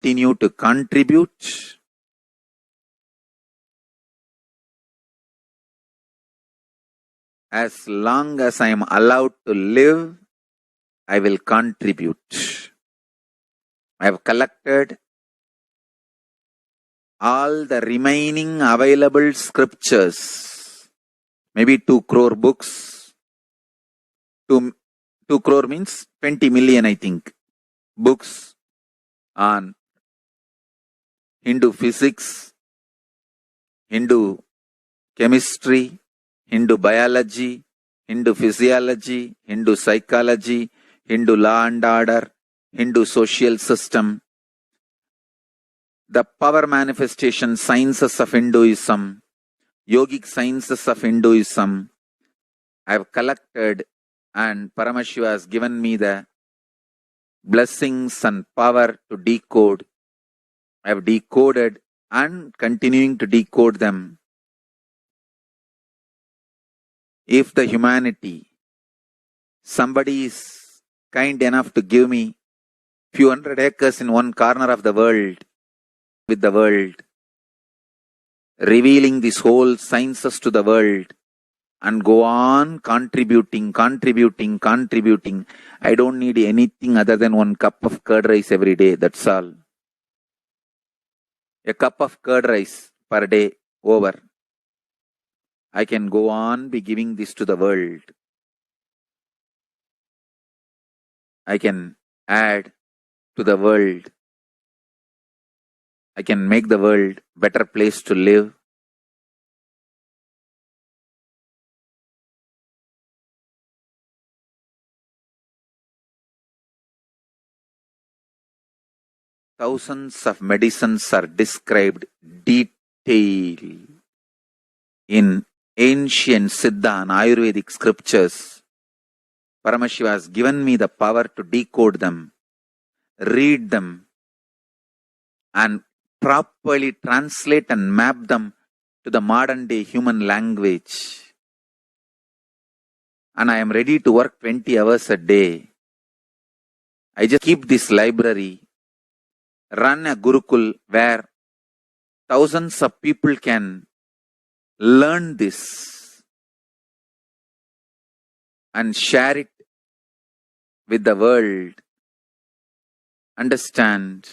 continue to contribute. As long as I am allowed to live, I will contribute. I have collected all the remaining available scriptures, maybe 2 crore books. 2 crore means 20 million, I think, books on Hindu physics, Hindu chemistry, Hindu biology, Hindu physiology, Hindu psychology, Hindu law and order, Hindu social system, the power manifestation sciences of Hinduism, yogic sciences of Hinduism. I have collected, and Paramashiva has given me the blessings and power to decode. I have decoded and continuing to decode them. If the humanity, somebody is kind enough to give me few hundred acres in one corner of the world, with the world, revealing this whole sciences to the world, and go on contributing. I don't need anything other than 1 cup of curd rice every day, that's all. A cup of curd rice per day, over. I can go on be giving this to the world. I can add to the world. I can make the world a better place to live. Thousands of medicines are described detail in ancient Siddha and Ayurvedic scriptures. Paramashiva has given me the power to decode them, read them, and properly translate and map them to the modern day human language. And I am ready to work 20 hours a day. I just keep this library, run a Gurukul where thousands of people can learn this and share it with the world. Understand?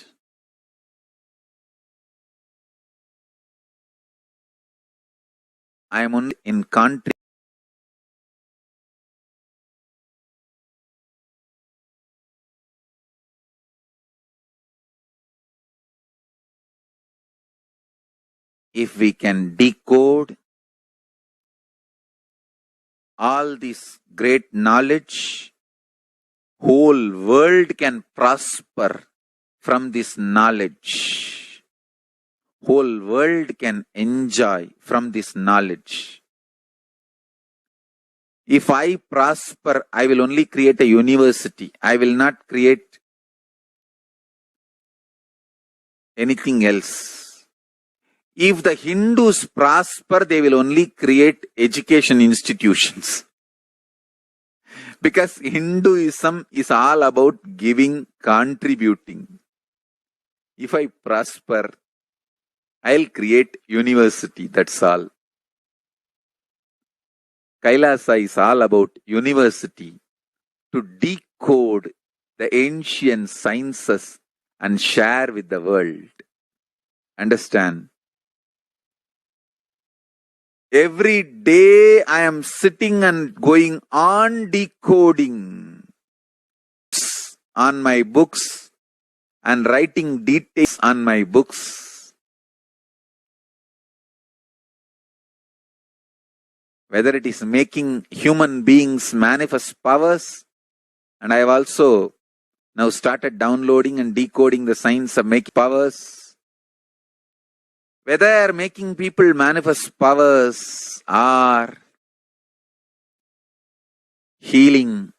I am only in country. If we can decode all this great knowledge, whole world can prosper from this knowledge. Whole world can enjoy from this knowledge. If I prosper, I will only create a university. I will not create anything else. If the Hindus prosper, they will only create education institutions. Because Hinduism is all about giving, contributing. If I prosper, I'll create university, that's all. Kailasa is all about university, to decode the ancient sciences and share with the world. Understand? Every day I am sitting and going on decoding on my books and writing details on my books. Whether it is making human beings manifest powers, and I have also now started downloading and decoding the science of making powers. Whether making people manifest powers or healing,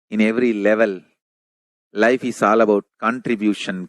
in every level, life is all about contribution.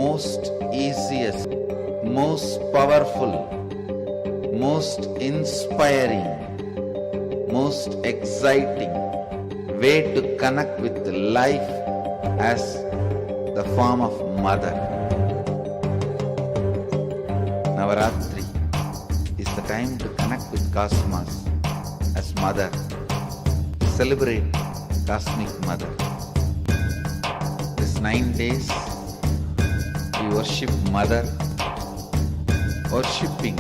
most easiest, most powerful, most inspiring, most exciting way to connect with life as the form of mother. Navaratri is the time to connect with Cosmos as mother. Celebrate Cosmic Mother. This 9 days we worship Mother, worshipping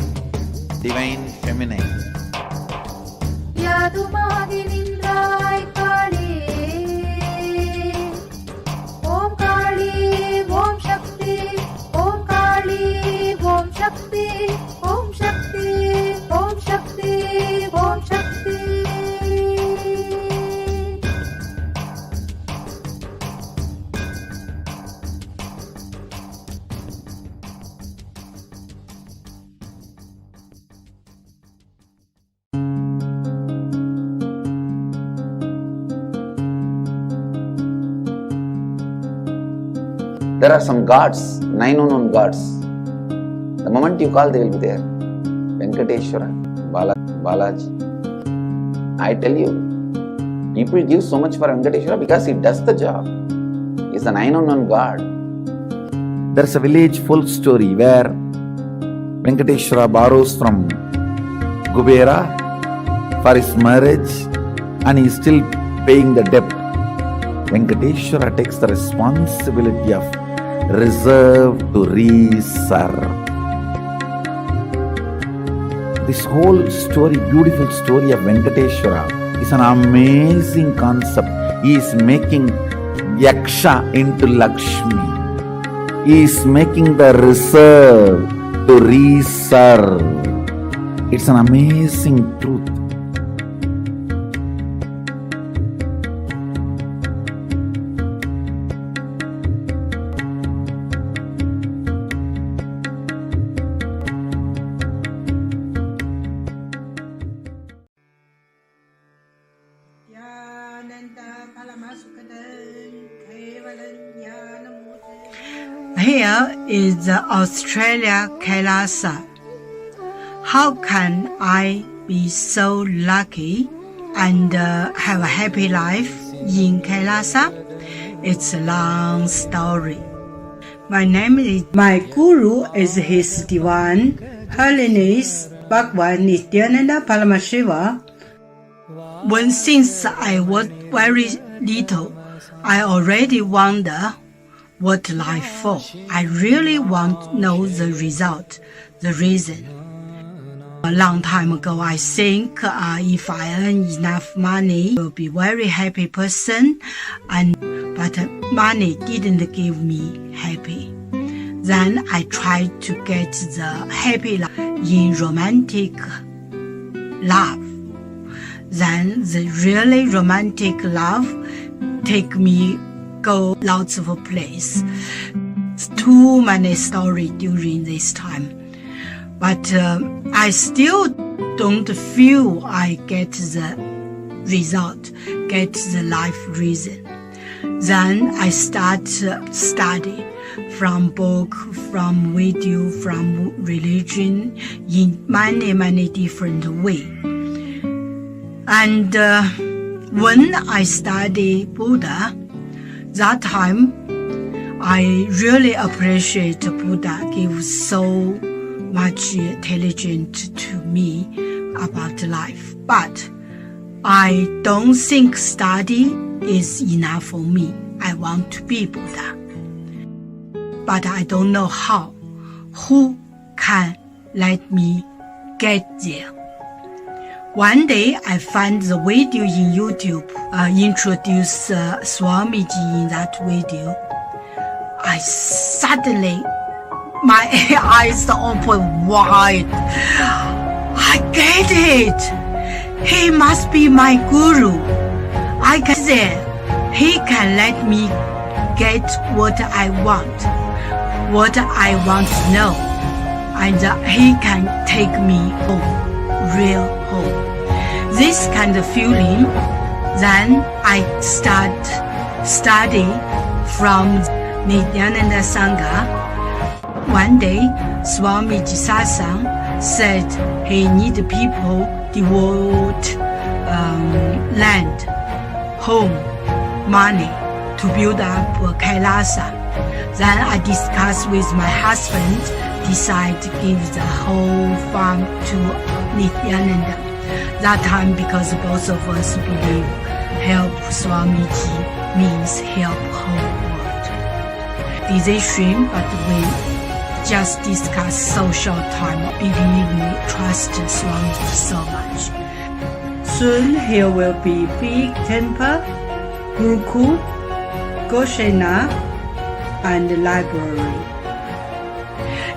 Divine Feminine. Yadumagilindrai Kali, Om Kali, Om Shakti, Om Kali, Om Shakti, Om Shakti, Om Shakti, Om Shakti. There are some gods, 9 unknown gods. The moment you call, they will be there. Venkateshwara, Balaji. I tell you, people give so much for Venkateshwara because he does the job. He is the 9 unknown god. There is a village folk story where Venkateshwara borrows from Kubera for his marriage and he is still paying the debt. Venkateshwara takes the responsibility of reserve to reserve. This whole story, beautiful story of Venkateshwara is an amazing concept. He is making Yaksha into Lakshmi. He is making the reserve to reserve. It's an amazing truth. Here is the Australia Kailasa. How can I be so lucky and have a happy life in Kailasa? It's a long story. My name is, my guru is His Divine Holiness Bhagavan Nithyananda Paramashivam. Since I was very little, I already wonder what life for. I really want to know the result, the reason. A long time ago, I think if I earn enough money, I will be a very happy person. But money didn't give me happy. Then I tried to get the happy life in romantic love. Then the really romantic love take me go lots of places. Too many stories during this time. But I still don't feel I get the result, get the life reason. Then I start study from book, from video, from religion in many different ways. And when I study Buddha, that time I really appreciate Buddha gives so much intelligence to me about life. But I don't think study is enough for me. I want to be Buddha. But I don't know how. Who can let me get there? One day I found the video in YouTube, introduce Swamiji in that video. I suddenly, my eyes open wide. I get it. He must be my guru. I get there. He can let me get what I want to know. And he can take me home, real home. This kind of feeling, then I start study from Nithyananda Sangha One day, Swamiji Satsang said he needed people devote land, home, money to build up Kailasa. Then I discussed with my husband, decided to give the whole farm to Nithyananda. That time, because both of us believe help Swamiji means help whole world. Decision, but we just discussed so short time. Believe me, trust Swamiji so much. Soon here will be big temple, Gurukul, Goshena, and library.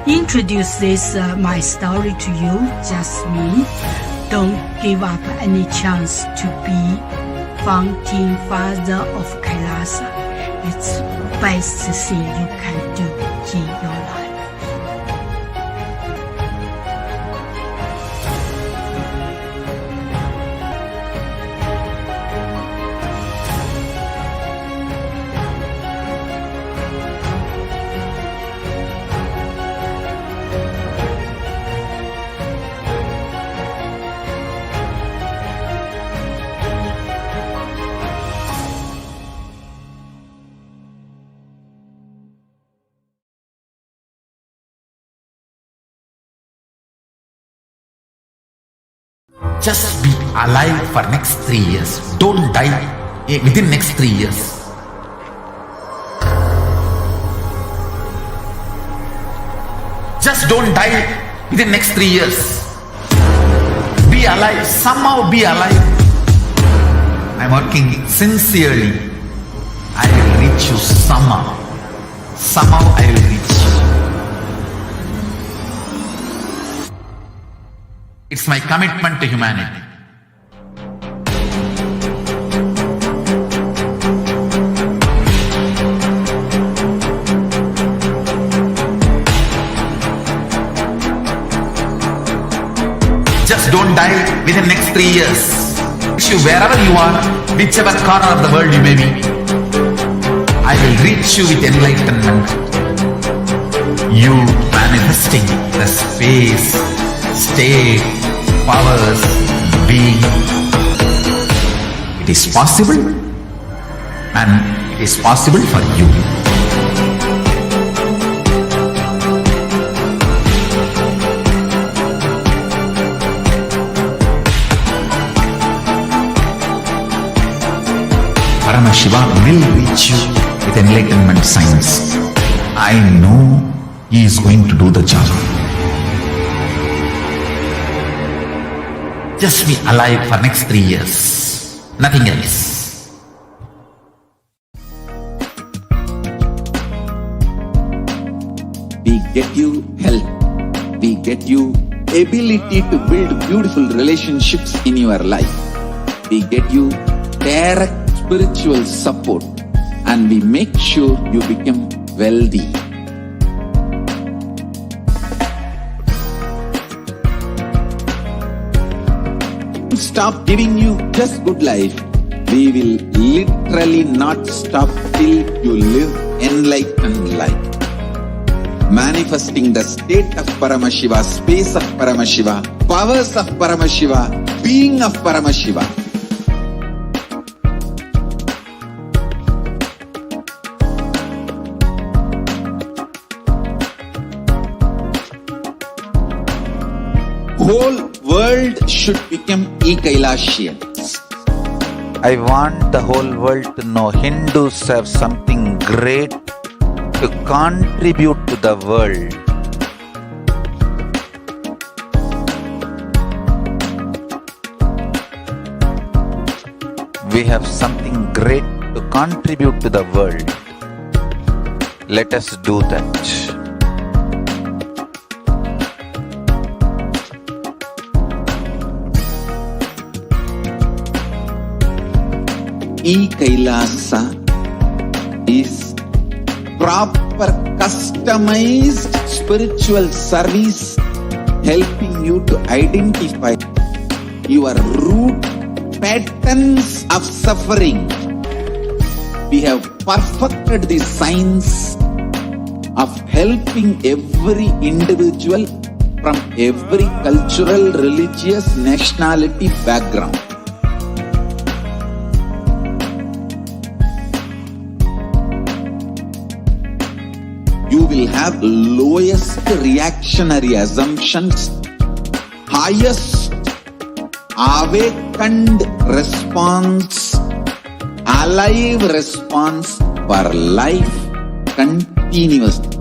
Introduce this my story to you just mean don't give up any chance to be founding father of Kailasa. It's the best thing you can do in your life. Just be alive for next 3 years. Don't die within next 3 years. Just don't die within next 3 years. Be alive. Somehow be alive. I'm working sincerely. I will reach you somehow. Somehow I will reach you. It's my commitment to humanity. Just don't die within next 3 years. Reach you wherever you are, whichever corner of the world you may be. I will reach you with enlightenment. You manifesting the space, state, powers, being. It is possible, and it is possible for you. Paramashivoham will reach you with enlightenment science. I know he is going to do the job. Just be alive for next 3 years. Nothing else. We get you help. We get you ability to build beautiful relationships in your life. We get you direct spiritual support, and we make sure you become wealthy. Stop giving you just good life. We will literally not stop till you live enlightened life. Manifesting the state of Paramashiva, space of Paramashiva, powers of Paramashiva, being of Paramashiva. Whole world should become Kailasians. I want the whole world to know Hindus have something great to contribute to the world. We have something great to contribute to the world. Let us do that. Kailasa is proper customized spiritual service helping you to identify your root patterns of suffering. We have perfected the science of helping every individual from every cultural, religious, nationality background. You will have lowest reactionary assumptions, highest awakened response, alive response for life continuously.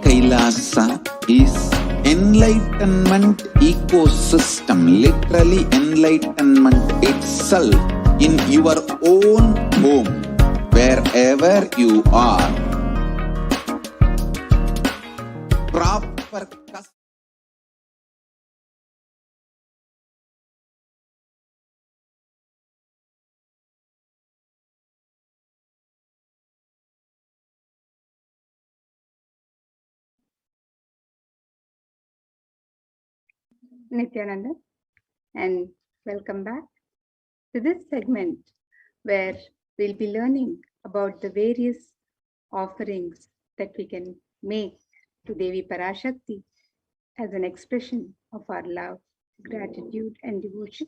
Kailasa is enlightenment ecosystem, literally enlightenment itself in your own home, wherever you are. Proper Nithyananda, and welcome back to this segment where we'll be learning about the various offerings that we can make to Devi Parashakti as an expression of our love, gratitude, and devotion.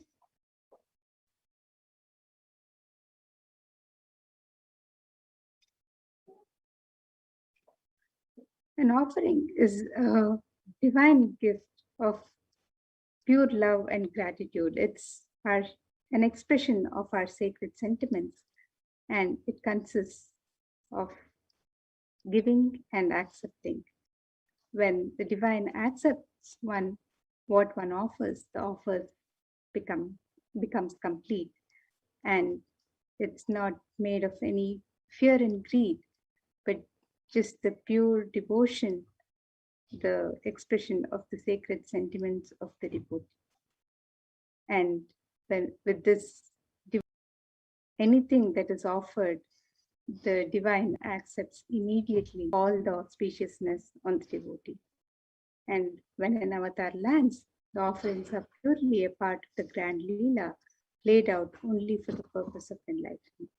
An offering is a divine gift of pure love and gratitude. It's an expression of our sacred sentiments, and it consists of giving and accepting. When the divine accepts what one offers, the offer becomes complete, and it's not made of any fear and greed, but just the pure devotion, the expression of the sacred sentiments of the devotee. And then with this, anything that is offered, the divine accepts immediately all the auspiciousness on the devotee. And when an avatar lands, the offerings are purely a part of the grand Leela, laid out only for the purpose of enlightenment.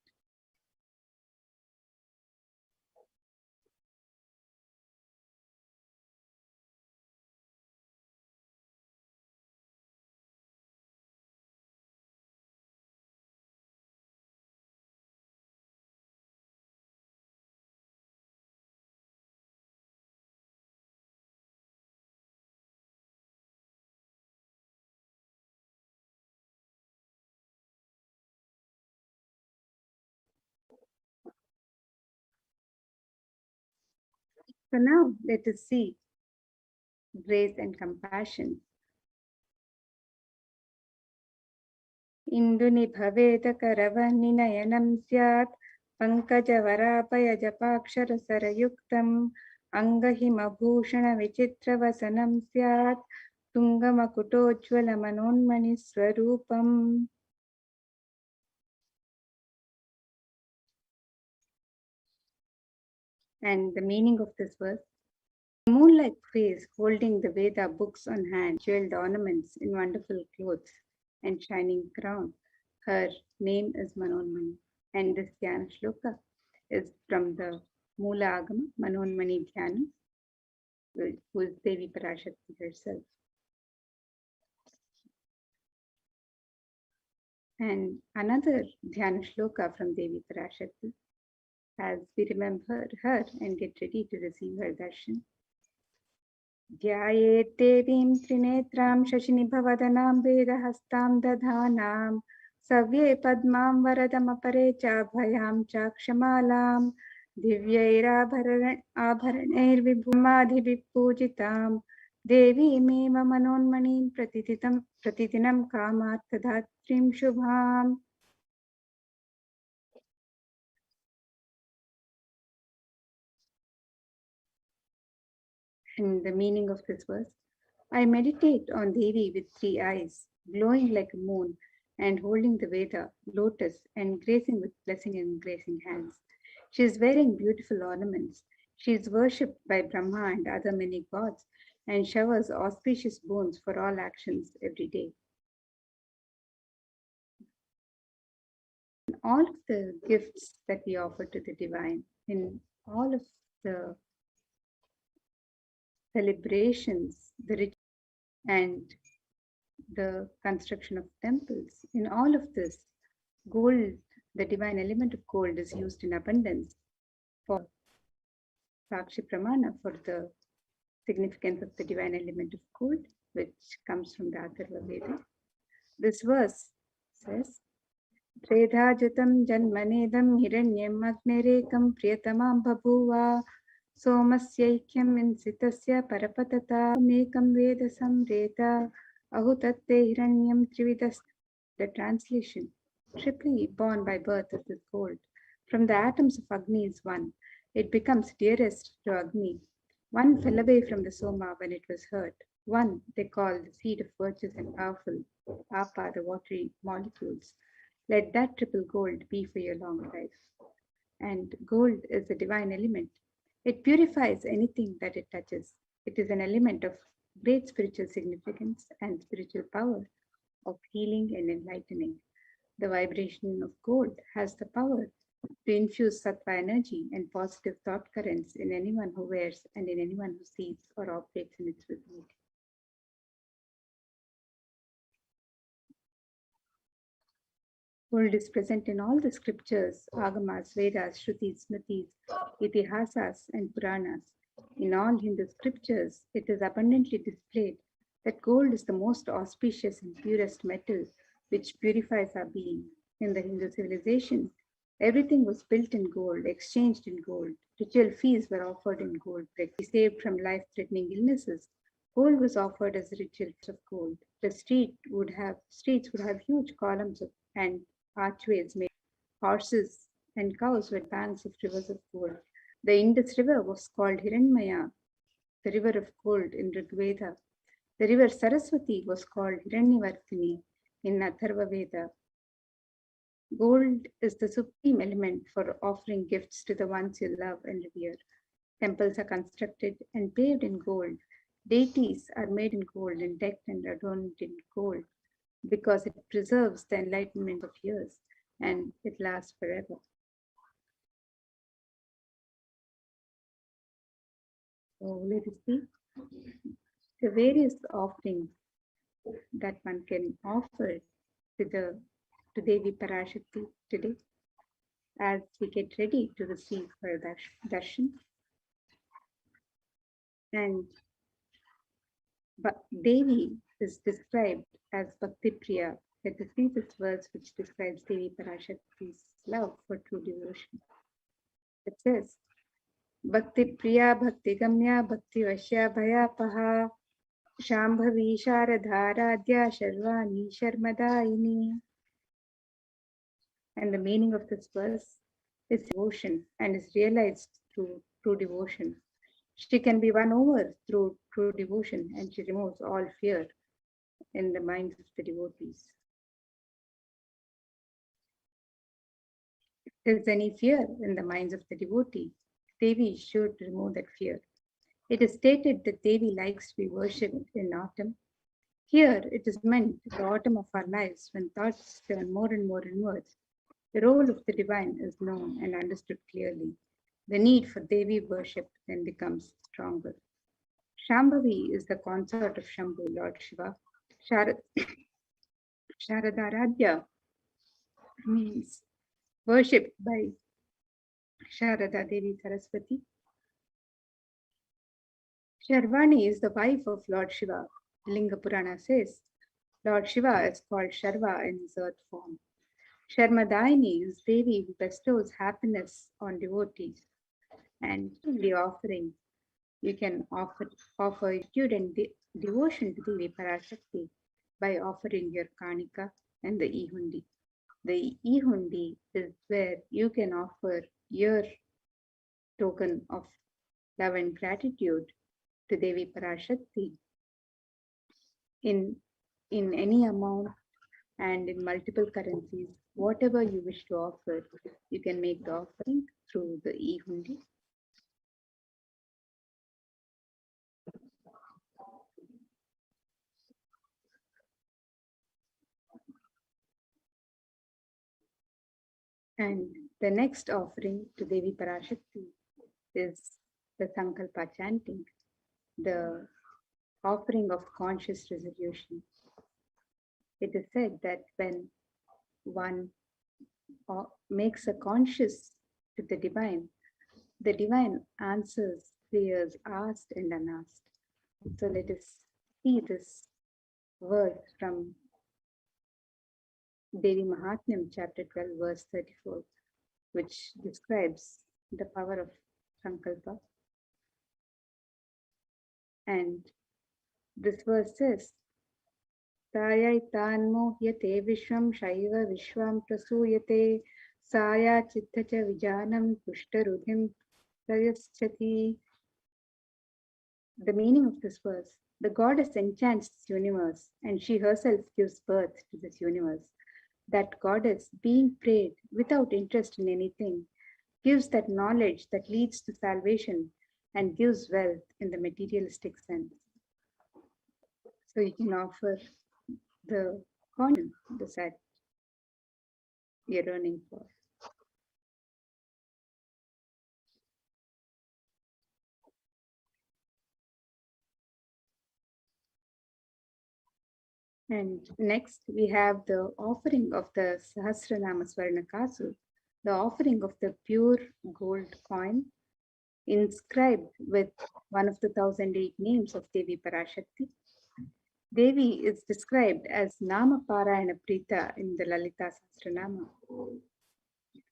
So now let us see grace and compassion. Induni bhaveta karavani nayanam syat pankaja varapaya japakshara sarayuktam angahima bhushana vichitra vasanam syat tungamakutojvala manonmani swarupam. And the meaning of this verse: a moon-like face holding the Veda books on hand, jeweled ornaments in wonderful clothes and shining crown. Her name is Manonmani. And this Dhyana Shloka is from the Mula Agama, Manonmani Dhyana, who is Devi Parashakti herself. And another Dhyana Shloka from Devi Parashakti, as we remember her and get ready to receive her darshan. ध्यायेत् देवीं त्रिनेत्रां शशिनिभवदनां वेदहस्तां दधानां सव्ये पद्मां वरदमपरे चाभयां चाक्षमालां दिव्यैराभरणैर्विभूमाधिभिः पूजितां देवीमेव मनोन्मणिं प्रतिदिनं कामार्थदात्रीं शुभाम्. And the meaning of this verse: I meditate on Devi with 3 eyes, glowing like a moon, and holding the Veda, lotus, and gracing with blessing and gracing hands. She is wearing beautiful ornaments. She is worshipped by Brahma and other many gods, and showers auspicious boons for all actions every day. all of the gifts that we offer to the divine, in all of the celebrations, the rituals, and the construction of temples, in all of this, gold, the divine element of gold, is used in abundance for Sakshi Pramana for the significance of the divine element of gold, which comes from the Atharva Veda. This verse says, Tredhajutam janmanedam hiranyam agnerekam priyatamam bhabuva somasyaikyam insitasya parapatata mekam veda samreta ahutatte hiranyam trividas. The translation, triply born by birth of this gold. From the atoms of Agni is one. It becomes dearest to Agni. One fell away from the Soma when it was hurt. One they call the seed of virtues and powerful, Apa, the watery molecules. Let that triple gold be for your long life. And gold is the divine element. It purifies anything that it touches. It is an element of great spiritual significance and spiritual power, of healing and enlightening. The vibration of gold has the power to infuse sattva energy and positive thought currents in anyone who wears and in anyone who sees or operates in its vicinity. Gold is present in all the scriptures, Agamas, Vedas, Shrutis, Smritis, Itihasas, and Puranas. In all Hindu scriptures, it is abundantly displayed that gold is the most auspicious and purest metal which purifies our being. In the Hindu civilization, everything was built in gold, exchanged in gold. Ritual fees were offered in gold. To be saved from life-threatening illnesses, gold was offered as a ritual of gold. The streets would have huge columns and archways made. Horses and cows were banks of rivers of gold. The Indus River was called Hiranmaya, the river of gold in Rig Veda. The river Saraswati was called Hiranyavartini in Atharva Veda. Gold is the supreme element for offering gifts to the ones you love and revere. Temples are constructed and paved in gold. Deities are made in gold and decked and adorned in gold because it preserves the enlightenment of years and it lasts forever. So let us see the various offerings that one can offer to Devi Parashakti today as we get ready to receive her darshan. And Devi is described as Bhakti Priya. Let us see this verse which describes Devi Parashakti's love for true devotion. It says, Bhakti Priya Bhakti Gamya Bhakti Vashya Bhayapaha Shambhavi Sharadharadhya Sharvani Sharmadayini. And the meaning of this verse is devotion and is realized through true devotion. She can be won over through true devotion and she removes all fear in the minds of the devotees. If there is any fear in the minds of the devotee, Devi should remove that fear. It is stated that Devi likes to be worshipped in autumn. Here it is meant the autumn of our lives when thoughts turn more and more inwards. The role of the divine is known and understood clearly. The need for Devi worship then becomes stronger. Shambhavi is the consort of Shambhu, Lord Shiva. Sharadaradhya means worshipped by Sharada Devi Saraswati. Sharvani is the wife of Lord Shiva. Linga Purana says, Lord Shiva is called Sharva in his earth form. Sharmadayini is Devi who bestows happiness on devotees. And in the offering, you can offer gratitude and devotion to Devi Parashakti by offering your Kanika and the Ihundi. The Ihundi is where you can offer your token of love and gratitude to Devi Parashakti in any amount and in multiple currencies. Whatever you wish to offer, you can make the offering through the Ihundi. And the next offering to Devi Parashakti is the Sankalpa chanting, the offering of conscious resolution. It is said that when one makes a conscious to the divine answers prayers asked and unasked. So let us see this verse from Devi Mahatmyam, chapter 12, verse 34, which describes the power of Sankalpa. And this verse says, Tayai tanmohyate vishwam shaiva vishwam prasuyate saya chittacha vijanam pushtarudhim prayaschati. The meaning of this verse: the goddess enchants this universe, and she herself gives birth to this universe. That goddess, being prayed without interest in anything, gives that knowledge that leads to salvation and gives wealth in the materialistic sense. So you can offer the coin that you're earning for. And next, we have the offering of the Sahasranama Swarnakasu, the offering of the pure gold coin inscribed with one of the 1008 names of Devi Parashakti. Devi is described as Nama Parayana Prita in the Lalita Sahasranama.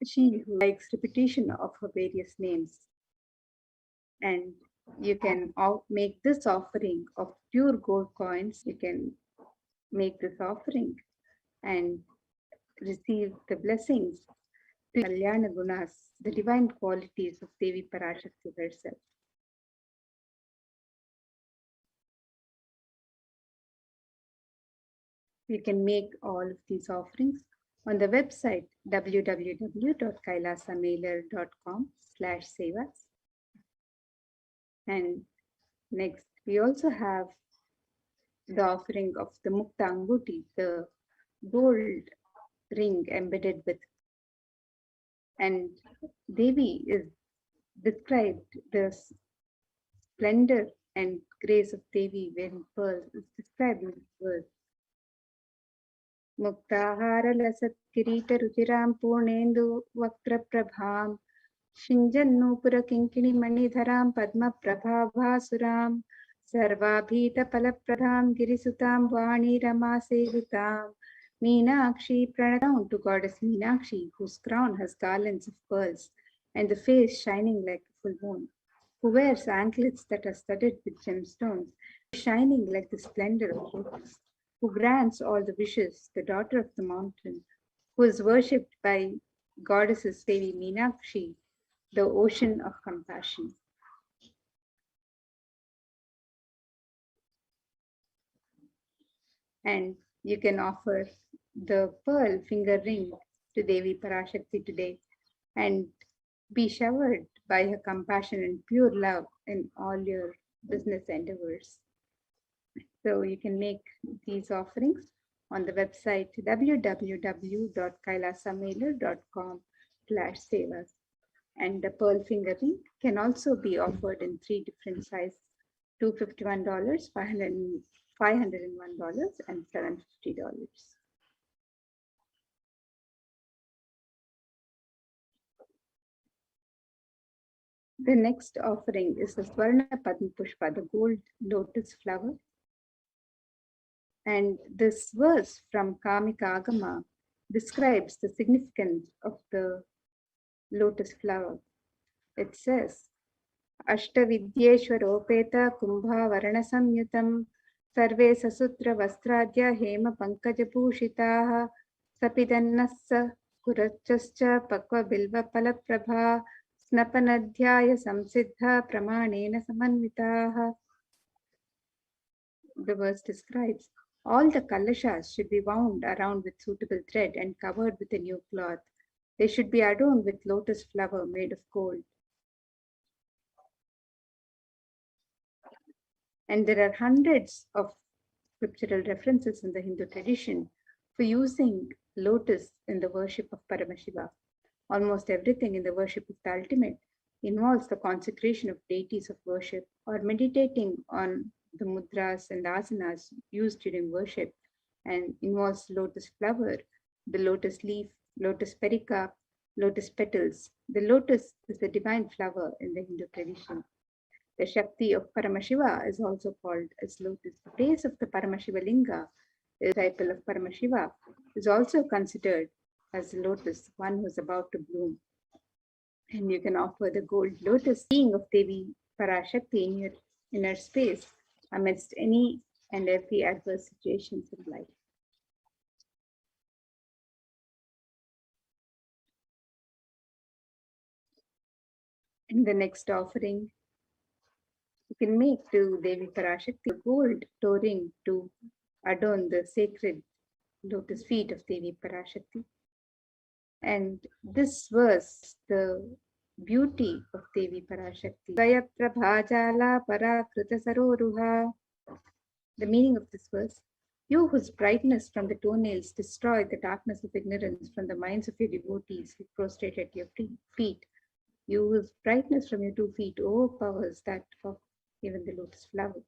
She likes repetition of her various names. And you can make this offering of pure gold coins. You can make this offering and receive the blessings, the Kalyana Gunas, the divine qualities of Devi Parashakti herself. You can make all of these offerings on the website www.kailasamailer.com/sevas. And next, we also have the offering of the Mukta Anguti, the gold ring embedded with. And Devi is described, the splendor and grace of Devi when pearls is described in this verse. Muktahara lasat kirita ruchiram purnendu vaktra prabham shinjannupura kinkini manidharam padma prabhabhasuram sarvabhita palapradham girisutam vani rama sevitam Meenakshi pranam to goddess Meenakshi, whose crown has garlands of pearls and the face shining like a full moon, who wears anklets that are studded with gemstones, shining like the splendor of lotus, who grants all the wishes, the daughter of the mountain, who is worshipped by goddesses Devi Meenakshi, the ocean of compassion. And you can offer the pearl finger ring to Devi Parashakti today and be showered by her compassion and pure love in all your business endeavors. So you can make these offerings on the website www.kailasamailer.com/sevas. And the pearl finger ring can also be offered in 3 different sizes: $251, $501, and $750. The next offering is the Swarna Padma Pushpa, the gold lotus flower. And this verse from Kamika Agama describes the significance of the lotus flower. It says, Ashtavidyeshwaropeta kumbha varana samyutam sarve sasutra vastradya hema pankaja pushitaha sapidannassa kurachascha pakva bilva palaprabha snapanadhyaya samsiddha pramanena samanvitaha. The verse describes, all the kalashas should be wound around with suitable thread and covered with a new cloth. They should be adorned with lotus flower made of gold. And there are hundreds of scriptural references in the Hindu tradition for using lotus in the worship of Paramashiva. Almost everything in the worship of the ultimate involves the consecration of deities of worship or meditating on the mudras and asanas used during worship, and involves lotus flower, the lotus leaf, lotus pericarp, lotus petals. The lotus is the divine flower in the Hindu tradition. The Shakti of Paramashiva is also called as lotus. The base of the Paramashiva Linga, the disciple of Paramashiva, is also considered as the lotus, one who is about to bloom. And you can offer the gold lotus being of Devi Parashakti in your inner space amidst any and every adverse situations in life. In the next offering, you can make to Devi Parashakti a gold toe ring to adorn the sacred lotus feet of Devi Parashakti. And this verse, the beauty of Devi Parashakti. Vayaprabhajala parakrita saroruha. The meaning of this verse: you whose brightness from the toenails destroy the darkness of ignorance from the minds of your devotees who prostrate at your feet. You whose brightness from your 2 feet overpowers that of even the lotus flower.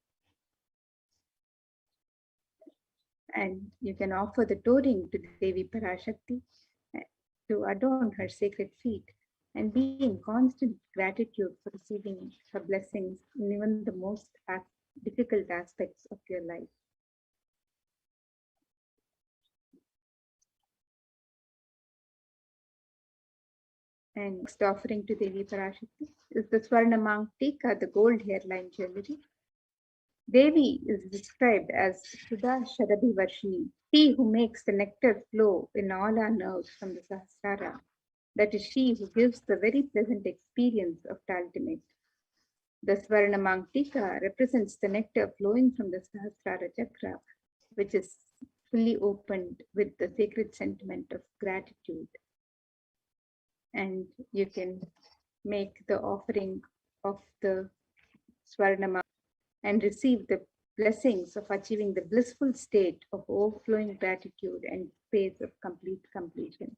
And you can offer the toe ring to Devi Parashakti to adorn her sacred feet and be in constant gratitude for receiving her blessings in even the most difficult aspects of your life. And next offering to Devi Parashakti is the Swarnamang Tika, the gold hairline jewelry. Devi is described as Sudha Sharabhi Varshini, she who makes the nectar flow in all our nerves from the Sahasrara. That is she who gives the very pleasant experience of the ultimate. The Swarnamang Tika represents the nectar flowing from the Sahasrara Chakra, which is fully opened with the sacred sentiment of gratitude. And you can make the offering of the Swarnamang and receive the blessings of achieving the blissful state of overflowing gratitude and space of complete completion.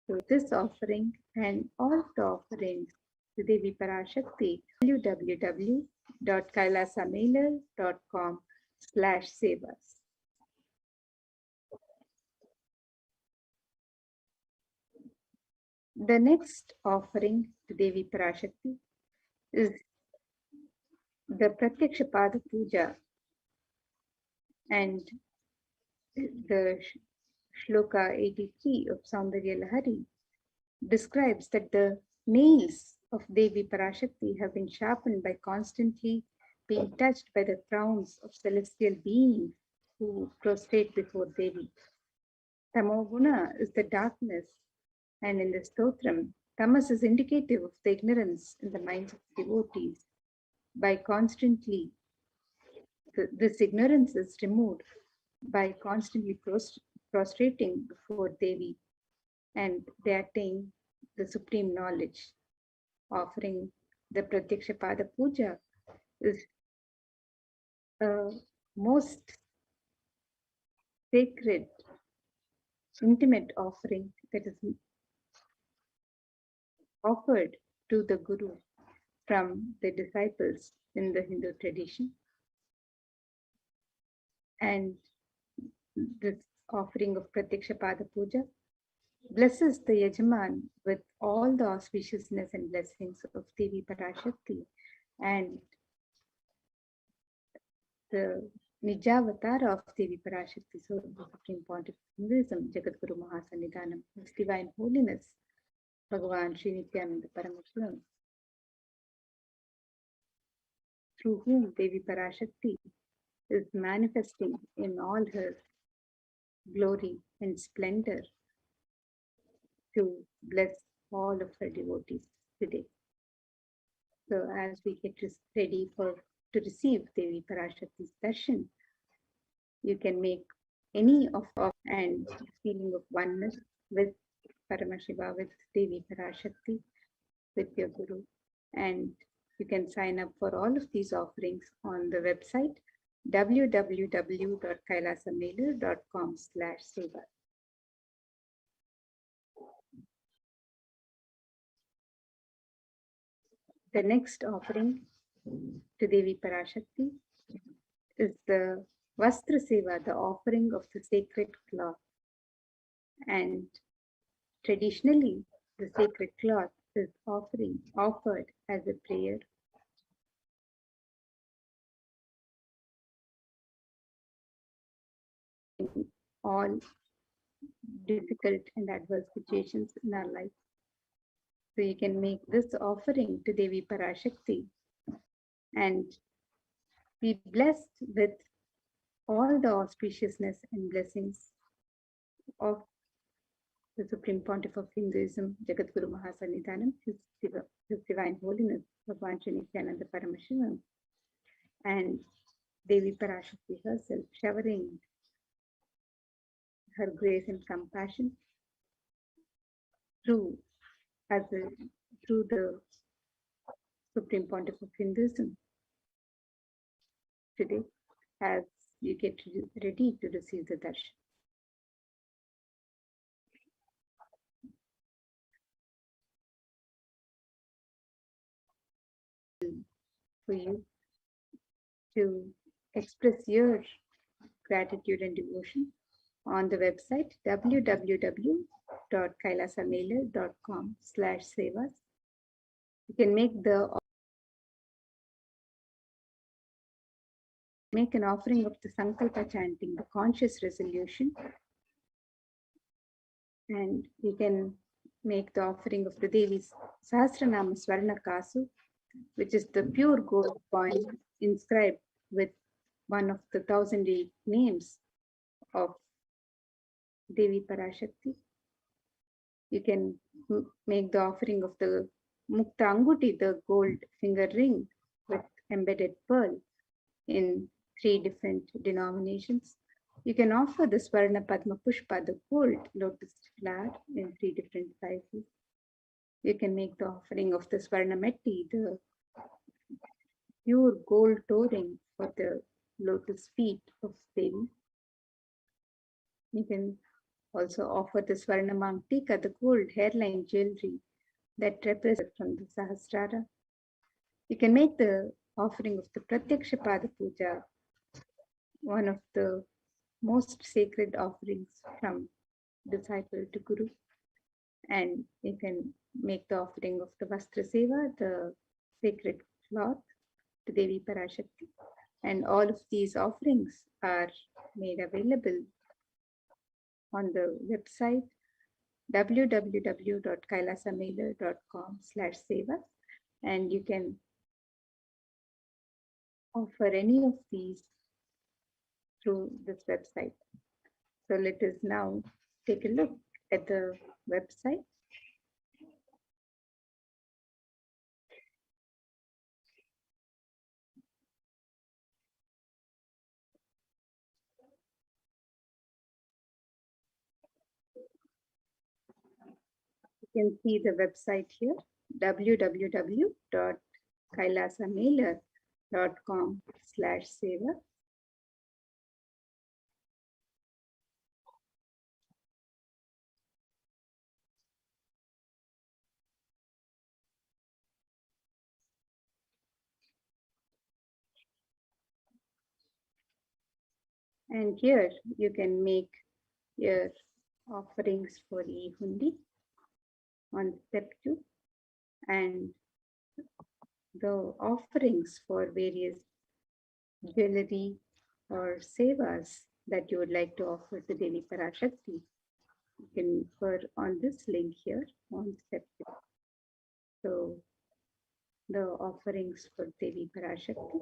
So this offering and all the offerings to Devi Parashakti, www.kailasamailer.com/sevas. The next offering to Devi Parashakti is the Pratyaksha Pada Puja, and the Shloka 83 of Saundarya Lahari describes that the nails of Devi Parashakti have been sharpened by constantly being touched by the crowns of celestial beings who prostrate before Devi. Tamoguna is the darkness, and in the stotram, tamas is indicative of the ignorance in the minds of devotees. By constantly, this ignorance is removed by constantly prostrating before Devi, and they attain the supreme knowledge. Offering the Pratyaksha Pada Puja is a most sacred, intimate offering that is offered to the Guru from the disciples in the Hindu tradition. And this offering of Pratyaksha Pada Puja blesses the Yajaman with all the auspiciousness and blessings of Devi Parashakti and the Nijavatara of Devi Parashakti, so the Supreme Point of Hinduism, Jagadguru Mahasannidhanam, His Divine Holiness, Bhagavan Sri Nithyananda Paramashivam, through whom Devi Parashakti is manifesting in all her glory and splendor to bless all of her devotees today. So as we get ready to receive Devi Parashakti's darshan, you can make any of and feeling of oneness with Paramashiva, with Devi Parashakti, with your Guru. And you can sign up for all of these offerings on the website www.kailasamailer.com/seva. The next offering to Devi Parashakti is the Vastra Seva, the offering of the sacred cloth. And traditionally, the sacred cloth is offered as a prayer. In all difficult and adverse situations in our life. So you can make this offering to Devi Parashakti and be blessed with all the auspiciousness and blessings of the Supreme Pontiff of Hinduism, Jagadguru Mahasannidhanam, His Divine Holiness, Bhagavan Shri Nithyananda Paramashivam, and Devi Parashakti herself, showering her grace and compassion through the Supreme Pontiff of Hinduism today, as you get ready to receive the darshan. For you to express your gratitude and devotion on the website www.kailasamailer.com/sevas. You can make an offering of the Sankalpa chanting, the conscious resolution, and you can make the offering of the Devi's Sahasranama Swarna Kasu, which is the pure gold coin inscribed with one of the 1,008 names of Devi Parashakti. You can make the offering of the Mukta Anguti, the gold finger ring with embedded pearl in 3 different denominations. You can offer the Swarna Padma Pushpa, the gold lotus flower in 3 different sizes. You can make the offering of the Swarna Metti, the pure gold touring for the lotus feet of Devi. You can also offer the Swarna Mangtika, the gold hairline jewelry that represents from the Sahasrara. You can make the offering of the Pratyaksha Pada Puja, one of the most sacred offerings from disciple to Guru. And you can make the offering of the Vastra Seva, the sacred cloth, to Devi Parashakti. And all of these offerings are made available on the website www.kailasamailer.com/seva, and you can offer any of these through this website. So let us now take a look at the website. You can see the website here, www.kailasamailer.com/seva. And here you can make your offerings for E-Hundi on step 2, and the offerings for various jewelry or sevas that you would like to offer to Devi Parashakti. You can refer on this link here on step 2. So the offerings for Devi Parashakti.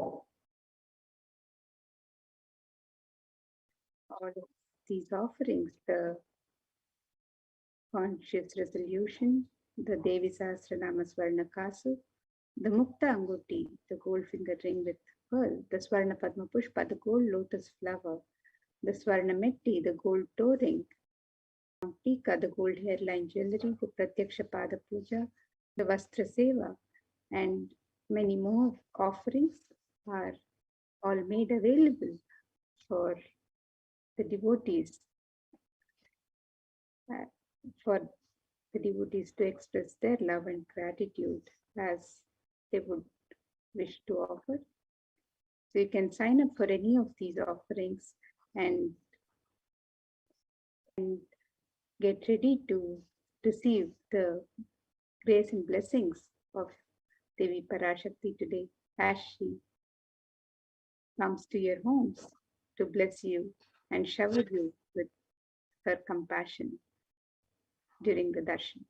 All of these offerings, the conscious resolution, the Devi Sahasranama Swarna Kasu, the Mukta Anguti, the gold finger ring with pearl, the Swarna Padma Pushpa, the gold lotus flower, the Swarna Metti, the gold toe ring, Tika, the gold hairline jewelry, the Pratyaksha Pada Puja, the Vastra Seva, and many more offerings are all made available for the devotees, to express their love and gratitude as they would wish to offer. So you can sign up for any of these offerings and get ready to receive the grace and blessings of Devi Parashakti today as she comes to your homes to bless you and shower you with her compassion during the darshan.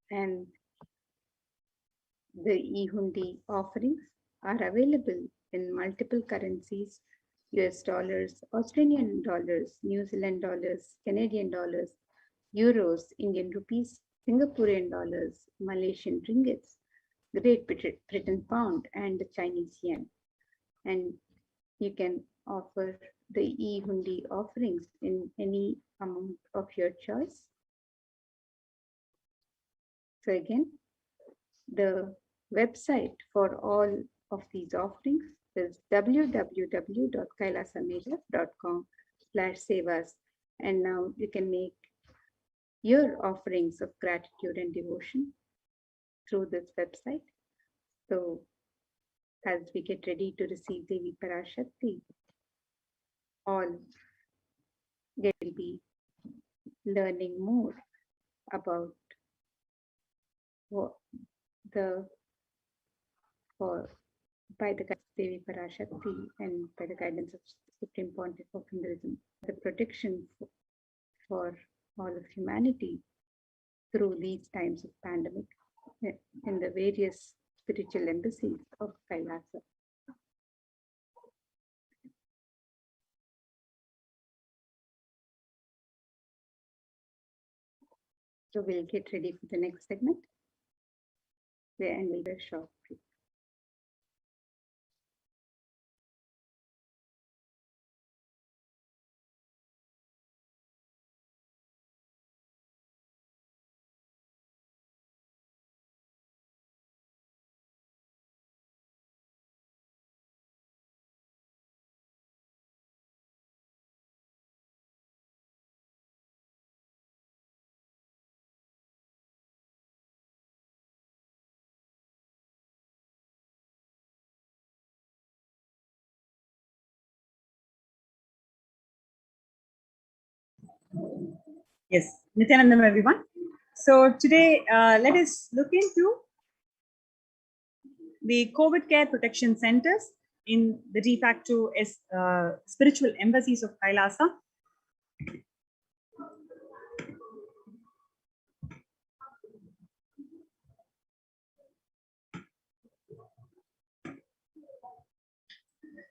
And the e-hundi offerings are available in multiple currencies: US dollars, Australian dollars, New Zealand dollars, Canadian dollars, euros, Indian rupees, Singaporean dollars, Malaysian ringgits, Great Britain pound, and the Chinese yen. And you can offer the e-hundi offerings in any amount of your choice. So again, the website for all of these offerings is www.kailasamedia.com/sevas. And now you can make your offerings of gratitude and devotion through this website. So as we get ready to receive Devi Parashakti, all will be learning more about what by the guidance of Devi Parashakti and by the guidance of Supreme Pontiff of Hinduism, the protection for all of humanity through these times of pandemic in the various spiritual embassies of Kailasa. So we'll get ready for the next segment, and we'll be short. Yes, Nithyanandam, everyone. So today, let us look into the COVID care protection centers in the de facto spiritual embassies of Kailasa.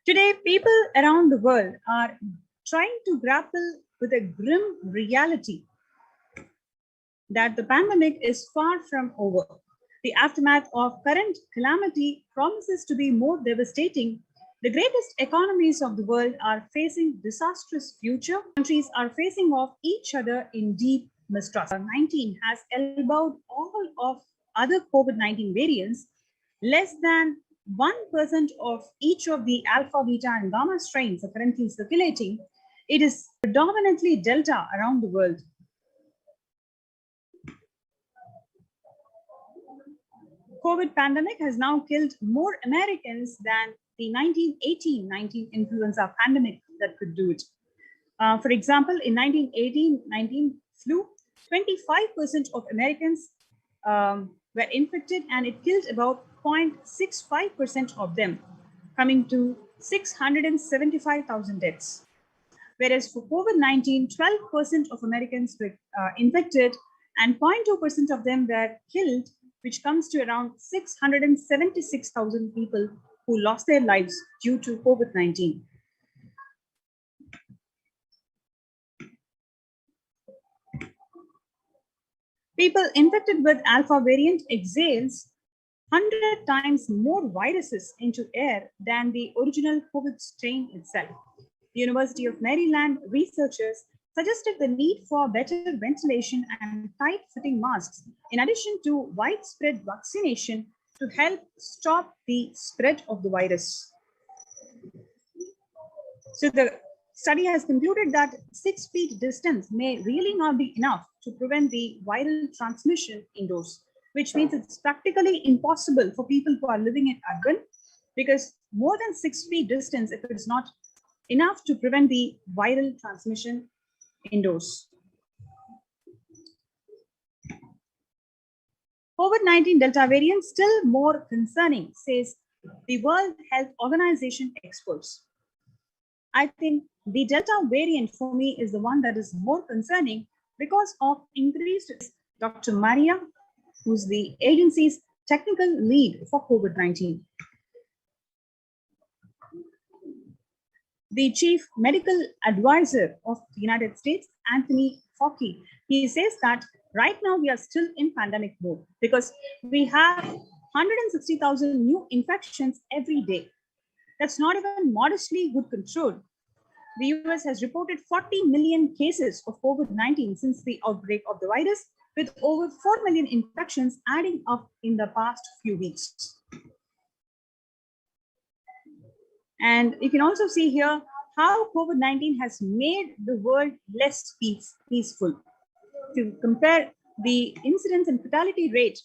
Today, people around the world are trying to grapple with a grim reality that the pandemic is far from over. The aftermath of current calamity promises to be more devastating. The greatest economies of the world are facing disastrous future. Countries are facing off each other in deep mistrust. 19 has elbowed all of other COVID-19 variants. Less than 1% of each of the alpha, beta, and gamma strains are currently circulating. It is predominantly Delta around the world. COVID pandemic has now killed more Americans than the 1918-19 influenza pandemic that could do it. For example, in 1918-19 flu, 25% of Americans were infected, and it killed about 0.65% of them, coming to 675,000 deaths. Whereas for COVID-19, 12% of Americans were infected and 0.2% of them were killed, which comes to around 676,000 people who lost their lives due to COVID-19. People infected with alpha variant exhales 100 times more viruses into air than the original COVID strain itself. The University of Maryland researchers suggested the need for better ventilation and tight-fitting masks, in addition to widespread vaccination to help stop the spread of the virus. So the study has concluded that 6 feet distance may really not be enough to prevent the viral transmission indoors. which means it's practically impossible for people who are living in urban, because more than 6 feet distance, if it is not enough to prevent the viral transmission indoors. COVID-19 Delta variant still more concerning, says the World Health Organization experts. I think the Delta variant for me is the one that is more concerning because of increased. Dr. Maria, who's the agency's technical lead for COVID-19. The chief medical advisor of the United States, Anthony Fauci, he says that right now we are still in pandemic mode because we have 160,000 new infections every day. That's not even modestly good control. The US has reported 40 million cases of COVID-19 since the outbreak of the virus, with over 4 million infections adding up in the past few weeks. And you can also see here how COVID-19 has made the world less peaceful. If you compare the incidence and fatality rate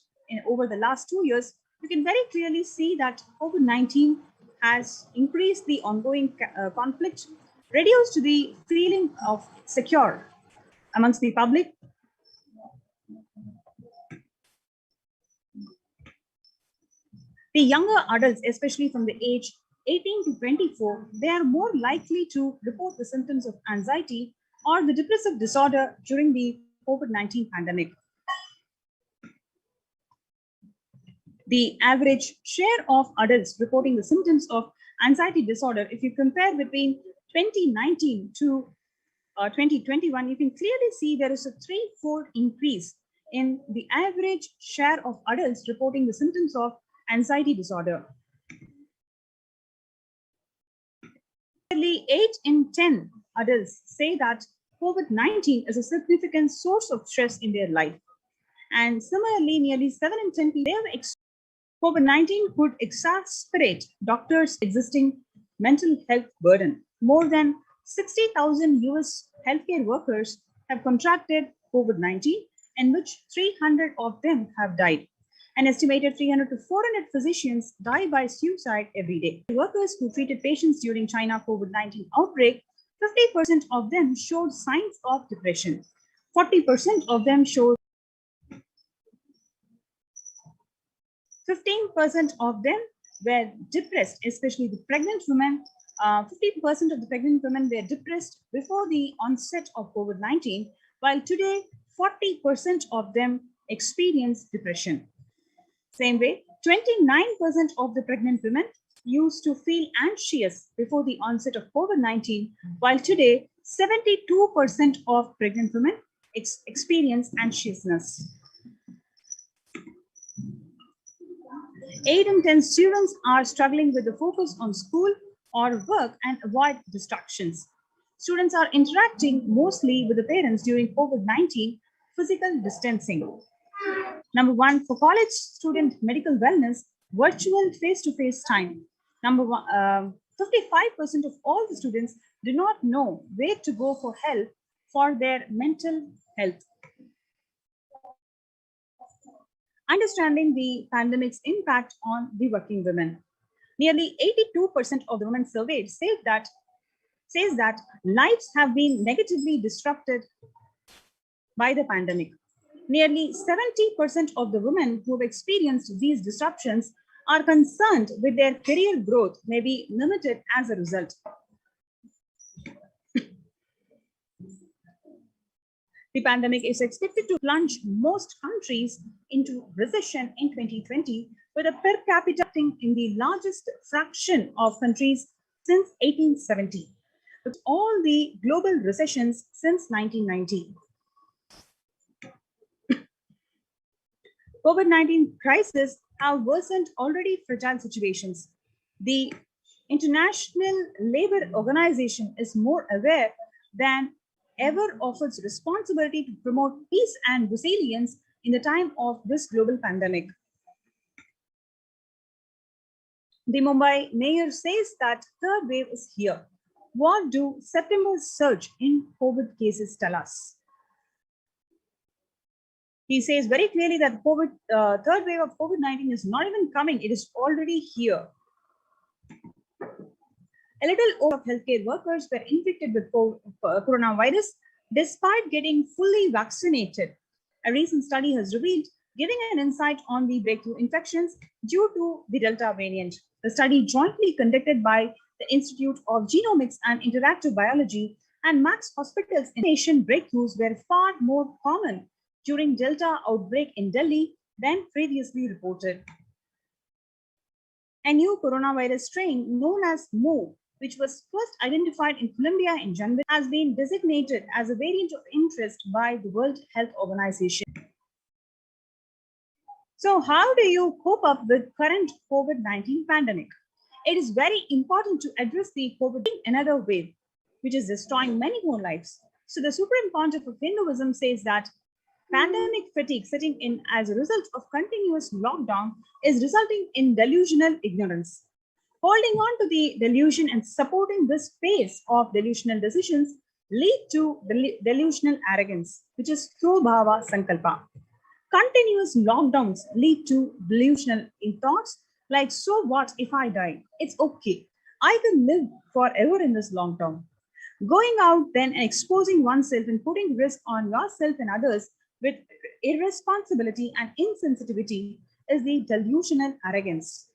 over the last 2 years, you can very clearly see that COVID-19 has increased the ongoing conflict, reduced the feeling of secure amongst the public. The younger adults, especially from the age 18 to 24, they are more likely to report the symptoms of anxiety or the depressive disorder during the COVID-19 pandemic. The average share of adults reporting the symptoms of anxiety disorder, if you compare between 2019 to 2021, you can clearly see there is a threefold increase in the average share of adults reporting the symptoms of anxiety disorder. Nearly 8 in 10 adults say that COVID-19 is a significant source of stress in their life. And similarly, nearly 7 in 10 people have COVID-19 could exacerbate doctors' existing mental health burden. More than 60,000 US healthcare workers have contracted COVID-19, in which 300 of them have died. An estimated 300 to 400 physicians die by suicide every day. Workers who treated patients during China COVID-19 outbreak, 50% of them showed signs of depression. 40% of them showed 15% of them were depressed, especially the pregnant women. 50% of the pregnant women were depressed before the onset of COVID-19, while today 40% of them experience depression. Same way, 29% of the pregnant women used to feel anxious before the onset of COVID-19, while today 72% of pregnant women experience anxiousness. 8 in 10 students are struggling with the focus on school or work and avoid distractions. Students are interacting mostly with the parents during COVID-19 physical distancing. Number 1, for college student medical wellness, virtual face-to-face time. Number 1, 55% of all the students do not know where to go for help for their mental health. Understanding the pandemic's impact on the working women. Nearly 82% of the women surveyed says that lives have been negatively disrupted by the pandemic. Nearly 70% of the women who have experienced these disruptions are concerned with their career growth may be limited as a result. The pandemic is expected to plunge most countries into recession in 2020, with a per capita in the largest fraction of countries since 1870, with all the global recessions since 1990. COVID-19 crisis have worsened already fragile situations. The International Labour Organization is more aware than ever of its responsibility to promote peace and resilience in the time of this global pandemic. The Mumbai mayor says that third wave is here. What do September's surge in COVID cases tell us? He says very clearly that third wave of COVID-19 is not even coming. It is already here. A little over of healthcare workers were infected with coronavirus despite getting fully vaccinated. A recent study has revealed, giving an insight on the breakthrough infections due to the Delta variant. The study, jointly conducted by the Institute of Genomics and Interactive Biology and Max Hospital's infection breakthroughs, were far more common during Delta outbreak in Delhi than previously reported. A new coronavirus strain known as Mo, which was first identified in Colombia in January, has been designated as a variant of interest by the World Health Organization. So how do you cope up with current COVID-19 pandemic? It is very important to address the COVID another wave, which is destroying many more lives. So the Supreme Pontiff of Hinduism says that pandemic fatigue setting in as a result of continuous lockdown is resulting in delusional ignorance. Holding on to the delusion and supporting this phase of delusional decisions lead to delusional arrogance, which is bhava sankalpa. Continuous lockdowns lead to delusional thoughts like, so what if I die? It's okay. I can live forever in this lockdown. Going out then and exposing oneself and putting risk on yourself and others with irresponsibility and insensitivity is the delusional arrogance.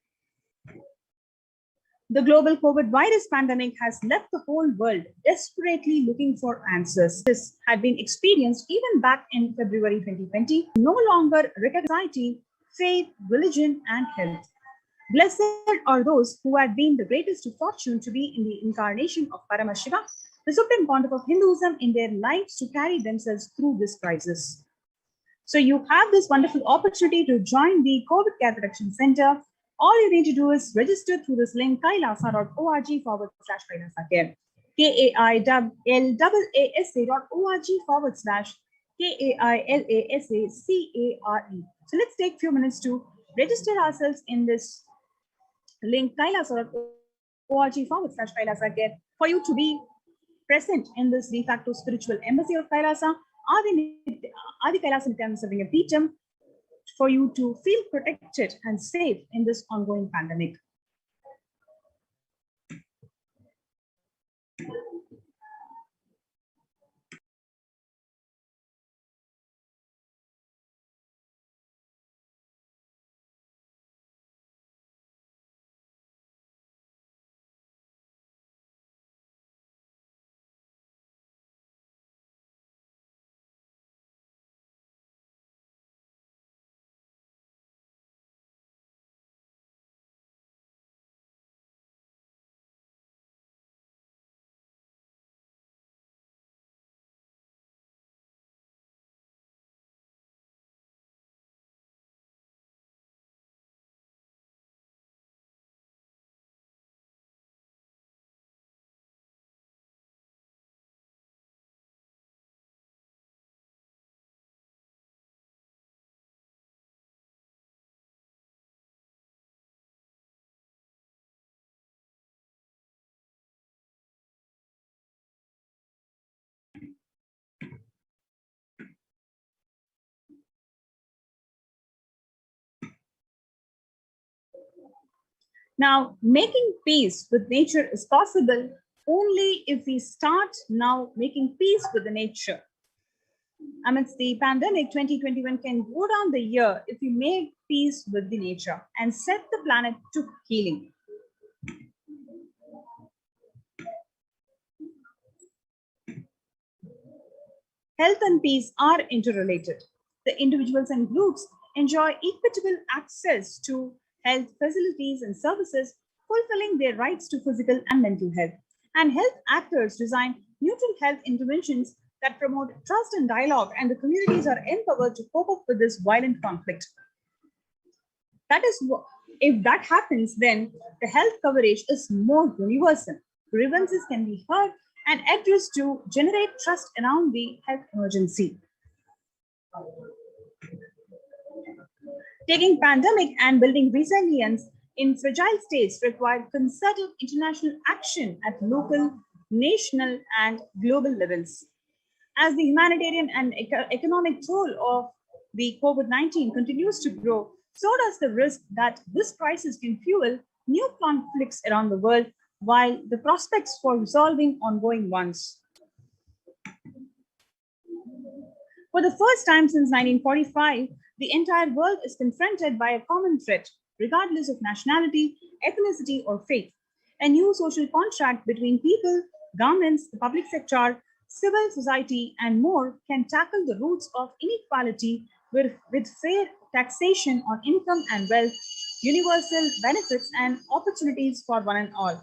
The global COVID virus pandemic has left the whole world desperately looking for answers. This had been experienced even back in February 2020, no longer recognize society, faith, religion, and health. Blessed are those who had been the greatest fortune to be in the incarnation of Paramashiva, the Supreme Pontiff of Hinduism, in their lives to carry themselves through this crisis. So you have this wonderful opportunity to join the COVID Care Protection Center. All you need to do is register through this link, kailasa.org/Kailasa Care. KAILASA.org/KAILASACARE. So let's take a few minutes to register ourselves in this link, kailasa.org/Kailasa Care, for you to be present in this de facto spiritual embassy of Kailasa, Adi Kailasa Nithyananda Paramashivam, for you to feel protected and safe in this ongoing pandemic. Now, making peace with nature is possible only if we start now making peace with the nature. Amidst the pandemic, 2021 can go down the year if we make peace with the nature and set the planet to healing. Health and peace are interrelated. The individuals and groups enjoy equitable access to health facilities and services, fulfilling their rights to physical and mental health. And health actors design neutral health interventions that promote trust and dialogue, and the communities are empowered to cope up with this violent conflict. That is, if that happens, then the health coverage is more universal. Grievances can be heard and addressed to generate trust around the health emergency. Taking pandemic and building resilience in fragile states require concerted international action at local, national, and global levels. As the humanitarian and economic toll of the COVID-19 continues to grow, so does the risk that this crisis can fuel new conflicts around the world, while the prospects for resolving ongoing ones. For the first time since 1945, the entire world is confronted by a common threat, regardless of nationality, ethnicity, or faith. A new social contract between people, governments, the public sector, civil society, and more can tackle the roots of inequality with fair taxation on income and wealth, universal benefits, and opportunities for one and all.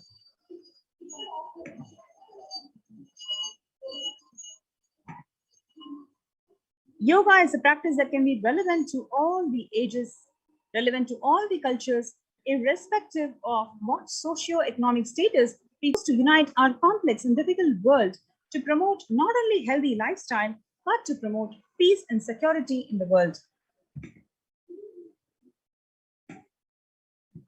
Yoga is a practice that can be relevant to all the ages, relevant to all the cultures, irrespective of what socio-economic status, people to unite our complex and difficult world to promote not only healthy lifestyle, but to promote peace and security in the world.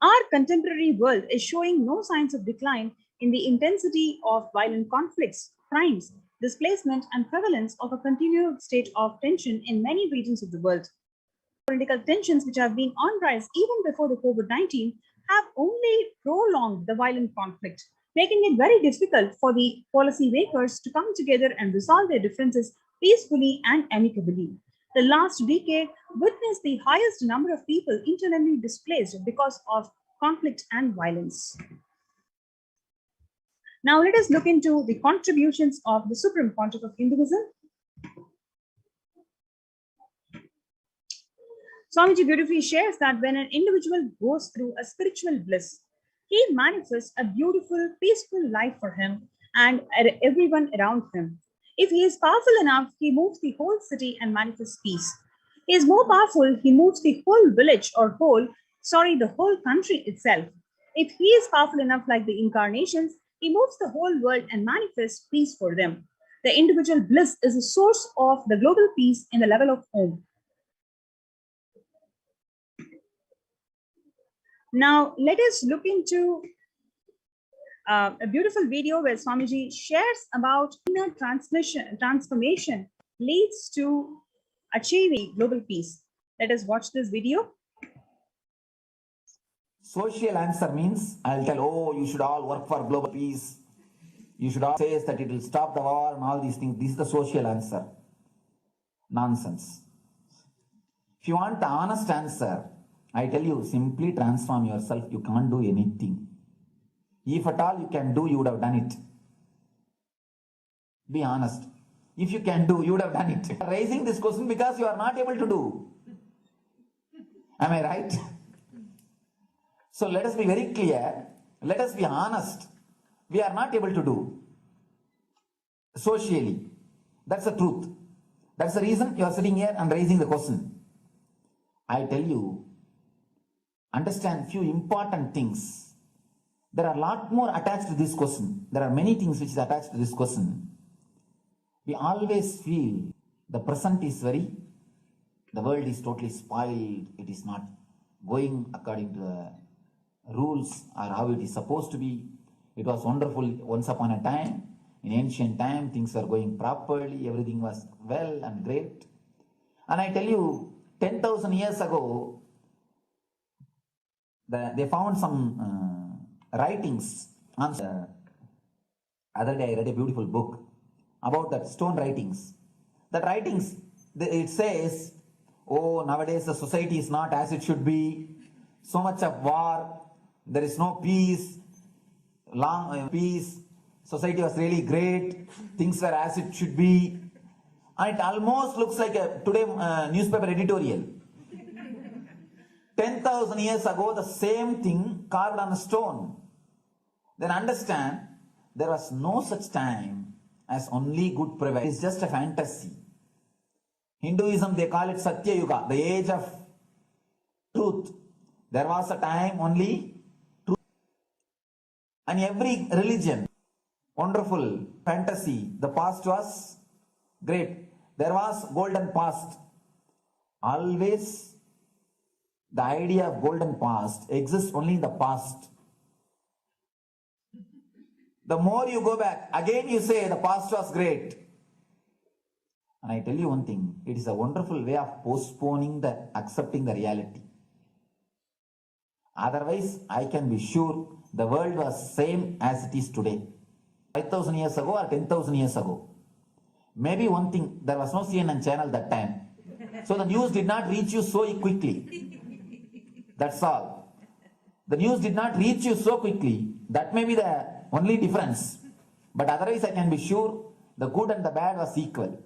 Our contemporary world is showing no signs of decline in the intensity of violent conflicts, crimes, displacement, and prevalence of a continued state of tension in many regions of the world. Political tensions, which have been on rise even before the COVID-19, have only prolonged the violent conflict, making it very difficult for the policymakers to come together and resolve their differences peacefully and amicably. The last decade witnessed the highest number of people internally displaced because of conflict and violence. Now let us look into the contributions of the Supreme Pontiff of Hinduism. Swamiji beautifully shares that when an individual goes through a spiritual bliss, he manifests a beautiful, peaceful life for him and everyone around him. If he is powerful enough, he moves the whole city and manifests peace. He is more powerful, he moves the whole village or the whole country itself. If he is powerful enough like the incarnations, he moves the whole world and manifests peace for them. The individual bliss is the source of the global peace in the level of Om. Now, let us look into a beautiful video where Swamiji shares about inner transformation leads to achieving global peace. Let us watch this video. Social answer means I'll tell, oh, you should all work for global peace. You should all say that it will stop the war and all these things. This is the social answer. Nonsense. If you want the honest answer, I tell you, simply transform yourself. You can't do anything. If at all you can do, you would have done it. Be honest. If you can do, you would have done it. Raising this question because you are not able to do. Am I right? So let us be very clear. Let us be honest. We are not able to do socially. That's the truth. That's the reason you are sitting here and raising the question. I tell you, understand few important things. There are a lot more attached to this question. There are many things which is attached to this question. We always feel the present is the world is totally spoiled. It is not going according to the rules or how it is supposed to be. It was wonderful once upon a time. In ancient time, things were going properly. Everything was well and great. And I tell you, 10,000 years ago, they found some writings. The other day I read a beautiful book about that stone writings. That writings, it says, oh, nowadays the society is not as it should be. So much of war. There is no peace. Long peace. Society was really great. Things were as it should be. And it almost looks like a today newspaper editorial. 10,000 years ago, the same thing carved on a stone. Then understand, there was no such time as only good prevail. It's just a fantasy. Hinduism, they call it Satya Yuga, the age of truth. There was a time only truth. And every religion, wonderful fantasy. The past was great. There was golden past. Always the idea of golden past exists only in the past. The more you go back, again you say the past was great. And I tell you one thing, it is a wonderful way of postponing the accepting the reality. Otherwise, I can be sure the world was same as it is today. 5,000 years ago or 10,000 years ago. Maybe one thing, there was no CNN channel that time. So the news did not reach you so quickly. That's all. The news did not reach you so quickly. That may be the only difference. But otherwise, I can be sure the good and the bad was equal.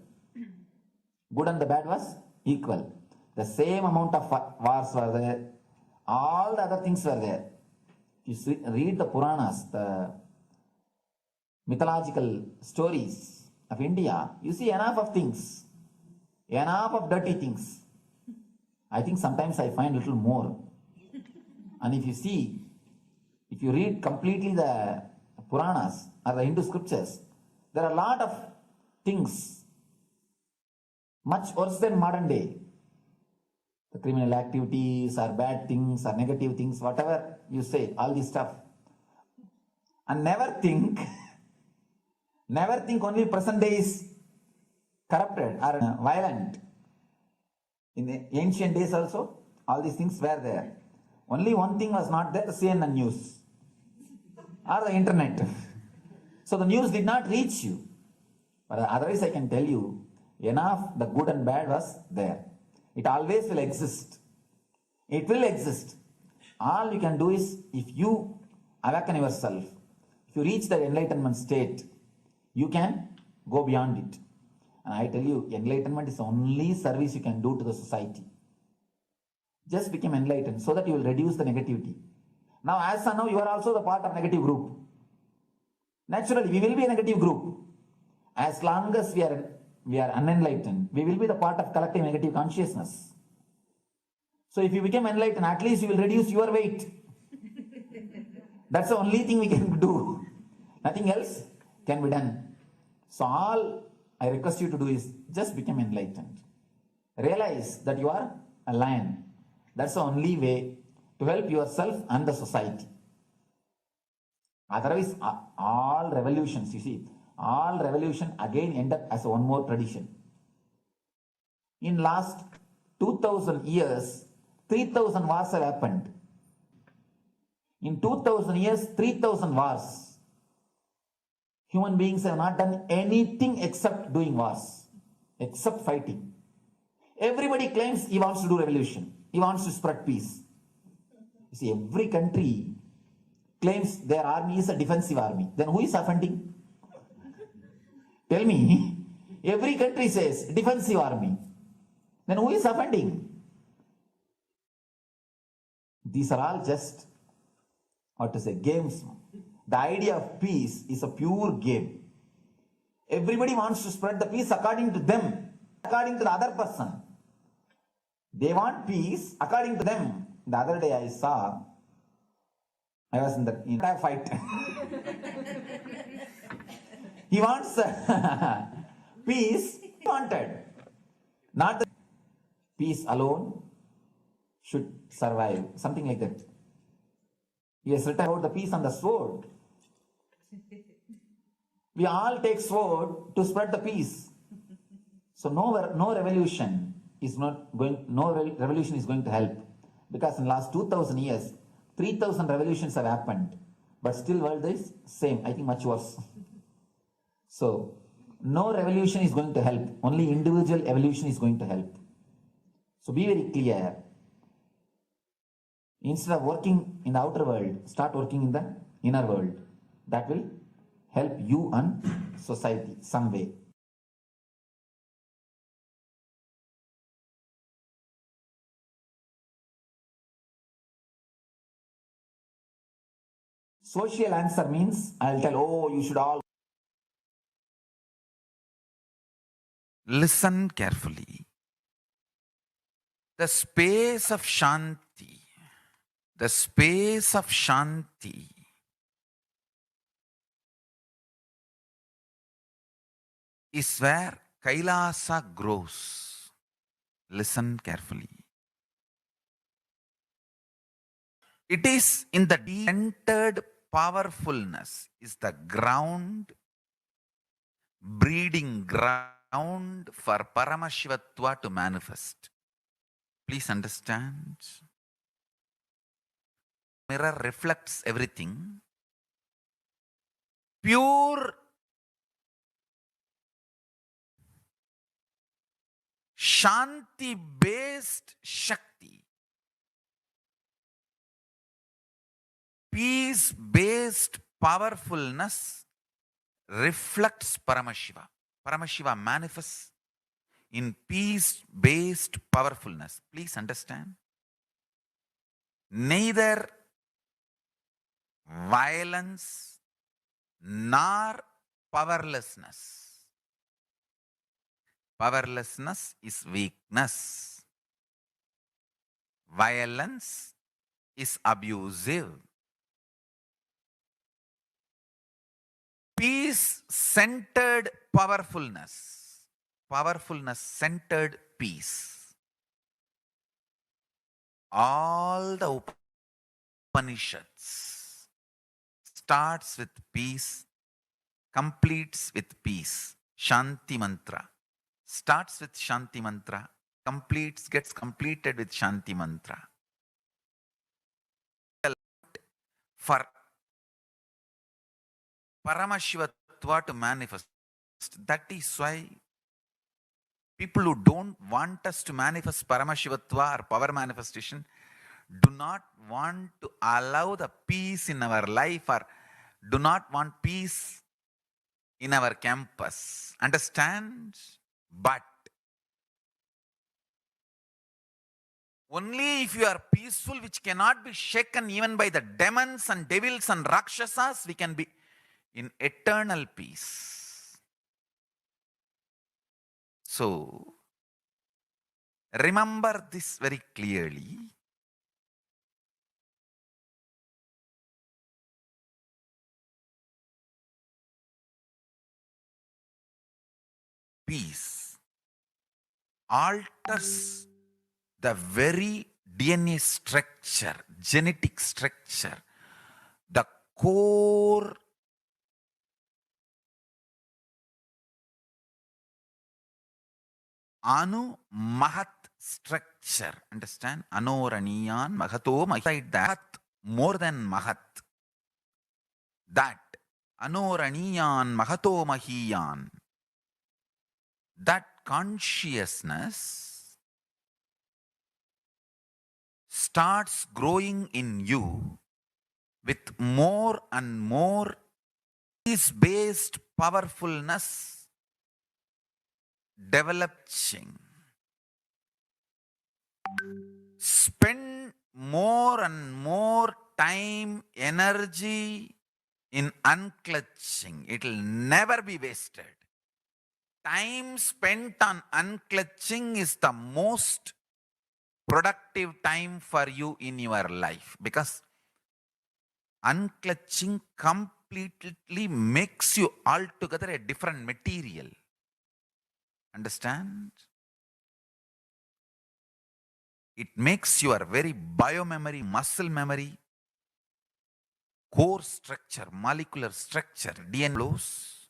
Good and the bad was equal. The same amount of wars were there. All the other things were there. If you read the Puranas, the mythological stories of India, you see enough of things. Enough of dirty things. I think sometimes I find a little more. And if you read completely the Puranas or the Hindu scriptures, there are a lot of things much worse than modern day. The criminal activities or bad things or negative things, whatever you say, all this stuff. And never think only present day is corrupted or violent. In the ancient days also, all these things were there. Only one thing was not there, the CNN news or the internet. So the news did not reach you. But otherwise I can tell you, enough the good and bad was there. It always will exist. It will exist. All you can do is, if you awaken yourself, if you reach the enlightenment state, you can go beyond it. And I tell you, enlightenment is the only service you can do to the society. Just become enlightened so that you will reduce the negativity. Now, as of now, you are also the part of negative group. Naturally, we will be a negative group. As long as we are unenlightened, we will be the part of collective negative consciousness. So if you become enlightened, at least you will reduce your weight. That's the only thing we can do. Nothing else can be done. So all I request you to do is just become enlightened. Realize that you are a lion. That's the only way to help yourself and the society. Otherwise, all revolutions, you see, all revolution again end up as one more tradition. In last 2000 years, 3000 wars have happened. In 2000 years, 3000 wars. Human beings have not done anything except doing wars, except fighting. Everybody claims he wants to do revolution. He wants to spread peace. You see, every country claims their army is a defensive army. Then who is offending? Tell me. Every country says defensive army. Then who is offending? These are all just, games. The idea of peace is a pure game. Everybody wants to spread the peace according to them, according to the other person. They want peace according to them. The other day I was in a fight. He wants peace. He wanted. Not the peace alone should survive. Something like that. He has written about the peace on the sword. We all take sword to spread the peace. So no revolution is going to help. Because in the last 2000 years, 3000 revolutions have happened. But still world is same. I think much worse. So no revolution is going to help. Only individual evolution is going to help. So be very clear. Instead of working in the outer world, start working in the inner world. That will help you and society some way. Social answer means I'll tell, oh, you should all. Listen carefully. The space of Shanti is where Kailasa grows. Listen carefully. It is in the centered powerfulness is the ground, breeding ground ground for Paramashivatva to manifest. Please understand. Mirror reflects everything. Pure Shanti based Shakti, peace based powerfulness reflects Paramashiva. Paramashiva manifests in peace based powerfulness. Please understand. Neither violence nor powerlessness. Powerlessness is weakness. Violence is abusive. Peace-centered powerfulness. Powerfulness-centered peace. All the Upanishads starts with peace, completes with peace. Shanti mantra. Starts with Shanti mantra, gets completed with Shanti mantra. For Paramashivatva to manifest, that is why people who don't want us to manifest Paramashivatva or power manifestation do not want to allow the peace in our life or do not want peace in our campus. Understand? But only if you are peaceful, which cannot be shaken even by the demons and devils and rakshasas, we can be in eternal peace. So, remember this very clearly. Peace alters the very DNA structure, genetic structure, the core Anu Mahat structure. Understand? Anoraniyan Mahato Mahat. That more than Mahat. That Anoraniyan Mahato Mahiyan. That consciousness starts growing in you with more and more peace-based powerfulness developing. Spend more and more time, energy in unclutching. It will never be wasted. Time spent on unclutching is the most productive time for you in your life, because unclutching completely makes you altogether a different material. Understand? It makes your very biomemory, muscle memory, core structure, molecular structure, DNA flows.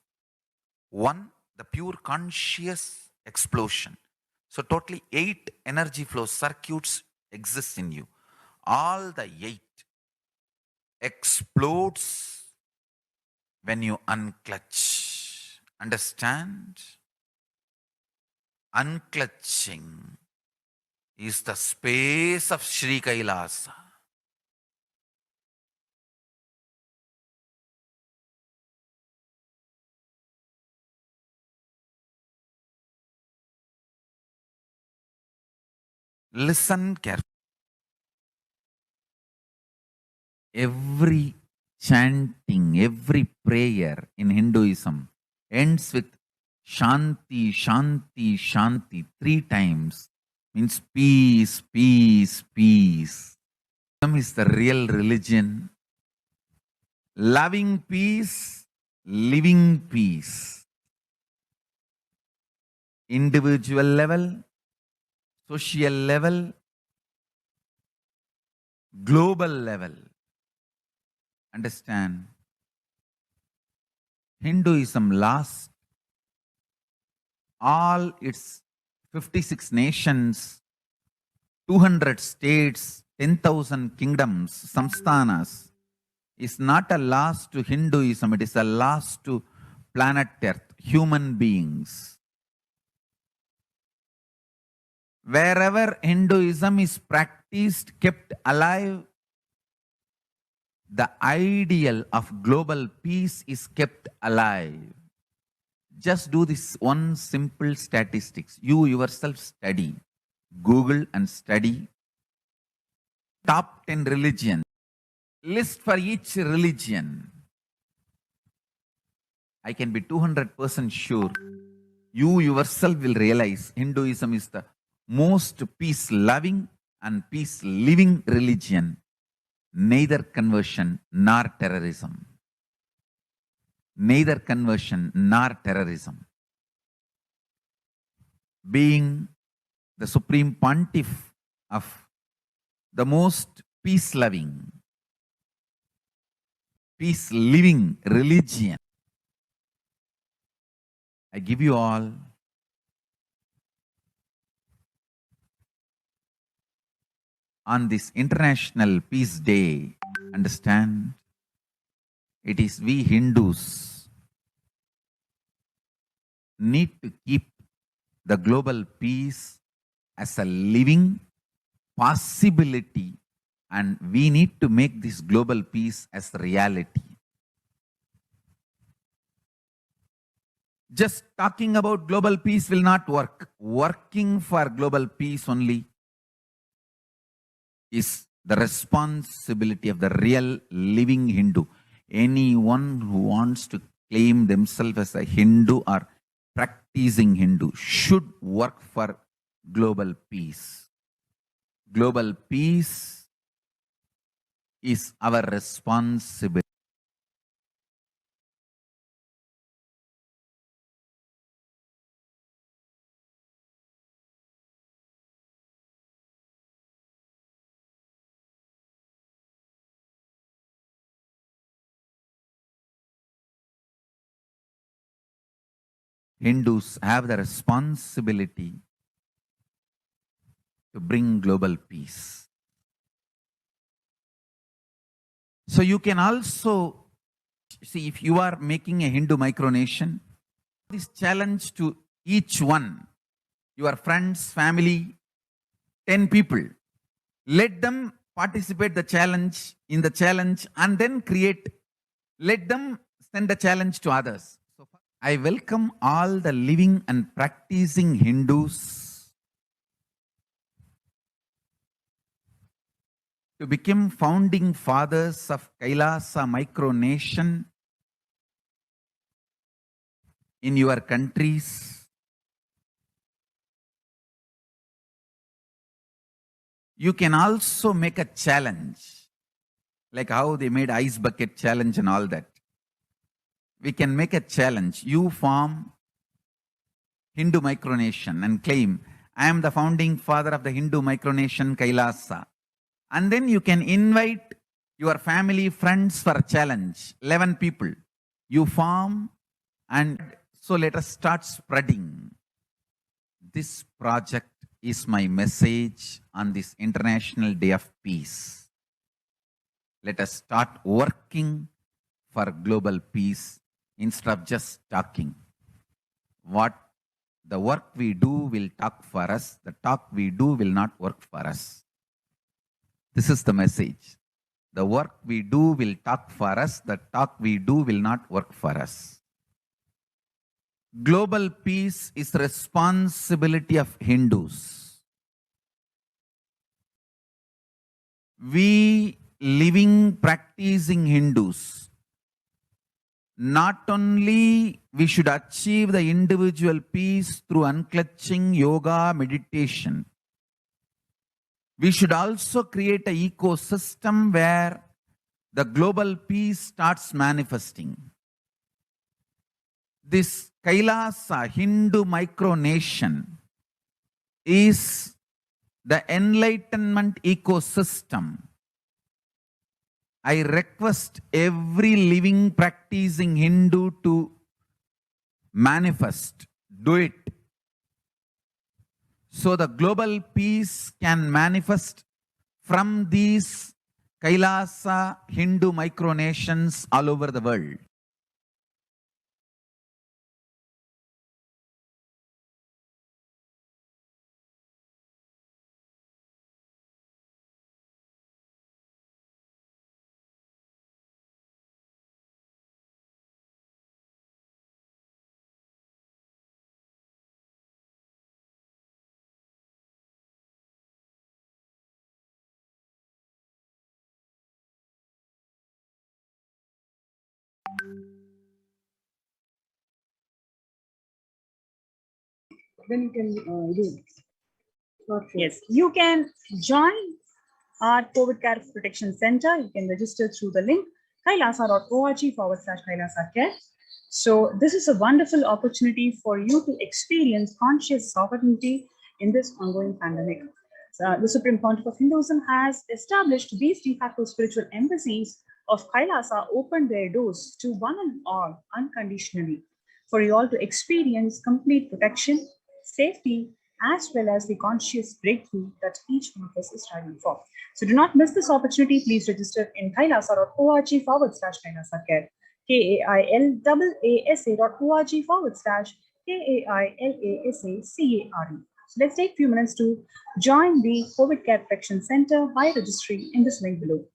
One, the pure conscious explosion. So totally 8 energy flow circuits exist in you. All the 8 explodes when you unclutch. Understand? Unclutching is the space of Sri Kailasa. Listen carefully. Every chanting, every prayer in Hinduism ends with Shanti, Shanti, Shanti 3 times. Means peace, peace, peace. Islam is the real religion. Loving peace, living peace. Individual level, social level, global level. Understand? Hinduism lasts all its 56 nations, 200 states, 10,000 kingdoms, samsthanas, is not a loss to Hinduism, it is a loss to planet Earth, human beings. Wherever Hinduism is practiced, kept alive, the ideal of global peace is kept alive. Just do this one simple statistics. You yourself study. Google and study. Top 10 religions. List for each religion. I can be 200% sure. You yourself will realize Hinduism is the most peace-loving and peace-living religion. Neither conversion nor terrorism. Neither conversion nor terrorism. Being the supreme pontiff of the most peace-loving, peace-living religion, I give you all on this International Peace Day, understand, it is we Hindus need to keep the global peace as a living possibility, and we need to make this global peace as reality. Just talking about global peace will not work. Working for global peace only is the responsibility of the real living Hindu. Anyone who wants to claim themselves as a Hindu or practicing Hindu should work for global peace. Global peace is our responsibility. Hindus have the responsibility to bring global peace. So you can also see, if you are making a Hindu micronation, this challenge to each one, your friends, family, 10 people, let them participate in the challenge and then let them send the challenge to others. So I welcome all the living and practicing Hindus to become founding fathers of Kailasa micronation in your countries. You can also make a challenge, like how they made ice bucket challenge and all that. We can make a challenge. You form Hindu micronation and claim, I am the founding father of the Hindu micronation Kailasa. And then you can invite your family, friends for a challenge. 11 people. You form, and so let us start spreading. This project is my message on this International Day of Peace. Let us start working for global peace instead of just talking. What the work we do will talk for us. The talk we do will not work for us. This is the message. The work we do will talk for us. The talk we do will not work for us. Global peace is the responsibility of Hindus. We living, practicing Hindus, not only we should achieve the individual peace through unclutching, yoga, meditation, we should also create an ecosystem where the global peace starts manifesting. This Kailasa Hindu micronation is the enlightenment ecosystem. I request every living, practicing Hindu to manifest, do it, So the global peace can manifest from these Kailasa Hindu micronations all over the world. Then you can do. Yes, you can join our COVID Care Protection Center. You can register through the link kailasa.org/Kailasa Care. So this is a wonderful opportunity for you to experience conscious sovereignty in this ongoing pandemic. The Supreme Pontiff of Hinduism has established these de facto spiritual embassies of Kailasa, opened their doors to one and all unconditionally for you all to experience complete protection, safety, as well as the conscious breakthrough that each one of us is striving for. So do not miss this opportunity. Please register in kailasa.org/Kailasa Care, KAILASA.org/KAILASACARE. So let's take a few minutes to join the COVID Care Protection Center by registering in this link below.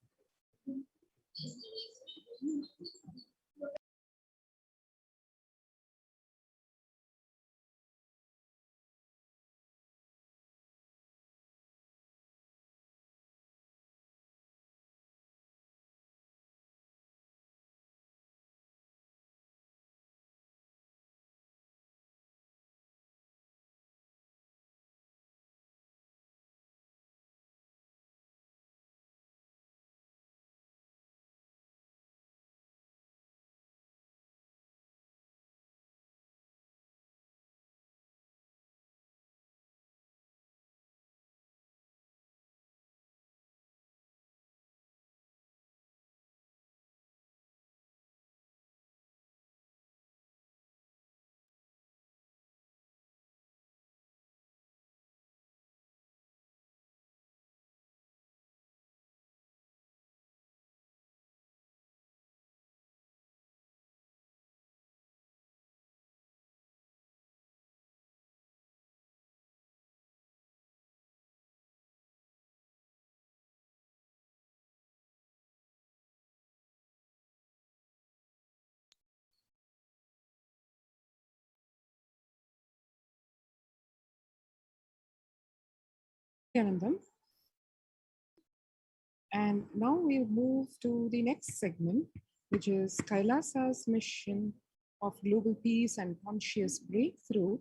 Nityanandam. And now we'll move to the next segment, which is Kailasa's mission of global peace and conscious breakthrough,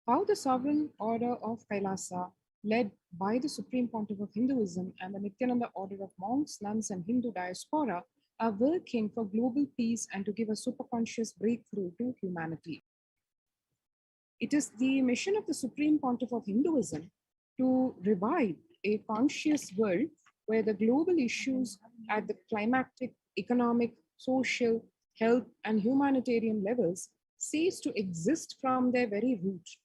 how the sovereign order of Kailasa, led by the Supreme Pontiff of Hinduism and the Nithyananda order of monks, nuns, and Hindu diaspora, are working for global peace and to give a superconscious breakthrough to humanity. It is the mission of the Supreme Pontiff of Hinduism to revive a conscious world where the global issues at the climatic, economic, social, health, and humanitarian levels cease to exist from their very root,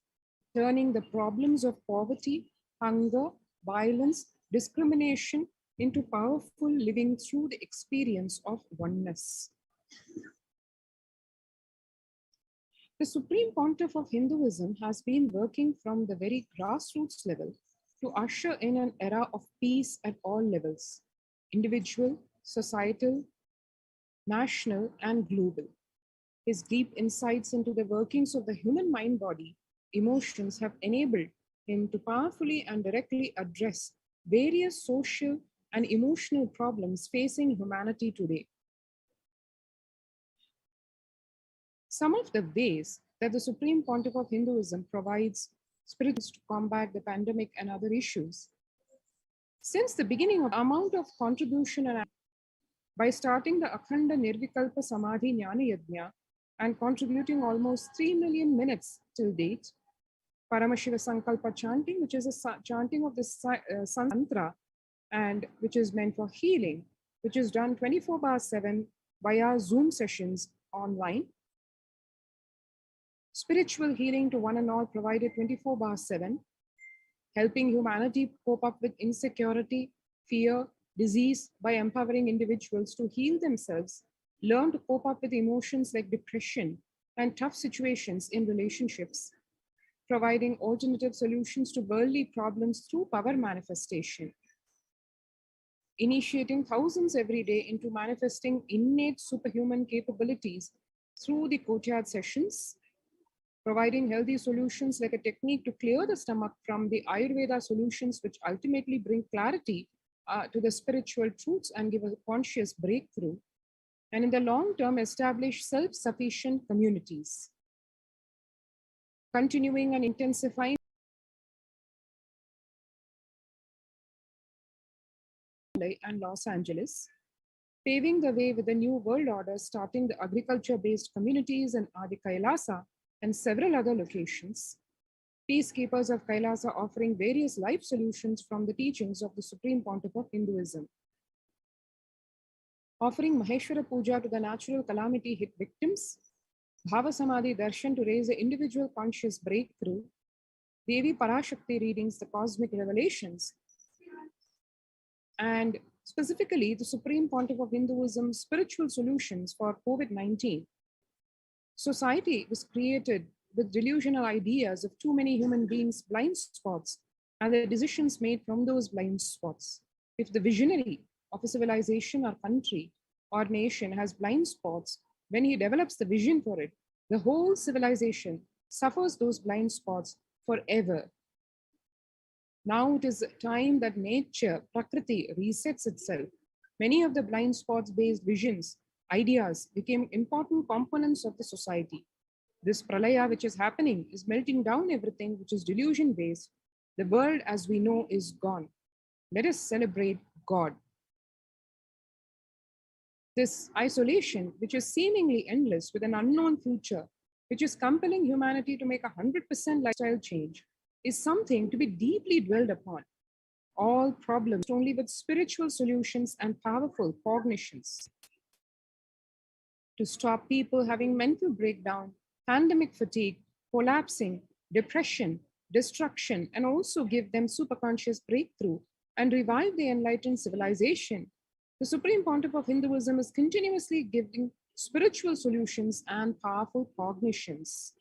turning the problems of poverty, hunger, violence, discrimination into powerful living through the experience of oneness. The Supreme Pontiff of Hinduism has been working from the very grassroots level to usher in an era of peace at all levels, individual, societal, national, and global. His deep insights into the workings of the human mind-body emotions have enabled him to powerfully and directly address various social and emotional problems facing humanity today. Some of the ways that the Supreme Pontiff of Hinduism provides spirits to combat the pandemic and other issues. Since the beginning of the amount of contribution and by starting the Akhanda Nirvikalpa Samadhi Jnana Yajna and contributing almost 3 million minutes till date, Paramashiva Sankalpa chanting, which is a chanting of the Sun mantra and which is meant for healing, which is done 24/7 via Zoom sessions online. Spiritual healing to one and all provided 24/7. helping humanity cope up with insecurity, fear, disease by empowering individuals to heal themselves, learn to cope up with emotions like depression and tough situations in relationships, providing alternative solutions to worldly problems through power manifestation, initiating thousands every day into manifesting innate superhuman capabilities through the courtyard sessions, providing healthy solutions like a technique to clear the stomach from the Ayurveda solutions, which ultimately bring clarity to the spiritual truths and give a conscious breakthrough, and in the long term, establish self-sufficient communities. Continuing and intensifying and Los Angeles, paving the way with the new world order, starting the agriculture-based communities in Adi Kailasa and several other locations. Peacekeepers of Kailasa offering various life solutions from the teachings of the Supreme Pontiff of Hinduism. Offering Maheshwara Puja to the natural calamity hit victims, BHAVASAMADHI Darshan to raise the individual conscious breakthrough, Devi Parashakti readings, the cosmic revelations, and specifically the Supreme Pontiff of Hinduism spiritual solutions for COVID-19. Society was created with delusional ideas of too many human beings' blind spots and the decisions made from those blind spots. If the visionary of a civilization or country or nation has blind spots, when he develops the vision for it, the whole civilization suffers those blind spots forever. Now it is time that nature, Prakriti, resets itself. Many of the blind spots based visions, ideas became important components of the society. This pralaya which is happening is melting down everything which is delusion based. The world as we know is gone. Let us celebrate God. This isolation, which is seemingly endless with an unknown future, which is compelling humanity to make 100% lifestyle change, is something to be deeply dwelled upon. All problems only with spiritual solutions and powerful cognitions. To stop people having mental breakdown, pandemic fatigue, collapsing, depression, destruction, and also give them superconscious breakthrough and revive the enlightened civilization, the Supreme Pontiff of Hinduism is continuously giving spiritual solutions and powerful cognitions.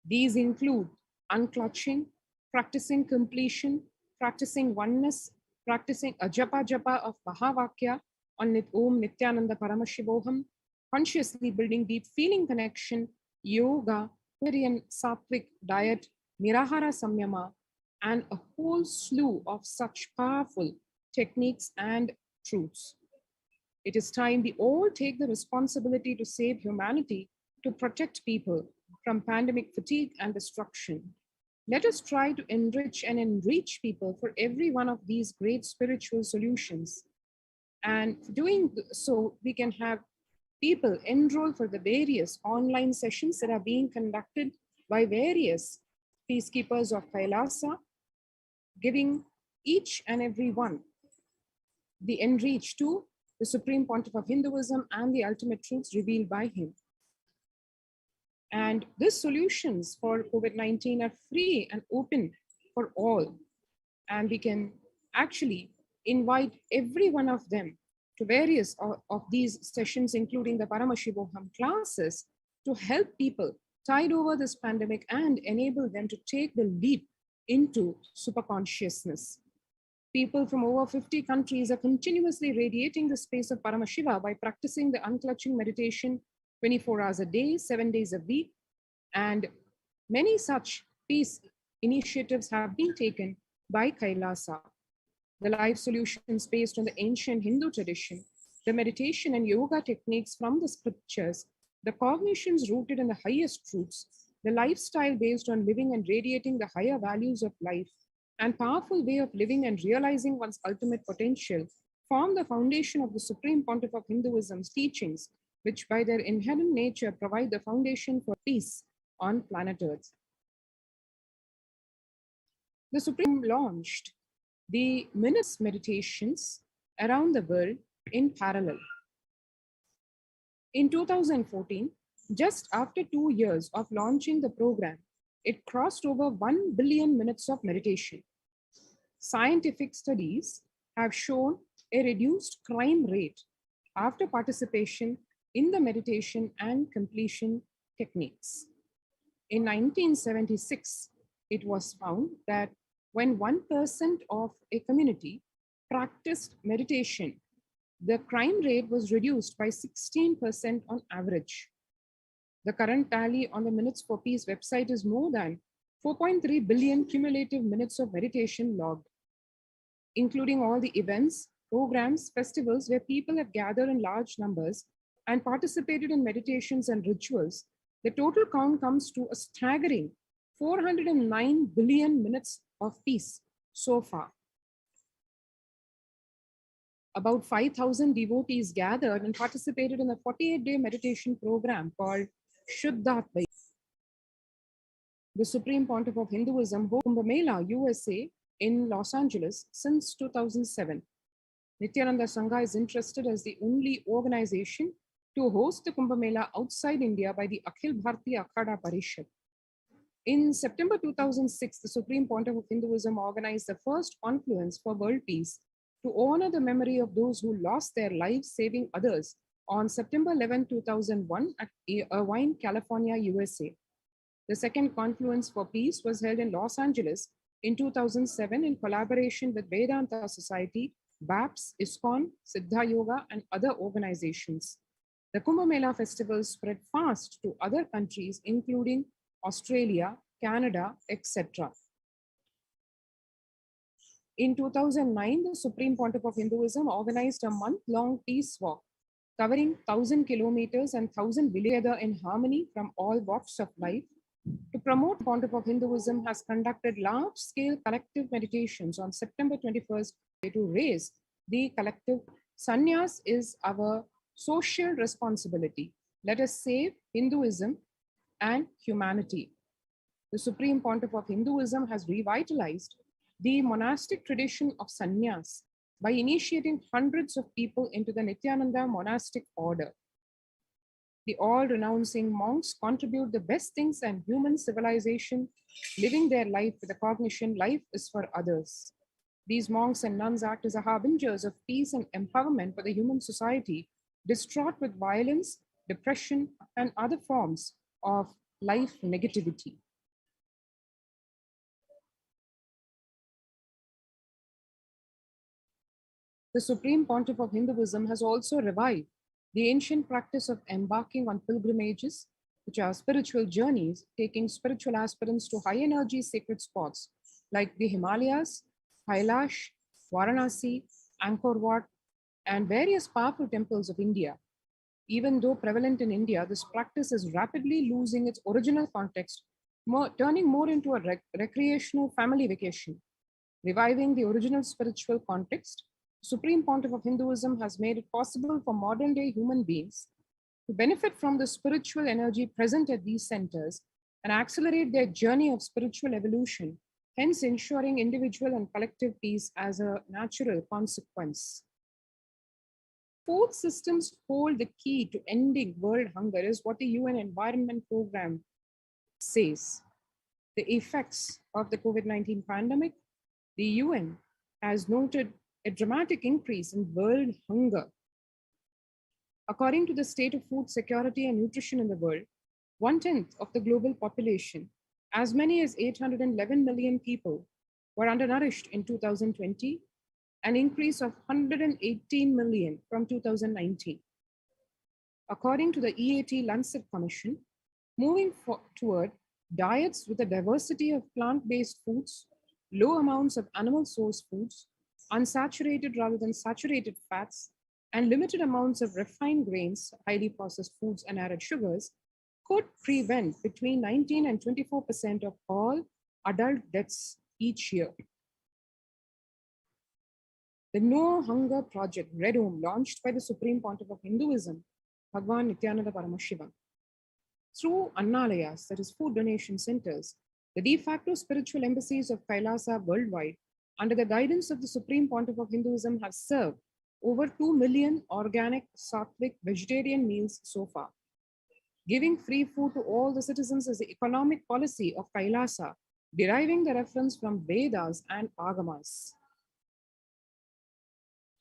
These include unclutching, practicing completion, practicing oneness, practicing ajapa japa of Mahavakya on Om Nithyananda Paramashivoham, consciously building deep feeling connection, yoga, Korean sattvic diet, nirahara samyama, and a whole slew of such powerful techniques and truths. It is time we all take the responsibility to save humanity, to protect people from pandemic fatigue and destruction. Let us try to enrich and enrich people for every one of these great spiritual solutions. And doing so, we can have people enroll for the various online sessions that are being conducted by various peacekeepers of Kailasa, giving each and every one the enrich to the Supreme Pontiff of Hinduism and the ultimate truths revealed by him. And these solutions for COVID-19 are free and open for all. And we can actually invite every one of them to various of these sessions, including the Paramashivoham classes, to help people tide over this pandemic and enable them to take the leap into superconsciousness. People from over 50 countries are continuously radiating the space of Paramashiva by practicing the unclutching meditation 24 hours a day, 7 days a week. And many such peace initiatives have been taken by Kailasa. The life solutions based on the ancient Hindu tradition, the meditation and yoga techniques from the scriptures, the cognitions rooted in the highest truths, the lifestyle based on living and radiating the higher values of life, and powerful way of living and realizing one's ultimate potential form the foundation of the Supreme Pontiff of Hinduism's teachings, which by their inherent nature provide the foundation for peace on planet Earth. The Supreme launched the minutes meditations around the world in parallel. In 2014, just after 2 years of launching the program, it crossed over 1 billion minutes of meditation. Scientific studies have shown a reduced crime rate after participation in the meditation and completion techniques. In 1976, it was found that when 1% of a community practiced meditation, the crime rate was reduced by 16% on average. The current tally on the Minutes for Peace website is more than 4.3 billion cumulative minutes of meditation logged, including all the events, programs, festivals where people have gathered in large numbers and participated in meditations and rituals. The total count comes to a staggering 409 billion minutes of peace so far. About 5,000 devotees gathered and participated in a 48-day meditation program called Shuddhatma. The Supreme Pontiff of Hinduism holds Kumbh Mela, USA in Los Angeles since 2007. Nithyananda Sangha is interested as the only organization to host the Kumbh Mela outside India by the Akhil Bharatiya Akhada Parishad. In September 2006, the Supreme Pontiff of Hinduism organized the first confluence for world peace to honor the memory of those who lost their lives saving others on September 11, 2001 at Irvine, California, USA. The second confluence for peace was held in Los Angeles in 2007 in collaboration with Vedanta Society, BAPS, ISKCON, Siddha Yoga, and other organizations. The Kumbh Mela festival spread fast to other countries, including Australia, Canada, etc. In 2009, the Supreme Pontiff of Hinduism organized a month-long peace walk covering 1,000 kilometers and 1,000 villages together in harmony from all walks of life. To promote the Pontiff of Hinduism has conducted large-scale collective meditations on September 21st to raise the collective. Sannyas is our social responsibility. Let us save Hinduism and humanity. The Supreme Pontiff of Hinduism has revitalized the monastic tradition of sannyas by initiating hundreds of people into the Nithyananda monastic order. The all-renouncing monks contribute the best things and human civilization, living their life with the cognition life is for others. These monks and nuns act as harbingers of peace and empowerment for the human society, distraught with violence, depression, and other forms of life negativity. The Supreme Pontiff of Hinduism has also revived the ancient practice of embarking on pilgrimages, which are spiritual journeys, taking spiritual aspirants to high energy sacred spots like the Himalayas, Kailasa, Varanasi, Angkor Wat, and various powerful temples of India. Even though prevalent in India, this practice is rapidly losing its original context, turning more into a recreational family vacation. Reviving the original spiritual context, Supreme Pontiff of Hinduism has made it possible for modern-day human beings to benefit from the spiritual energy present at these centers and accelerate their journey of spiritual evolution, hence ensuring individual and collective peace as a natural consequence. Food systems hold the key to ending world hunger is what the UN Environment Program says. The effects of the COVID-19 pandemic, the UN has noted a dramatic increase in world hunger. According to the State of Food Security and Nutrition in the world, 1/10 of the global population, as many as 811 million people, were undernourished in 2020, an increase of 118 million from 2019. According to the EAT Lancet Commission, moving toward diets with a diversity of plant-based foods, low amounts of animal source foods, unsaturated rather than saturated fats, and limited amounts of refined grains, highly processed foods, and added sugars could prevent between 19 and 24% of all adult deaths each year. The No Hunger Project, Red Home, launched by the Supreme Pontiff of Hinduism, Bhagwan Nithyananda Paramashivam, through Annalayas, that is food donation centers, the de facto spiritual embassies of Kailasa worldwide, under the guidance of the Supreme Pontiff of Hinduism, have served over 2 million organic, sattvic, vegetarian meals so far, Giving free food to all the citizens is the economic policy of Kailasa, deriving the reference from Vedas and Agamas.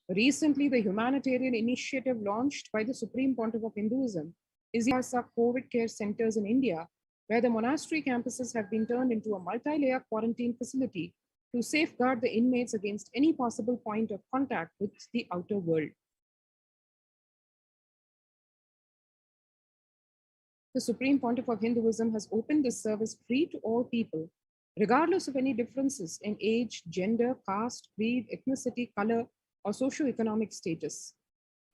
Recently, the humanitarian initiative launched by the Supreme Pontiff of Hinduism is the Kailasa COVID care centers in India, where the monastery campuses have been turned into a multi-layer quarantine facility to safeguard the inmates against any possible point of contact with the outer world. The Supreme Pontiff of Hinduism has opened this service free to all people, regardless of any differences in age, gender, caste, creed, ethnicity, color, or socioeconomic status.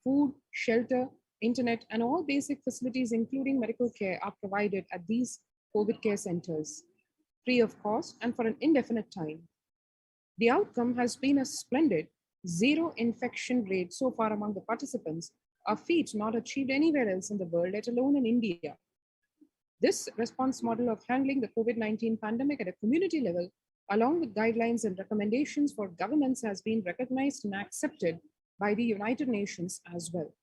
Food, shelter, internet, and all basic facilities, including medical care, are provided at these COVID care centers, free of cost and for an indefinite time. The outcome has been a splendid zero infection rate so far among the participants, a feat not achieved anywhere else in the world, let alone in India. This response model of handling the COVID-19 pandemic at a community level, along with guidelines and recommendations for governments, has been recognized and accepted by the United Nations as well.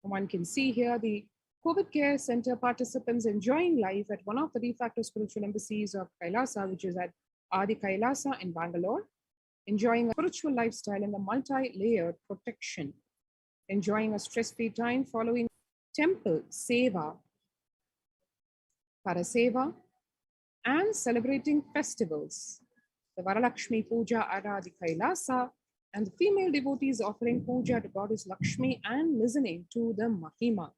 One can see here the COVID care center participants enjoying life at one of the de facto spiritual embassies of Kailasa, which is at Adi Kailasa in Bangalore, enjoying a spiritual lifestyle in the multi-layered protection, enjoying a stress-free time following temple seva, paraseva, and celebrating festivals. The Varalakshmi Puja at Adi Kailasa, and the female devotees offering puja to Goddess Lakshmi and listening to the Mahima.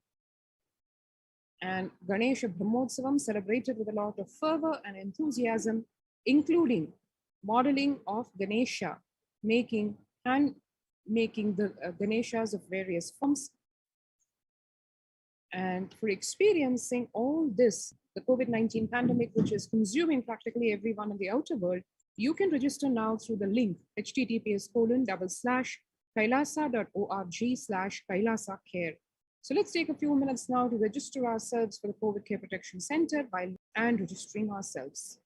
And Ganesha Brahmotsavam celebrated with a lot of fervor and enthusiasm, including modeling of Ganesha, making the Ganeshas of various forms. And for experiencing all this, the COVID-19 pandemic, which is consuming practically everyone in the outer world, you can register now through the link https://kailasa.org/Kailasa-care. So let's take a few minutes now to register ourselves for the COVID Care Protection Center and registering ourselves.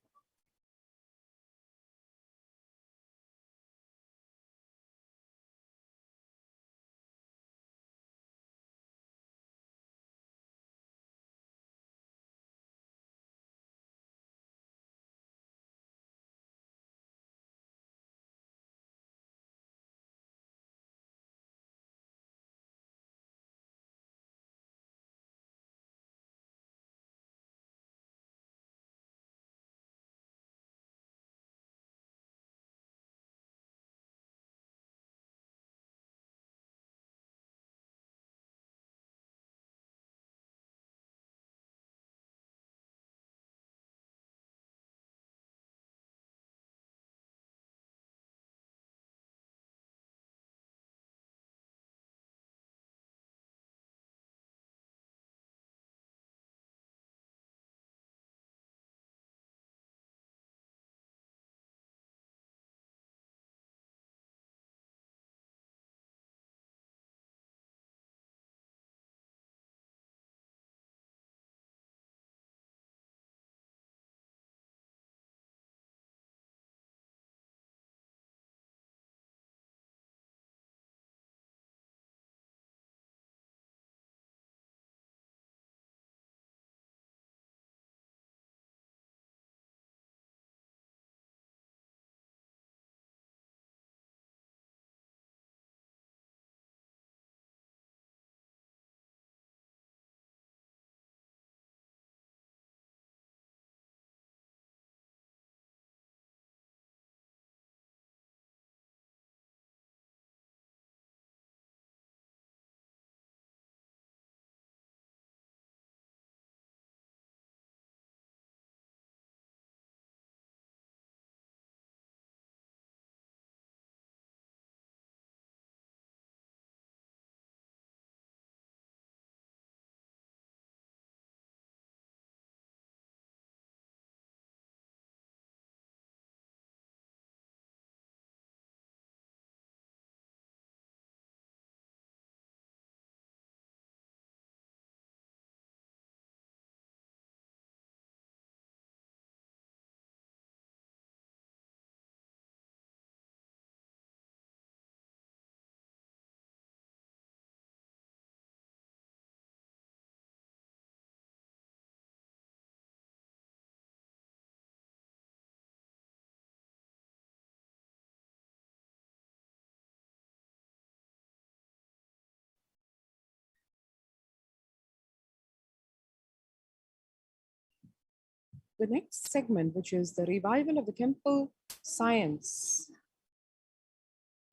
the next segment, which is the revival of the temple science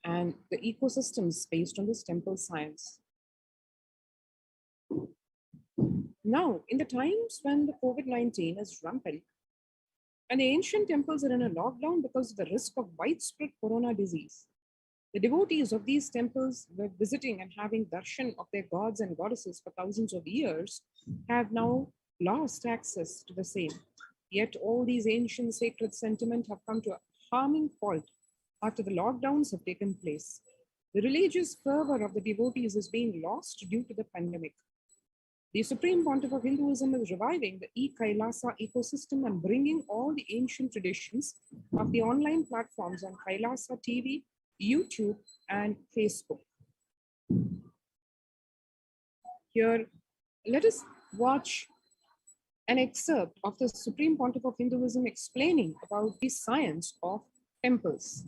and the ecosystems based on this temple science. Now, in the times when the COVID-19 is rampant and the ancient temples are in a lockdown because of the risk of widespread corona disease, the devotees of these temples were visiting and having darshan of their gods and goddesses for thousands of years have now lost access to the same. Yet all these ancient sacred sentiments have come to a harming halt after the lockdowns have taken place. The religious fervor of the devotees is being lost due to the pandemic. The Supreme Pontiff of Hinduism is reviving the Kailasa ecosystem and bringing all the ancient traditions of the online platforms on Kailasa TV, YouTube, and Facebook. Here, let us watch an excerpt of the Supreme Pontiff of Hinduism explaining about the science of temples.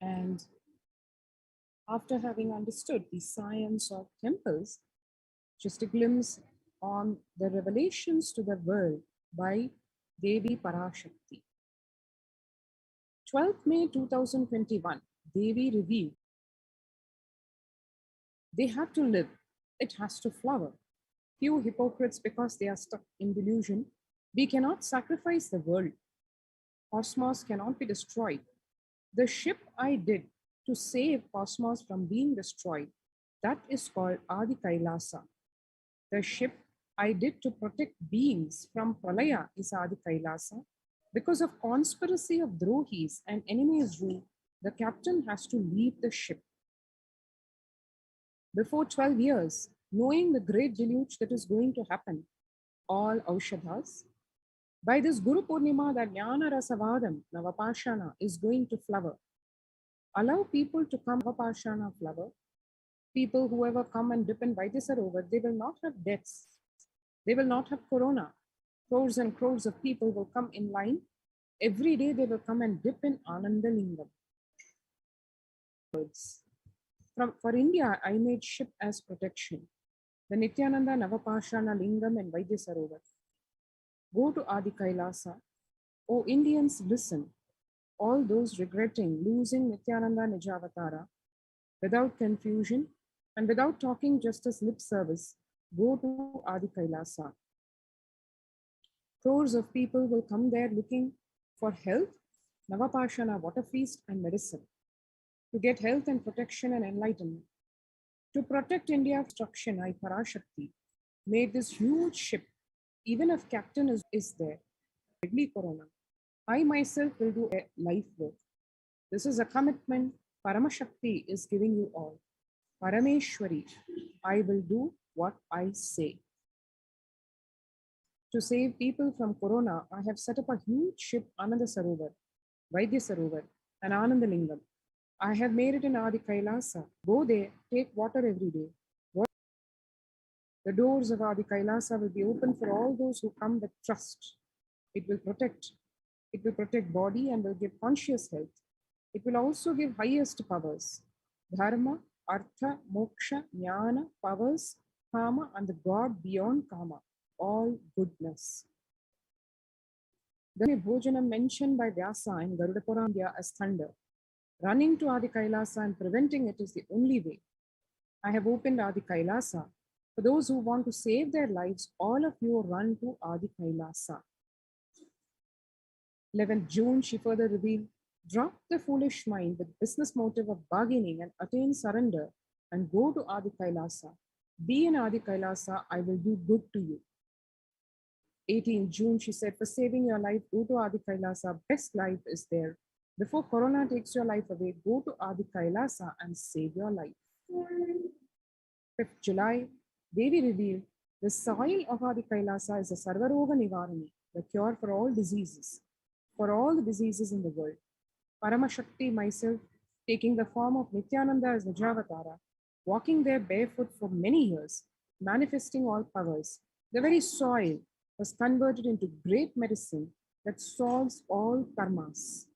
And after having understood the science of temples, just a glimpse on the revelations to the world by Devi Parashakti. 12th May 2021, Devi revealed, they have to live, it has to flower. Few hypocrites, because they are stuck in delusion, we cannot sacrifice the world. Cosmos cannot be destroyed. The ship I did to save cosmos from being destroyed, that is called Adi Kailasa. The ship I did to protect beings from Pralaya is Adi Kailasa. Because of conspiracy of Drohis and enemies' rule, the captain has to leave the ship. Before 12 years, knowing the great deluge that is going to happen, all Aushadhas, by this Guru Purnima, that Jnana Rasavadam, Navapashana, is going to flower. Allow people to come Navapashana flower. People, whoever come and dip in Vaidyasarovar, they will not have deaths. They will not have corona. Crores and crores of people will come in line. Every day they will come and dip in Anandalingam. For India, I made ship as protection. The Nithyananda Navapashana Lingam and Vaidyasarovar. Go to Adi Kailasa. O Indians, listen. All those regretting losing Nithyananda Nijavatara, without confusion and without talking just as lip service, go to Adi Kailasa. Crores of people will come there looking for health, Navapashana, water feast, and medicine, to get health and protection and enlightenment. To protect India's destruction, I, Parashakti, made this huge ship. Even if captain is there, deadly corona, I myself will do a life work. This is a commitment Paramashakti is giving you all. Parameshwari, I will do what I say. To save people from corona, I have set up a huge ship, Ananda Sarovar, Vaidyasarovar, and Anandalingam. I have made it in Adi Kailasa. Go there, take water every day. The doors of Adi Kailasa will be open for all those who come with trust. It will protect body and will give conscious health. It will also give highest powers. Dharma, Artha, Moksha, Jnana, powers, Kama, and the God beyond Kama. All goodness. The Bhojanam mentioned by Vyasa in Garuda Purana as thunder. Running to Adi Kailasa and preventing it is the only way. I have opened Adi Kailasa. For those who want to save their lives, all of you run to Adi Kailasa. 11th June, she further revealed, drop the foolish mind with business motive of bargaining and attain surrender and go to Adi Kailasa. Be in Adi Kailasa, I will do good to you. 18th June, she said, for saving your life, go to Adi Kailasa. Best life is there. Before corona takes your life away, go to Adi Kailasa and save your life. 5th July, Devi revealed, the soil of Adi Kailasa is a Sarvaroga Nivarani, the cure for all diseases in the world. Paramashakti, myself, taking the form of Nithyananda as Nijavatara, walking there barefoot for many years, manifesting all powers, the very soil was converted into great medicine that solves all karmas.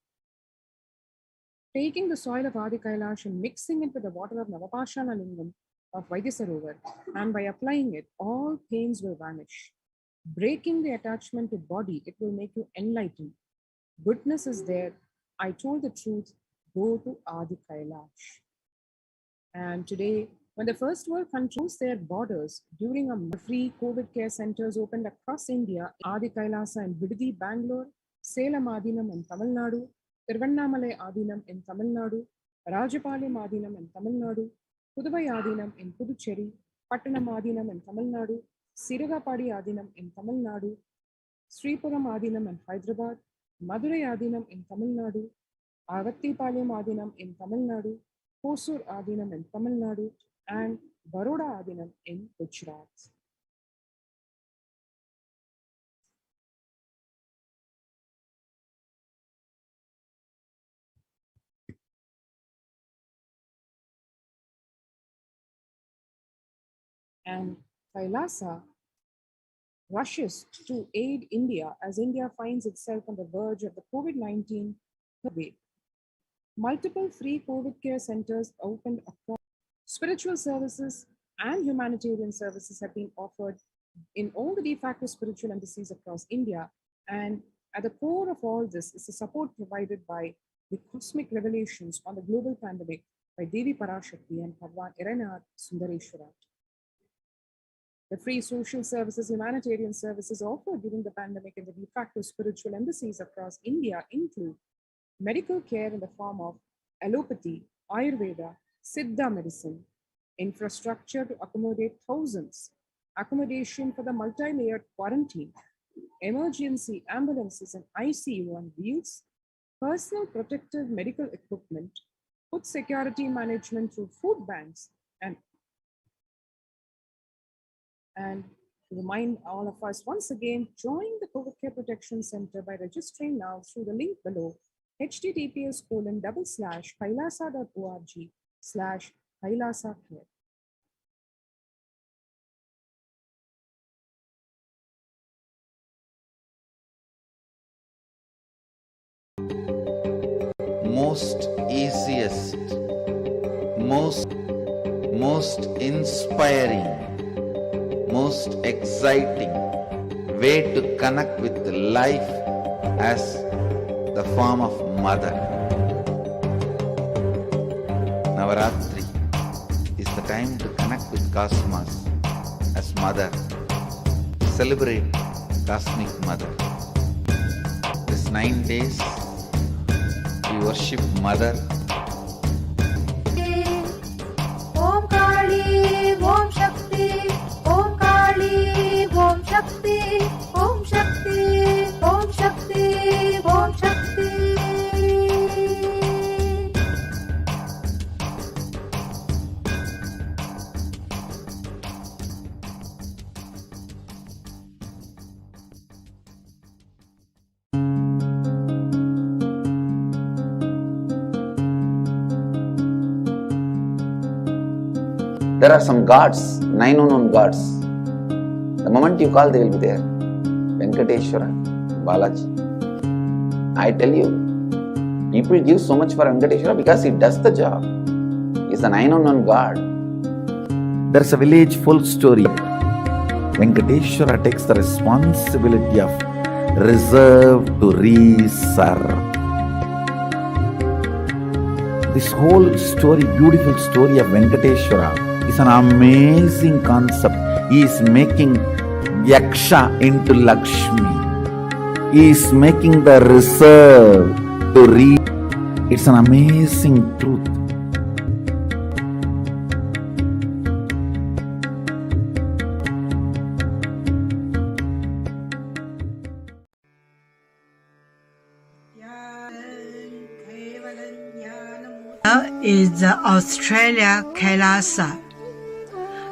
Taking the soil of Adi Kailash and mixing it with the water of Navapashana Lingam of Vaidyasarovar, and by applying it, all pains will vanish. Breaking the attachment to body, it will make you enlightened. Goodness is there. I told the truth. Go to Adi Kailash. And today, when the first world controls their borders, during a free COVID care centers opened across India, Adi Kailasa in Vidadi, Bangalore, Salem Adinam in Tamil Nadu, Tiruvannamalai Adinam in Tamil Nadu, Rajapalayam Adinam in Tamil Nadu, Puduvai Adinam in Puducherry, Pattanam Adinam in Tamil Nadu, Siragapadi Adinam in Tamil Nadu, Sripuram Adinam in Hyderabad, Madurai Adinam in Tamil Nadu, Avattipalayam Adinam in Tamil Nadu, Hosur Adinam in Tamil Nadu, and Baroda Adinam in Gujarat. And Kailasa rushes to aid India as India finds itself on the verge of the COVID-19 wave. multiple free COVID care centers opened across. Spiritual services and humanitarian services have been offered in all the de facto spiritual embassies across India. And at the core of all this is the support provided by the cosmic revelations on the global pandemic by Devi Parashakti and Bhagwan Iranath Sundareshwara. The free social services, humanitarian services offered during the pandemic in the de facto spiritual embassies across India include medical care in the form of allopathy, Ayurveda, Siddha medicine, infrastructure to accommodate thousands, accommodation for the multi-layered quarantine, emergency ambulances and ICU on wheels, personal protective medical equipment, food security management through food banks, and to remind all of us once again, join the COVID Care Protection Center by registering now through the link below, https://kailasa.org/Kailasa care. Most easiest, most inspiring, most exciting way to connect with life as the form of mother. Navaratri is the time to connect with Cosmos as mother. Celebrate Cosmic Mother. This 9 days we worship Mother. Om Kali, Om Shakti, Om Kali, Om Shakti, Om Shakti, Om Shakti, Om Shakti. There are some gods, 9 unknown gods. The moment you call, they will be there. Venkateshwara, Balaji. I tell you, people give so much for Venkateshwara because he does the job. He's a 9 unknown god. There's a village full story. Venkateshwara takes the responsibility of reserve to reserve. This whole story, beautiful story of Venkateshwara is an amazing concept. He is making Yaksha into Lakshmi. He is making the reserve to reach. It's an amazing truth. Is the Australia Kailasa.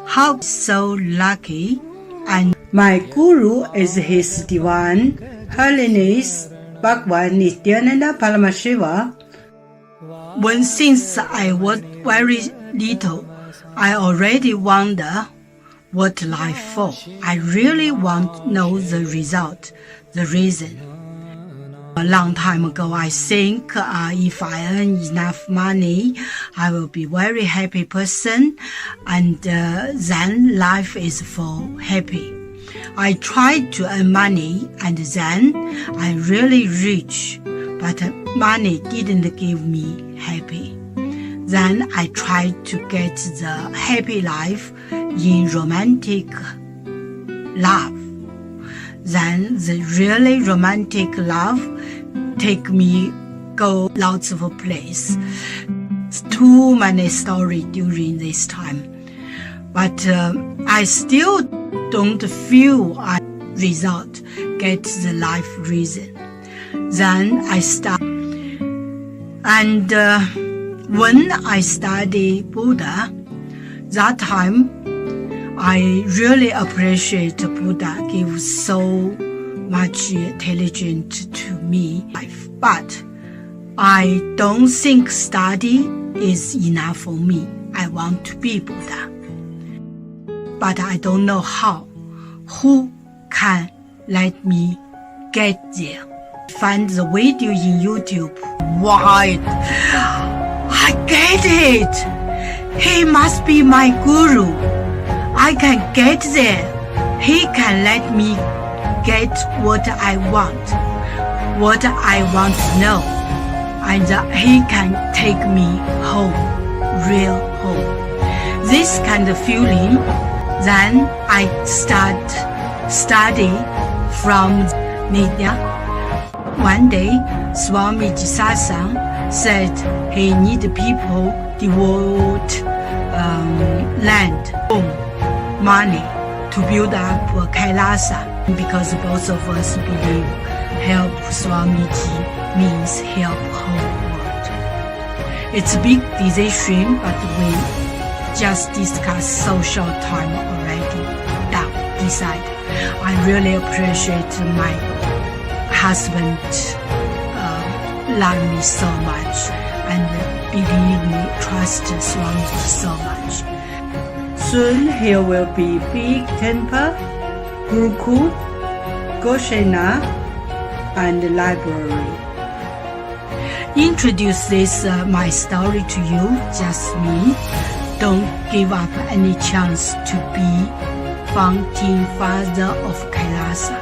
How so lucky, and my guru is His Divine Holiness Bhagwan Nithyananda Paramashivam. When since I was very little, I already wonder what life for. I really want to know the result, the reason. A long time ago, I think if I earn enough money, I will be very happy person, and then life is for happy. I tried to earn money, and then I really rich, but money didn't give me happy. Then I tried to get the happy life in romantic love. Then the really romantic love take me go lots of place. Too many stories during this time, but I still don't feel I result get the life reason. Then I start, and when I study Buddha, that time I really appreciate Buddha gives so much intelligence to me. But I don't think study is enough for me. I want to be Buddha. But I don't know how. Who can let me get there? Find the video in YouTube. Why? I get it. He must be my guru. I can get there. He can let me get what I want to know, and he can take me home, real home. This kind of feeling, then I start study from Nithya. One day, Swamiji Satsang said he need people devote land, home, money to build up Kailasa, because both of us believe help Swamiji means help whole world. It's a big decision, but we just discussed so short time already. Decide. I really appreciate my husband love me so much and believe me, trust Swamiji so much. Soon here will be big temple, Gurukul, Goshena, and library. Introduce this my story to you, just me. Don't give up any chance to be founding father of Kailasa.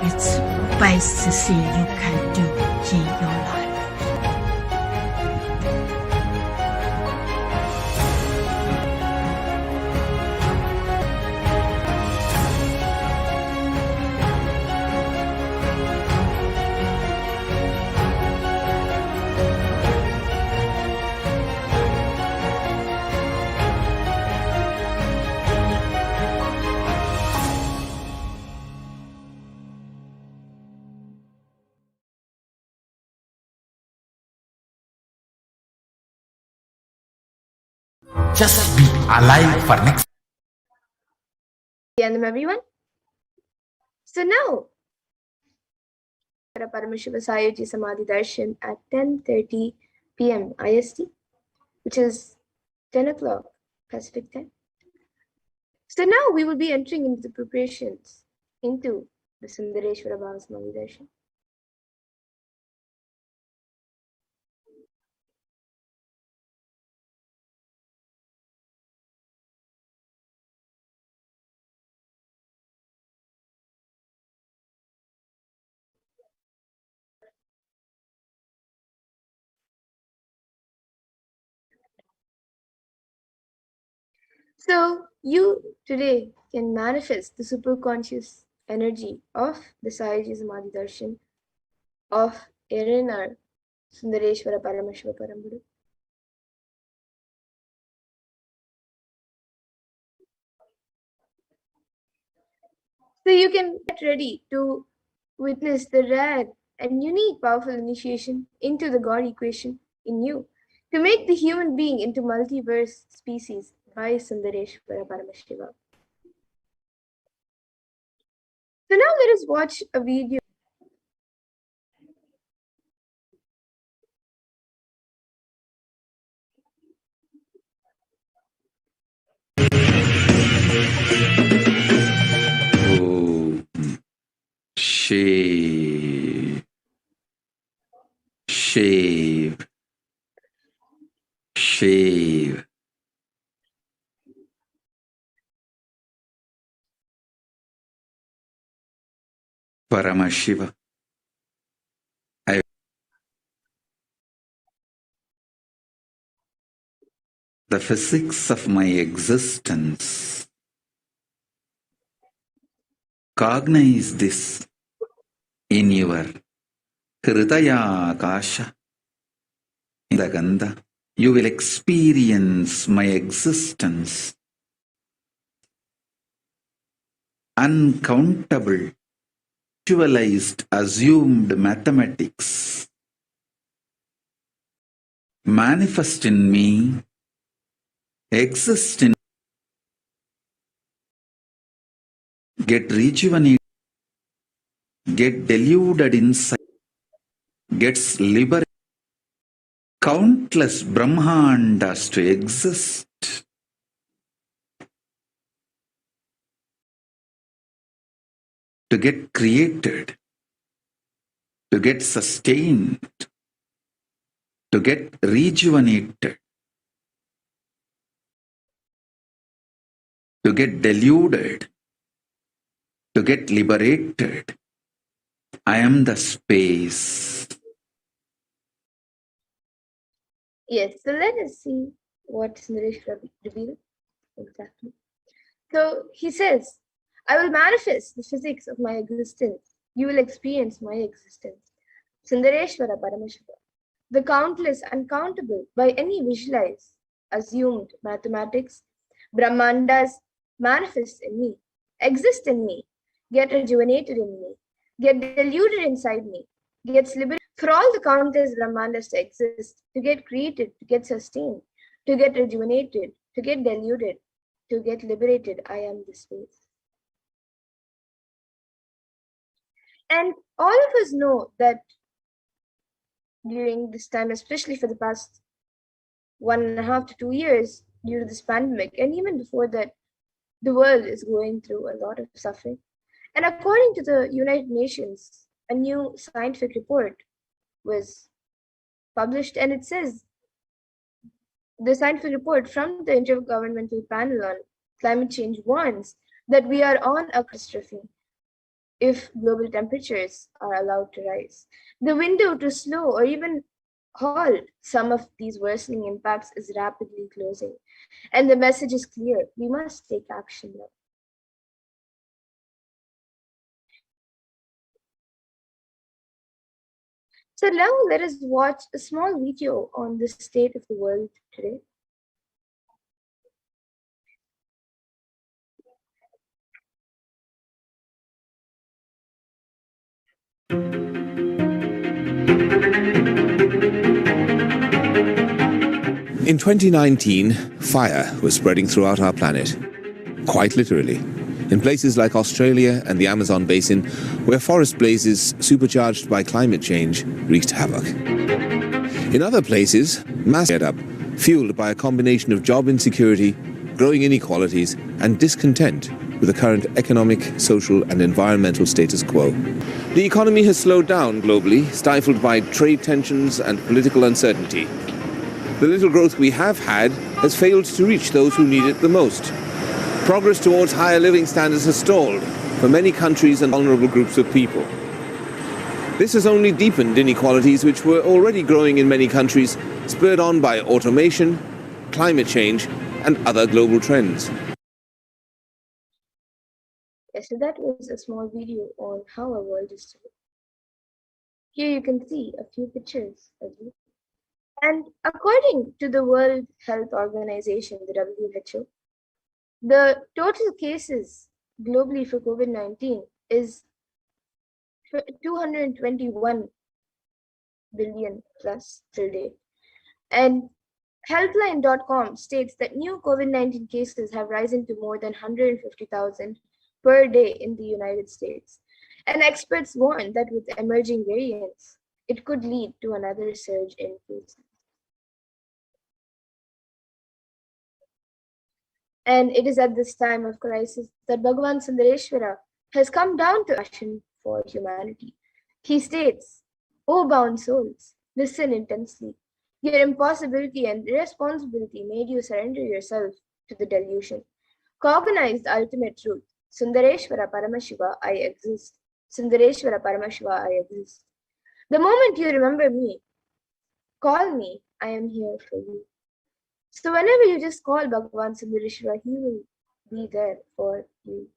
It's best thing you can do in your life. Just be alive for next. Everyone. So now, Paramashiva Sayoji Samadhi Darshan at 10:30 p.m. IST, which is 10 o'clock Pacific time. So now we will be entering into the preparations into the Sundareshwara BHAVASAMADHI Darshan. So you today can manifest the superconscious energy of the Sayoji Samadhi Darshan of Erinar Sundareshwara Paramashiva Paramburu. So you can get ready to witness the rare and unique powerful initiation into the God equation in you to make the human being into multiverse species by Sundareshwara Paramashiva. So now let us watch a video. Shave, shave, shave. Paramashiva. The physics of my existence. Cognize this in your Hridaya Akasha, in the Gandha. You will experience my existence. Uncountable, visualized, assumed mathematics. Manifest in me, exist in, get rejuvenated, get deluded inside, gets liberated. Countless Brahmandas to exist. To get created. to get sustained, to get rejuvenated, to get deluded, to get liberated. I am the space. Yes, so let us see what Sundareshwara revealed exactly. So he says, I will manifest the physics of my existence. You will experience my existence. Sundareshwara Paramashivam. The countless, uncountable, by any visualized, assumed mathematics, Brahmandas manifest in me, exist in me, get rejuvenated in me, get deluded inside me, gets liberated. For all the countless Brahmandas to exist, to get created, to get sustained, to get rejuvenated, to get deluded, to get liberated, I am the space. And all of us know that during this time, especially for the past 1.5 to 2 years due to this pandemic, and even before that, the world is going through a lot of suffering. And according to the United Nations, a new scientific report was published, and it says the scientific report from the Intergovernmental Panel on Climate Change warns that we are on a catastrophe if global temperatures are allowed to rise. The window to slow or even halt some of these worsening impacts is rapidly closing. And the message is clear: we must take action now. So now let us watch a small video on the state of the world today. In 2019, fire was spreading throughout our planet, quite literally, in places like Australia and the Amazon basin, where forest blazes supercharged by climate change wreaked havoc. In other places, mass get up, fueled by a combination of job insecurity, growing inequalities, and discontent with the current economic, social, and environmental status quo. The economy has slowed down globally, stifled by trade tensions and political uncertainty. The little growth we have had has failed to reach those who need it the most. Progress towards higher living standards has stalled for many countries and vulnerable groups of people. This has only deepened inequalities which were already growing in many countries, spurred on by automation, climate change, and other global trends. Yes, so that was a small video on how our world is today. Here you can see a few pictures of it. And according to the World Health Organization, the WHO, the total cases globally for COVID-19 is 221 billion plus per day. And Healthline.com states that new COVID-19 cases have risen to more than 150,000 per day in the United States. And experts warn that with emerging variants, it could lead to another surge in cases. And it is at this time of crisis that Bhagavan Sundareshwara has come down to action for humanity. He states, "O bound souls, listen intensely. Your impossibility and irresponsibility made you surrender yourself to the delusion. Cognize the ultimate truth. Sundareshwara Paramashiva, I exist. Sundareshwara Paramashiva, I exist. The moment you remember me, call me, I am here for you." So whenever you just call Bhagavan Sundareshwara, he will be there for you.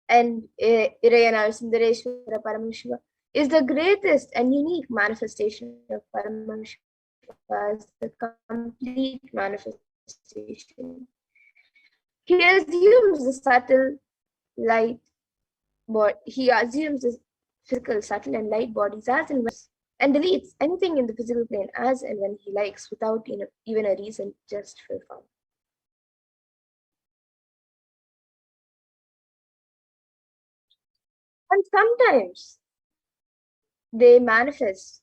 And Irayanar Sundareshwara Paramashiva is the greatest and unique manifestation of Paramashiva as the complete manifestation. He assumes the subtle light, he assumes the physical, subtle, and light bodies as and when, and deletes anything in the physical plane as and when he likes without even a reason, just for fun. And sometimes they manifest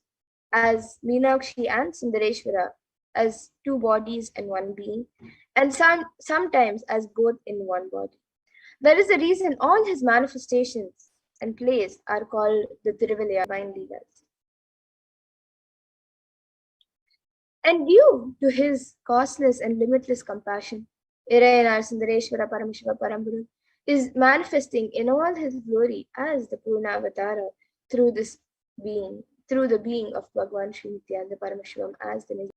as Meenakshi and Sundareshwara as two bodies and one being, and sometimes as both in one body. That is the reason all his manifestations and place are called the Tiruvalaya divine leelas. And due to his causeless and limitless compassion, Irayanar Sundareshwara Paramashiva Paramburu is manifesting in all his glory as the Purna Avatara through this being, through the being of Bhagavan Sri Nithyananda Paramashivam as the Nij.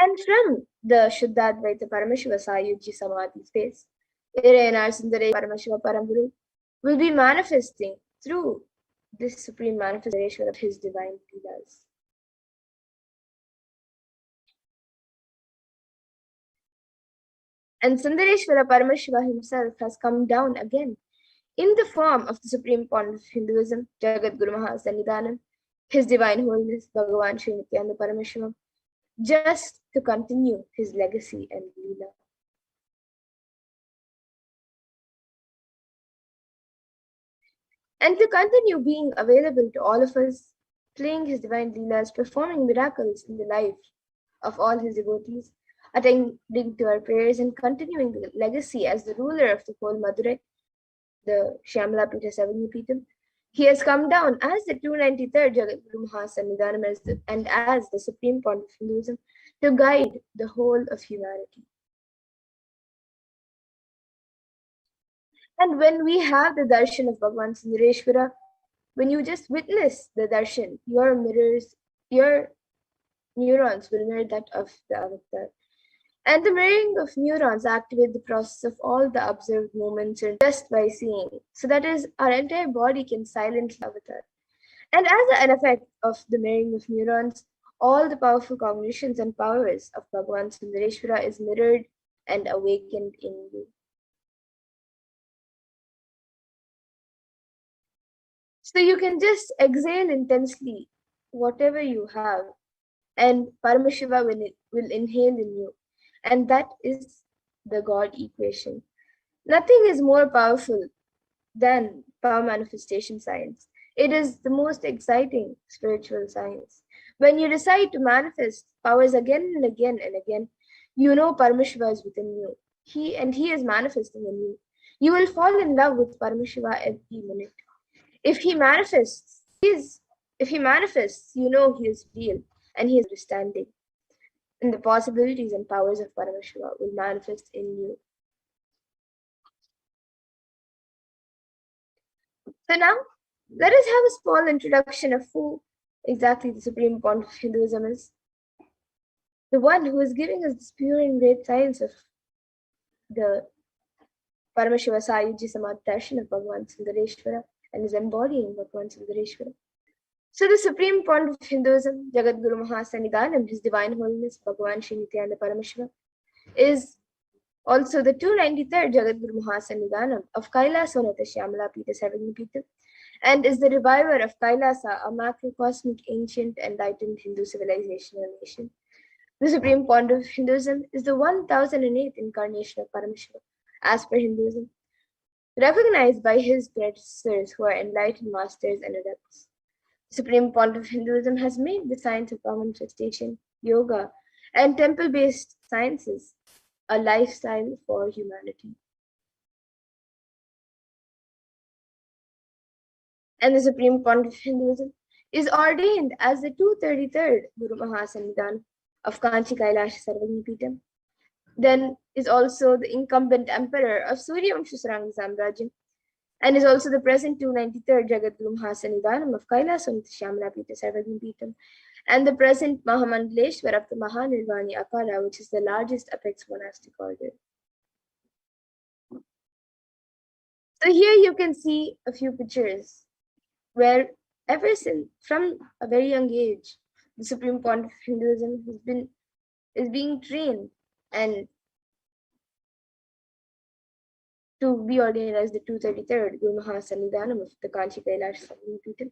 And from the Shuddhadvaita Paramashiva Sayuji Samadhi space, Irayanar Sundareshwara Paramashiva Paramburu will be manifesting through this supreme manifestation of his divine leelas. And Sundareshwara Paramashiva himself has come down again in the form of the Supreme Pontiff of Hinduism, Jagat Guru Mahasannidhanam, His Divine Holiness Bhagavan Sri Nithyananda Paramashivam, just to continue his legacy and leela. And to continue being available to all of us, playing his divine leelas, performing miracles in the life of all his devotees, attending to our prayers and continuing the legacy as the ruler of the whole Madurai, the Shyamala Pita Savagnipitam. He has come down as the 293rd Jagat Guru Mahasannidhanam and as the Supreme Pontiff of Hinduism to guide the whole of humanity. And when we have the darshan of Bhagavan Sundareshwara, when you just witness the darshan, your neurons will mirror that of the avatar. And the mirroring of neurons activate the process of all the observed movements just by seeing. So that is, our entire body can silence the avatar. And as an effect of the mirroring of neurons, all the powerful cognitions and powers of Bhagavan Sundareshwara is mirrored and awakened in you. So you can just exhale intensely whatever you have, and Paramashiva will inhale in you. And that is the God equation. Nothing is more powerful than power manifestation science. It is the most exciting spiritual science. When you decide to manifest powers again and again and again, you know Paramashiva is within you. He is manifesting in you. You will fall in love with Paramashiva every minute. If he manifests, you know he is real and he is understanding. And the possibilities and powers of Paramashiva will manifest in you. So now, let us have a small introduction of who exactly the Supreme Pontiff of Hinduism is. The one who is giving us this pure and great science of the Paramashiva Sayuji Samadhi Darshan of Bhagavan Sundareshwara and is embodying Bhagavan Sundareshwara. So the Supreme Pontiff of Hinduism, Jagat Guru Mahasannidhanam, His Divine Holiness Bhagavan Sri Nithyananda Paramashivam, is also the 293rd Jagat Guru Mahasannidhanam of Kailasa Shyamala Pita Savagnipitam, and is the reviver of Kailasa, a macrocosmic, ancient, enlightened Hindu civilization and nation. The Supreme Pontiff of Hinduism is the 1008th incarnation of Paramashiva, as per Hinduism, recognized by his predecessors who are enlightened masters and adepts. The Supreme Pontiff of Hinduism has made the science of power manifestation, yoga, and temple-based sciences a lifestyle for humanity. And the Supreme Pontiff of Hinduism is ordained as the 233rd Guru Mahasannidhanam of Kanchi Kailasa Sarvagnipitam. Then is also the incumbent emperor of Suryavamsha Saranga Samrajyam, and is also the present 293rd Jagat Guru Mahasannidhanam of Kailasa Shyamala Pita Sarvagnipitam, and the present Mahamandaleshwar of the Mahanirvani Akala, which is the largest apex monastic order. So here you can see a few pictures where ever since, from a very young age, the Supreme Pontiff of Hinduism is being trained and to be ordained as the 233rd Guru Mahasannidhanam of the Kanchi Kailasa Sarvagnipitam.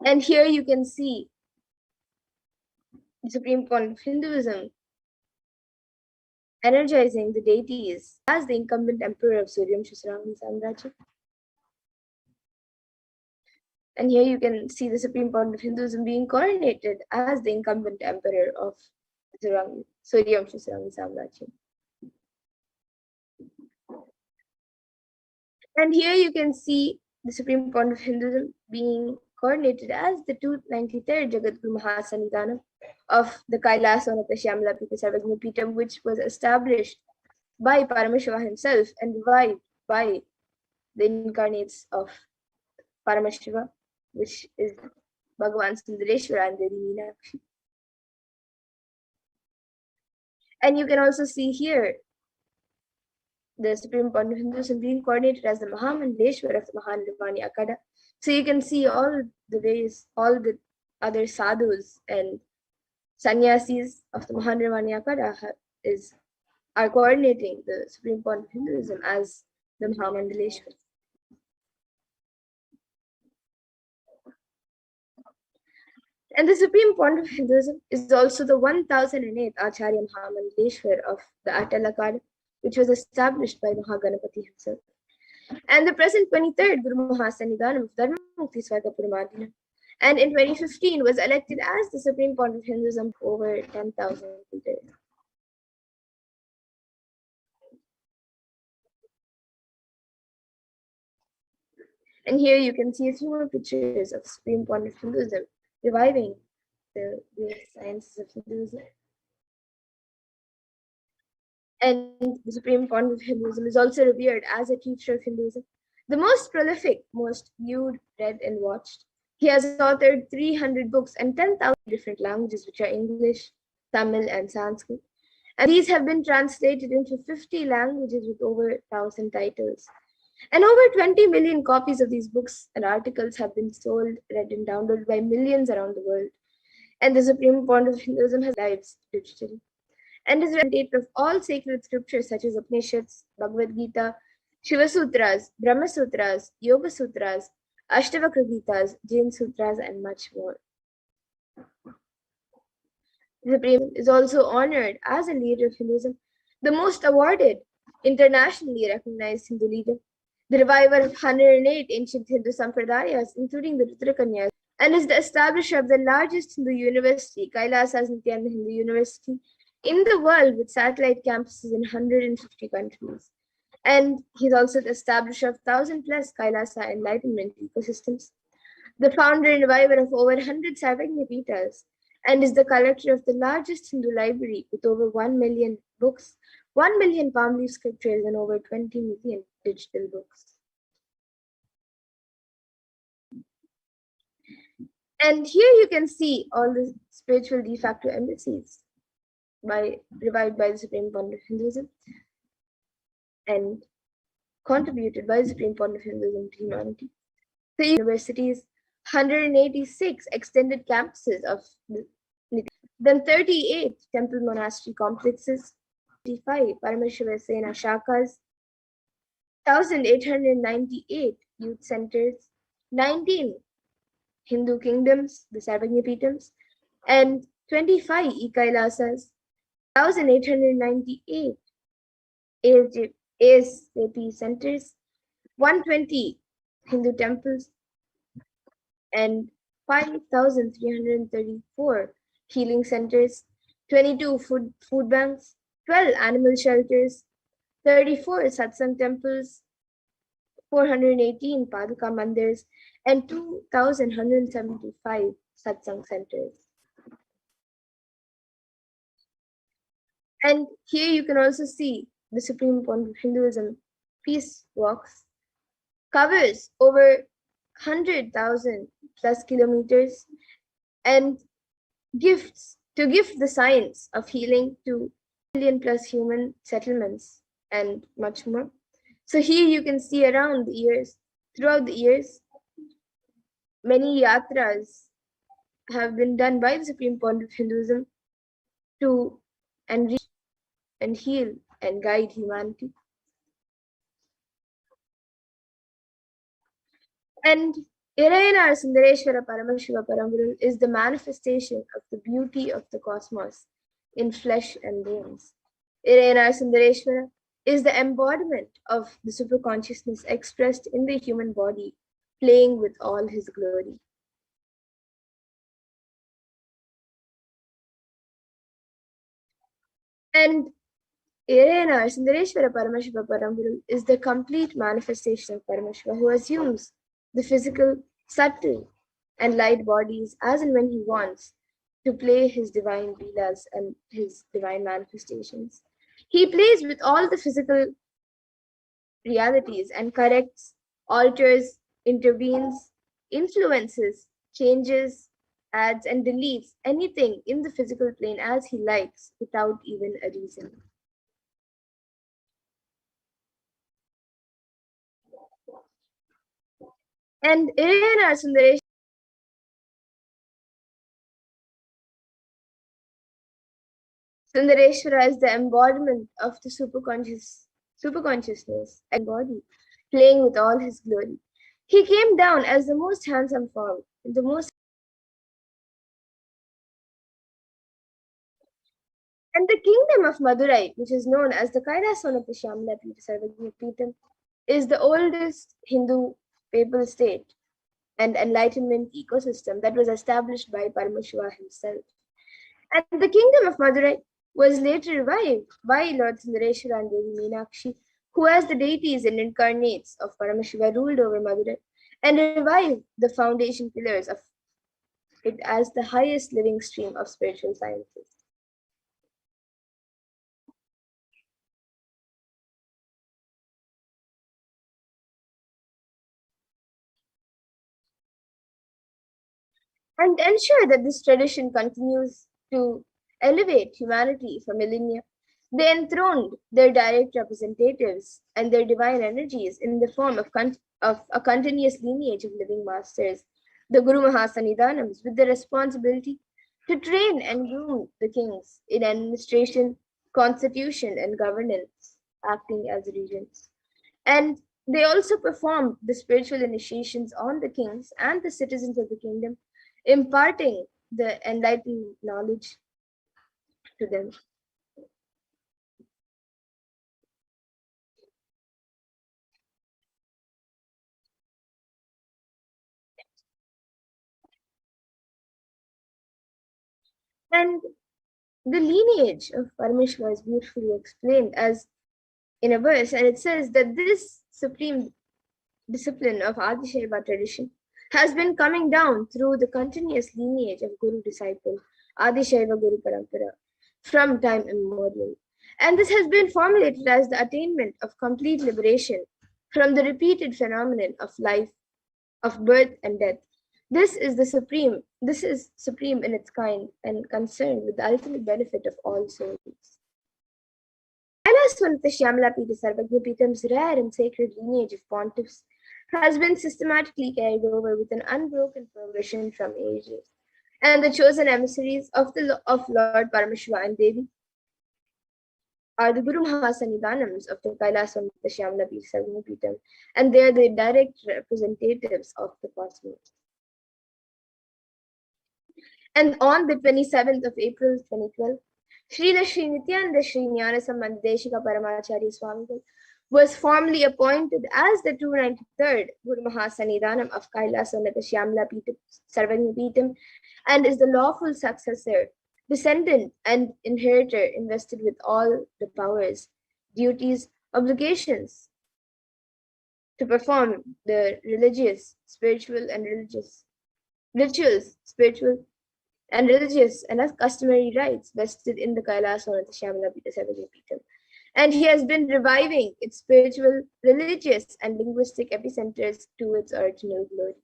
And here you can see the Supreme Pontiff of Hinduism energizing the deities as the incumbent emperor of Suryavamsha Saranga Samrajyam. And here you can see the Supreme Pontiff of Hinduism being coronated as the incumbent emperor of Suryavamsha Saranga Samrajyam. And here you can see the Supreme Point of Hinduism being coordinated as the 293rd Jagadguru Mahasannidhanam of the Kailasa on the Shyamala Pita Sarvajnapitam, which was established by Paramashivoham himself and revived by the incarnates of Paramashiva, which is Bhagavan Sundareshwara and Devi Meenakshi. And you can also see here the Supreme Point of Hinduism being coordinated as the Mahamandleshwar of the Mahanirvani Akada. So you can see all the ways, all the other sadhus and sannyasis of the Mahanirvani Akada are coordinating the Supreme Point of Hinduism as the Mahamandleshwar. And the Supreme Point of Hinduism is also the 1008th Acharya Mahamandleshwar of the Atal Akada, which was established by Mahaganapati himself. And the present 23rd Guru Mahasannidhanam of Dharmamukti Swagapurumadina. And in 2015 was elected as the Supreme Point of Hinduism over 10,000 leaders. And here you can see a few more pictures of Supreme Point of Hinduism reviving the sciences of Hinduism. And the Supreme Point of Hinduism is also revered as a teacher of Hinduism, the most prolific, most viewed, read, and watched. He has authored 300 books and 10,000 different languages, which are English, Tamil, and Sanskrit. And these have been translated into 50 languages with over 1,000 titles. And over 20 million copies of these books and articles have been sold, read, and downloaded by millions around the world. And the Supreme Point of Hinduism has lives digitally, and is representative of all sacred scriptures such as Upanishads, Bhagavad Gita, Shiva Sutras, Brahma Sutras, Yoga Sutras, Ashtavakra Gitas, Jain Sutras, and much more. The Supreme is also honored as a leader of Hinduism, the most awarded, internationally recognized Hindu leader, the reviver of 108 ancient Hindu sampradayas, including the Rudrakanyas, and is the establisher of the largest Hindu university, Kailasa Nithyananda Hindu University, in the world with satellite campuses in 150 countries. And he's also the establisher of 1,000 plus Kailasa enlightenment ecosystems, the founder and reviver of over 100 Sarvajnapitas, and is the collector of the largest Hindu library with over 1 million books, 1 million palm leaf scriptures, and over 20 million digital books. And here you can see all the spiritual de facto embassies revived by the Supreme Point of Hinduism and contributed by the Supreme Point of Hinduism to humanity. 3 universities, 186 extended campuses of then 38 temple monastery complexes, 55 Paramashiva Sena shakas, 1,898 youth centers, 19 Hindu kingdoms, the Sarvajnapitams, and 25 e-Kailasas, 1,898 ASAP centers, 120 Hindu temples, and 5,334 healing centers, 22 food banks, 12 animal shelters, 34 satsang temples, 418 Paduka mandirs, and 2,175 satsang centers. And here you can also see the Supreme Point of Hinduism peace walks, covers over 100,000 plus kilometers, and gift the science of healing to million plus human settlements and much more. So here you can see throughout the years, many yatras have been done by the Supreme Point of Hinduism to enrich and heal and guide humanity. And Irayanar Sundareshwara Paramashiva Paramguru is the manifestation of the beauty of the cosmos in flesh and bones. Irayanar Sundareshwara is the embodiment of the superconsciousness expressed in the human body, playing with all his glory. And Irena Sundareshwara Paramashiva Paramburu is the complete manifestation of Paramashiva, who assumes the physical, subtle, and light bodies as and when he wants to play his divine leelas and his divine manifestations. He plays with all the physical realities and corrects, alters, intervenes, influences, changes, adds, and deletes anything in the physical plane as he likes without even a reason. And Irena Sundareshwara is the embodiment of the superconsciousness and body, playing with all his glory. He came down as the most handsome form, the most. And the kingdom of Madurai, which is known as the Kailasa of the Shyamala Peetham, is the oldest Hindu papal state and enlightenment ecosystem that was established by Paramashiva himself. And the kingdom of Madurai was later revived by Lord Sundareshwara and Devi Meenakshi, who as the deities and incarnates of Paramashiva ruled over Madurai and revived the foundation pillars of it as the highest living stream of spiritual sciences. And ensure that this tradition continues to elevate humanity for millennia, they enthroned their direct representatives and their divine energies in the form of a continuous lineage of living masters, the Guru Mahasanidhanams, with the responsibility to train and groom the kings in administration, constitution, and governance, acting as regents. And they also performed the spiritual initiations on the kings and the citizens of the kingdom, imparting the enlightened knowledge to them. And the lineage of Paramashiva is beautifully explained as in a verse, and it says that this supreme discipline of Adishaiva tradition has been coming down through the continuous lineage of Guru disciple, Adishaiva Guru Parampara, from time immemorial. And this has been formulated as the attainment of complete liberation from the repeated phenomenon of life, of birth and death. This is supreme in its kind and concerned with the ultimate benefit of all souls. Kailasa Shyamala Peetham's rare and sacred lineage of pontiffs has been systematically carried over with an unbroken progression from ages. And the chosen emissaries of Lord Paramashiva and Devi are the Guru Mahasanidhanams of the Kailasa Shyamala Peetham, and they are the direct representatives of the cosmos. And on the 27th of April 2012, Srila Sri Nithyananda Paramashivam Paramacharya Swamigal was formally appointed as the 293rd Guru Mahasanidhanam of Kailasa Shyamala Peetham and is the lawful successor, descendant, and inheritor invested with all the powers, duties, obligations to perform the religious, spiritual, and religious rituals, spiritual and religious and as customary rites vested in the Kailasa Shyamala Peetham. And he has been reviving its spiritual, religious, and linguistic epicenters to its original glory.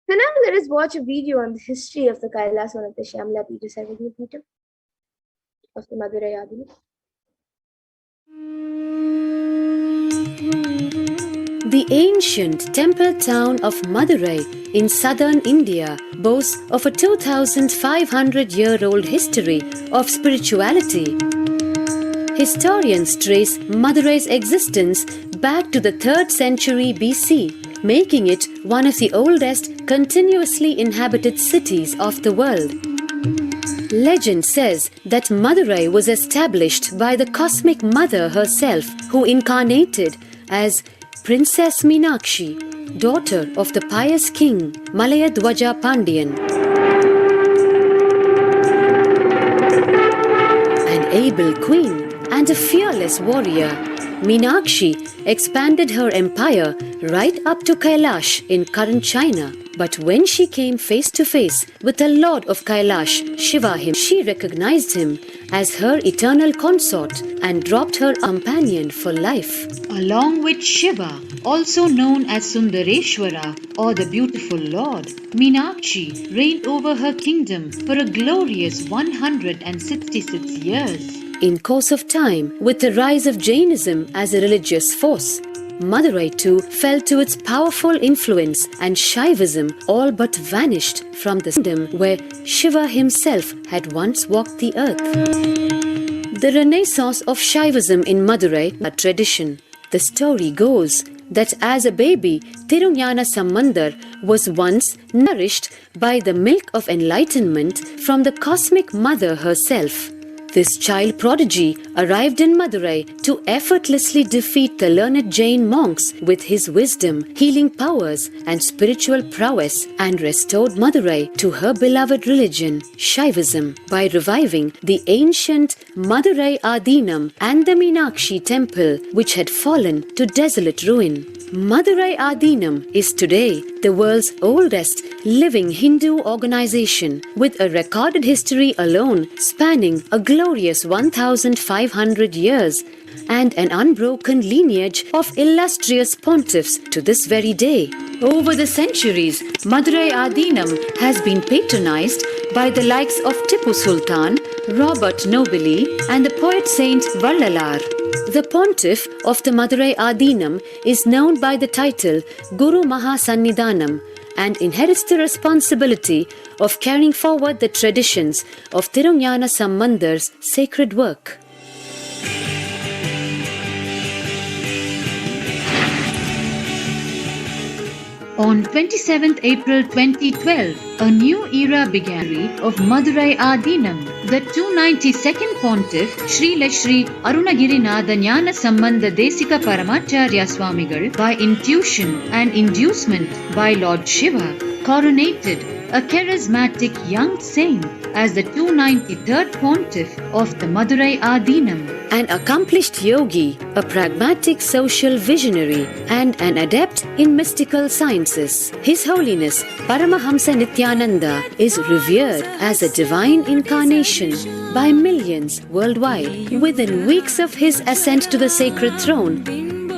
So now let us watch a video on the history of the Kailasa Shyamala Peetham of the Madurai Adini. The ancient temple town of Madurai in southern India boasts of a 2,500-year-old history of spirituality. Historians trace Madurai's existence back to the 3rd century BC, making it one of the oldest continuously inhabited cities of the world. Legend says that Madurai was established by the Cosmic Mother herself, who incarnated as Princess Meenakshi, daughter of the pious king Malayadwaja Pandian. able queen and a fearless warrior, Meenakshi expanded her empire right up to Kailash in current China. But when she came face to face with the Lord of Kailash, Shivoham, she recognized him as her eternal consort and dropped her companion for life. Along with Shiva, also known as Sundareshwara or the beautiful Lord, Meenakshi reigned over her kingdom for a glorious 166 years. In course of time, with the rise of Jainism as a religious force, Madurai too fell to its powerful influence and Shaivism all but vanished from the kingdom where Shiva himself had once walked the earth. The renaissance of Shaivism in Madurai, a tradition. The story goes that as a baby, Tirunjana Sambandar was once nourished by the milk of enlightenment from the cosmic mother herself. This child prodigy arrived in Madurai to effortlessly defeat the learned Jain monks with his wisdom, healing powers, and spiritual prowess, and restored Madurai to her beloved religion, Shaivism, by reviving the ancient Madurai Adinam and the Meenakshi temple, which had fallen to desolate ruin. Madurai Adinam is today the world's oldest living Hindu organization, with a recorded history alone spanning a glorious 1,500 years and an unbroken lineage of illustrious pontiffs to this very day. Over the centuries, Madurai Adinam has been patronized by the likes of Tipu Sultan, Robert Nobili, and the poet saint Vallalar. The pontiff of the Madurai Adinam is known by the title Guru Mahasannidhanam and inherits the responsibility of carrying forward the traditions of Tirunjana Sambandar's sacred work. On 27th April 2012, a new era began of Madurai Adinam. The 292nd Pontiff, Srila Sri Arunagirinatha Jnana Sambandha Desika Paramacharya Swamigal, by intuition and inducement by Lord Shiva, coronated a charismatic young saint as the 293rd Pontiff of the Madurai Adinam. An accomplished yogi, a pragmatic social visionary, and an adept in mystical sciences, His Holiness Paramahamsa Nithyananda is revered as a divine incarnation by millions worldwide. Within weeks of his ascent to the sacred throne,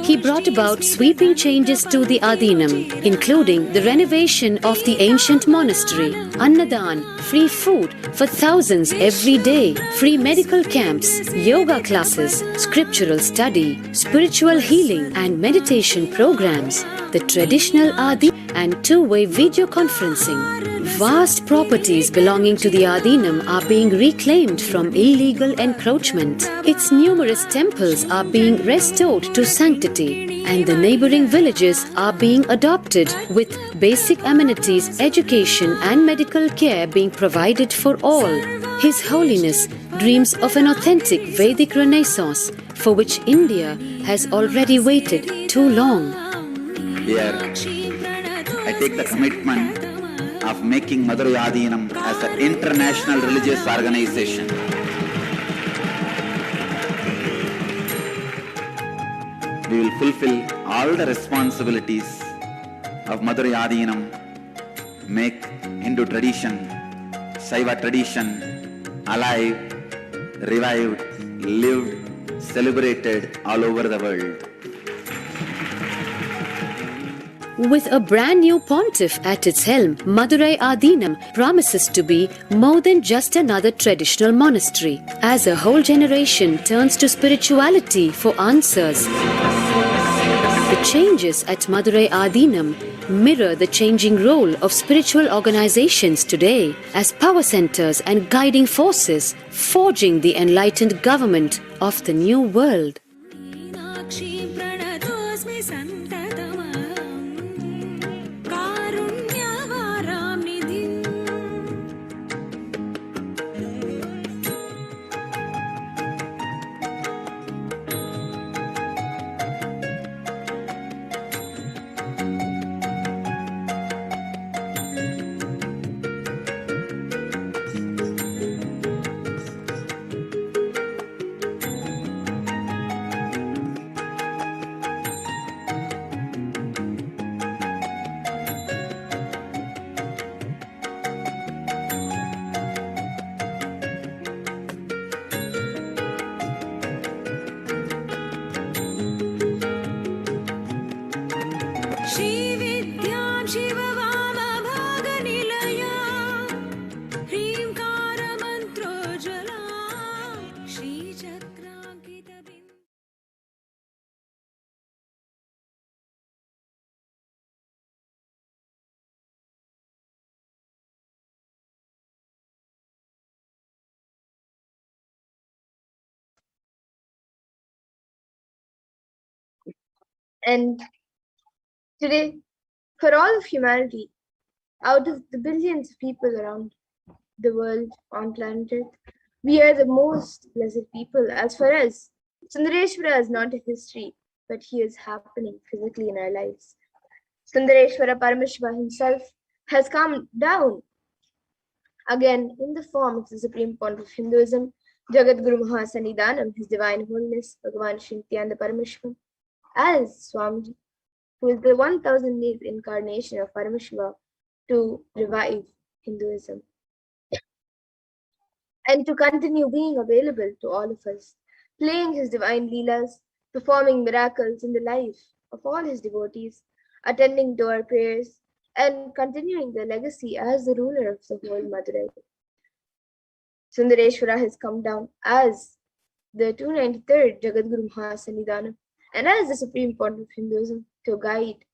he brought about sweeping changes to the Adinam, including the renovation of the ancient monastery, Annadan, free food for thousands every day, free medical camps, yoga classes, scriptural study, spiritual healing and meditation programs, the traditional Adi and two-way video conferencing. Vast properties belonging to the Adinam are being reclaimed from illegal encroachment. Its numerous temples are being restored to sanctity, and the neighboring villages are being adopted with basic amenities, education and medical care being provided for all. His Holiness dreams of an authentic Vedic renaissance for which India has already waited too long. Here, I take the commitment of making Madurai Adinam as an international religious organization. We will fulfill all the responsibilities of Madurai Adinam, make Hindu tradition, Saiva tradition alive, revived, lived, celebrated all over the world. With a brand new pontiff at its helm, Madurai Adinam promises to be more than just another traditional monastery, as a whole generation turns to spirituality for answers. The changes at Madurai Adinam mirror the changing role of spiritual organizations today as power centers and guiding forces, forging the enlightened government of the new world. And today, for all of humanity, out of the billions of people around the world on planet Earth, we are the most blessed people. As far as Sundareshwara is not a history, but he is happening physically in our lives. Sundareshwara Paramashiva himself has come down again in the form of the Supreme Pontiff of Hinduism, Jagat Guru Mahasannidhanam, His Divine Holiness, Bhagavan Shri Nithyananda Paramashivam, as Swamiji, who is the 1000th incarnation of Paramashiva to revive Hinduism and to continue being available to all of us, playing his divine leelas, performing miracles in the life of all his devotees, attending to our prayers, and continuing the legacy as the ruler of the whole Madurai. Sundareshwara has come down as the 293rd Jagadguru Mahasannidhanam and as the Supreme Pontiff of Hinduism to guide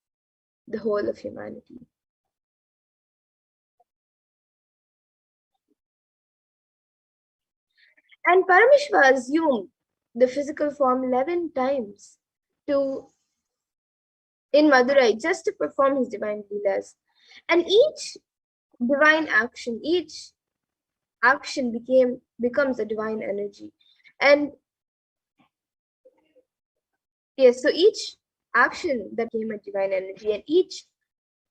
the whole of humanity. And Paramashiva assumed the physical form 11 times in Madurai just to perform his divine leelas. And each divine action, each action becomes a divine energy. And yes, so each action that became a divine energy, and each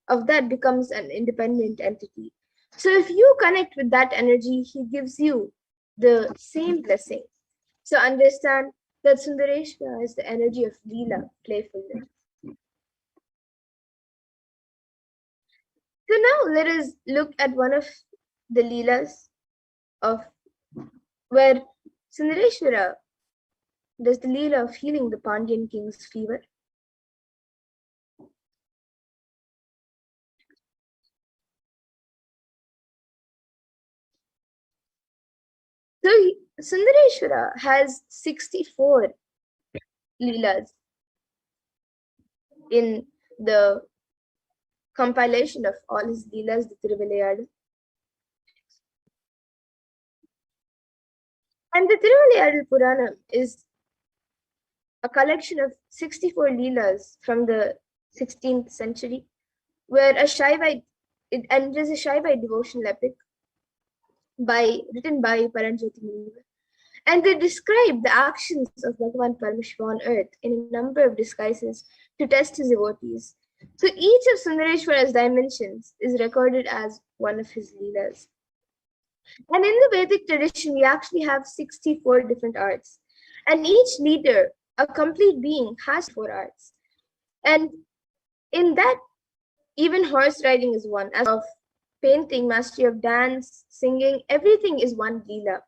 of that becomes an independent entity. So if you connect with that energy, he gives you the same blessing. So understand that Sundareshwara is the energy of Leela, playfulness. So now let us look at one of the Leelas of where Sundareshwara does the Leela of healing the Pandyan king's fever. So Sundareshwara has 64 Leelas in the compilation of all his Leelas, the Tiruvilayadu. And the Tiruvilayadu Puranam is a collection of 64 Leelas from the 16th century, where a Shaivite, and it is a Shaivite devotional epic written by Paranjyoti Munivar. And they describe the actions of Bhagavan Paramashiva on earth in a number of disguises to test his devotees. So each of Sundareshwara's dimensions is recorded as one of his Leelas. And in the Vedic tradition, we actually have 64 different arts. And each leader, a complete being, has 4 arts. And in that, even horse riding is one, as of painting, mastery of dance, singing, everything is one Leela.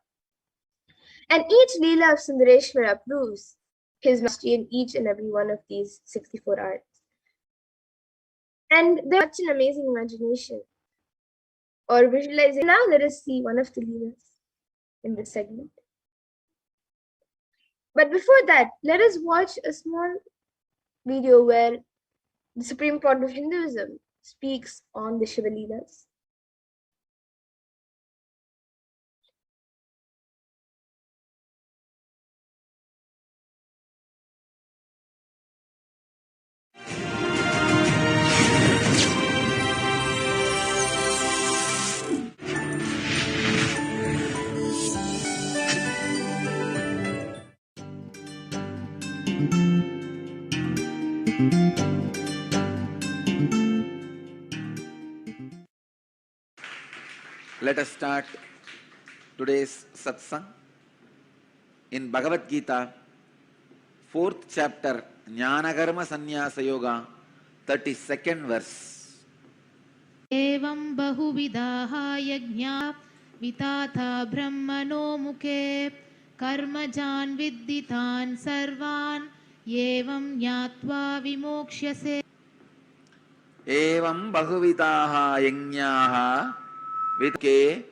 And each Leela of Sundareshwara proves his mastery in each and every one of these 64 arts. And there's such an amazing imagination or visualizing. Now let us see one of the Leelas in this segment. But before that, let us watch a small video where the Supreme Pontiff of Hinduism speaks on the Shiva Leelas. Let us start today's satsang in Bhagavad Gita, 4th chapter, Jnanakarma Sannyasa Yoga, 32nd verse. एवं बहुविधाः यज्ञा विताथा ब्रह्मणो मुखे कर्मजान् विद्दितान् सर्वान् एवं ज्ञात्वा विमोक्ष्यसे. Evam bahuvitaha yajñaha vidke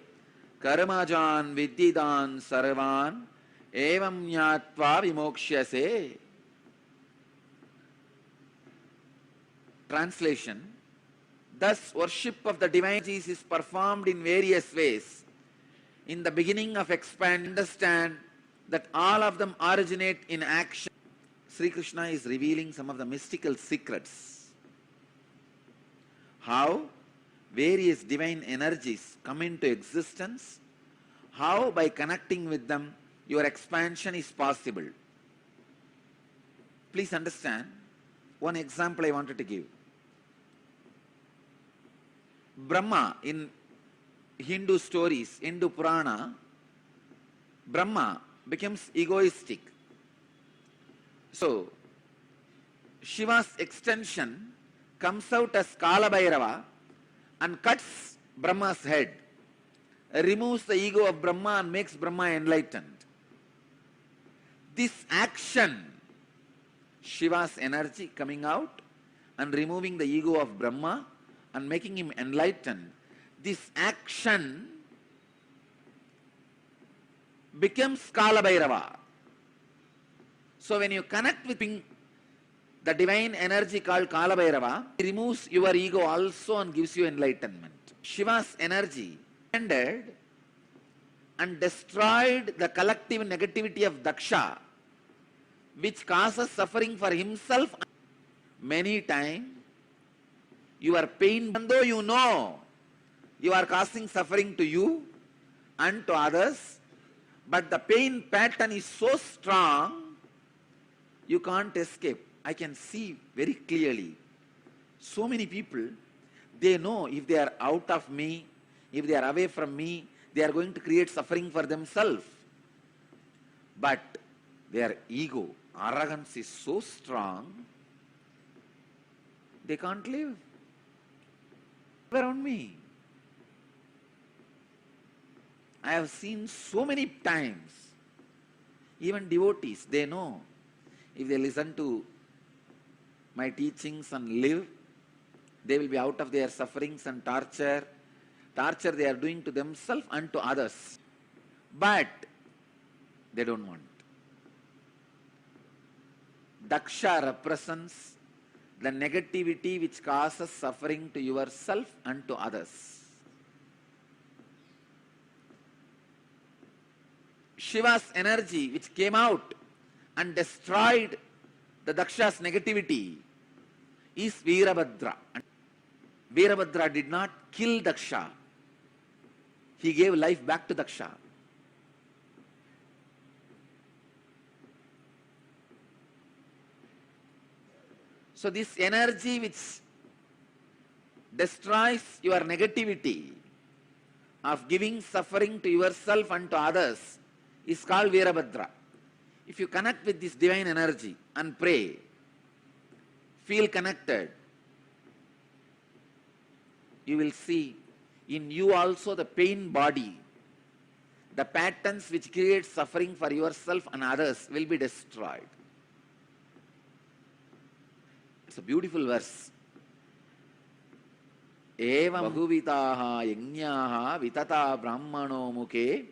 karmajan viddidan sarvan evam jnatva vimokshase. Translation: thus worship of the divinities is performed in various ways. In the beginning of expansion, understand that all of them originate in action. Sri Krishna is revealing some of the mystical secrets. How various divine energies come into existence, how by connecting with them your expansion is possible. Please understand, one example I wanted to give. Brahma, in Hindu stories, Hindu Purana, Brahma becomes egoistic. So, Shiva's extension comes out as Kala Bhairava and cuts Brahma's head, removes the ego of Brahma and makes Brahma enlightened. This action, Shiva's energy coming out and removing the ego of Brahma and making him enlightened, this action becomes Kala Bhairava. So when you connect with the divine energy called Kala Bhairava, it removes your ego also and gives you enlightenment. Shiva's energy ended and destroyed the collective negativity of Daksha, which causes suffering for himself. Many times, your pain, even though you know you are causing suffering to you and to others, but the pain pattern is so strong, you can't escape. I can see very clearly. So many people, they know if they are out of me, if they are away from me, they are going to create suffering for themselves. But their ego, arrogance is so strong, they can't live around me. I have seen so many times, even devotees, they know if they listen to my teachings and live, they will be out of their sufferings and torture they are doing to themselves and to others. But they don't want. Daksha represents the negativity which causes suffering to yourself and to others. Shiva's energy which came out and destroyed the Daksha's negativity is Veerabhadra. Veerabhadra did not kill Daksha. He gave life back to Daksha. So this energy which destroys your negativity of giving suffering to yourself and to others is called Veerabhadra. If you connect with this divine energy and pray, feel connected, you will see in you also the pain body, the patterns which create suffering for yourself and others will be destroyed. It's a beautiful verse. Evam bahuvitaha yajñaha vitata brahmano mukhe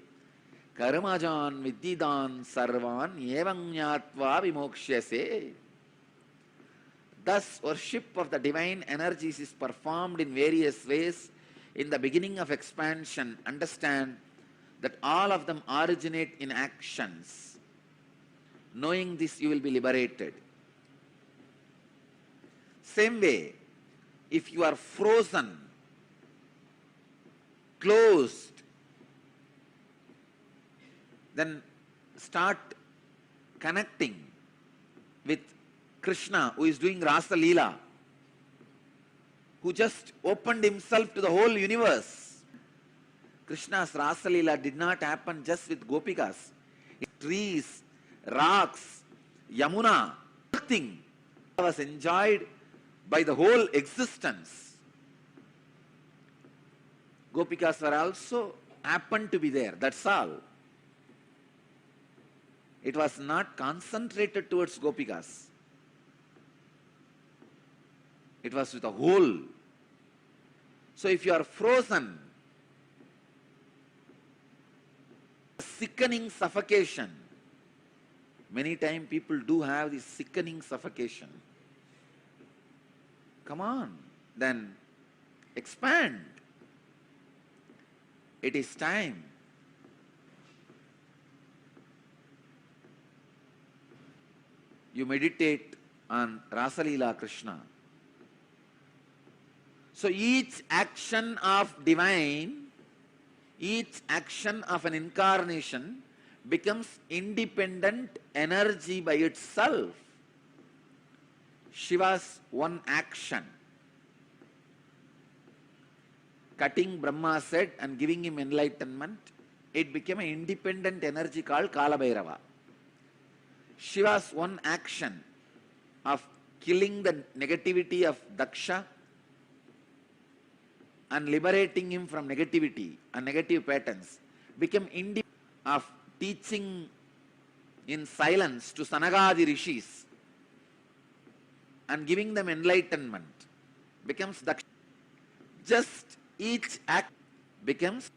karmajan viddidan sarvan evam jnatva vimokshase. Thus, worship of the divine energies is performed in various ways. In the beginning of expansion, understand that all of them originate in actions. Knowing this, you will be liberated. Same way, if you are frozen, closed, then start connecting with Krishna, who is doing Rasa Leela, who just opened himself to the whole universe. Krishna's Rasa Leela did not happen just with Gopikas. Trees, rocks, Yamuna, everything was enjoyed by the whole existence. Gopikas were also happened to be there, that's all. It was not concentrated towards Gopikas. It was with the whole. So if you are frozen, sickening suffocation, many times people do have this sickening suffocation. Come on, then expand. It is time. you meditate on Rasalila Krishna. So each action of divine, each action of an incarnation becomes independent energy by itself. Shiva's one action, cutting Brahma's head and giving him enlightenment, it became an independent energy called Kalabhairava. Shiva's one action of killing the negativity of Daksha and liberating him from negativity and negative patterns became independent of teaching in silence to Sanagadi rishis and giving them enlightenment becomes Daksha. Just each act becomes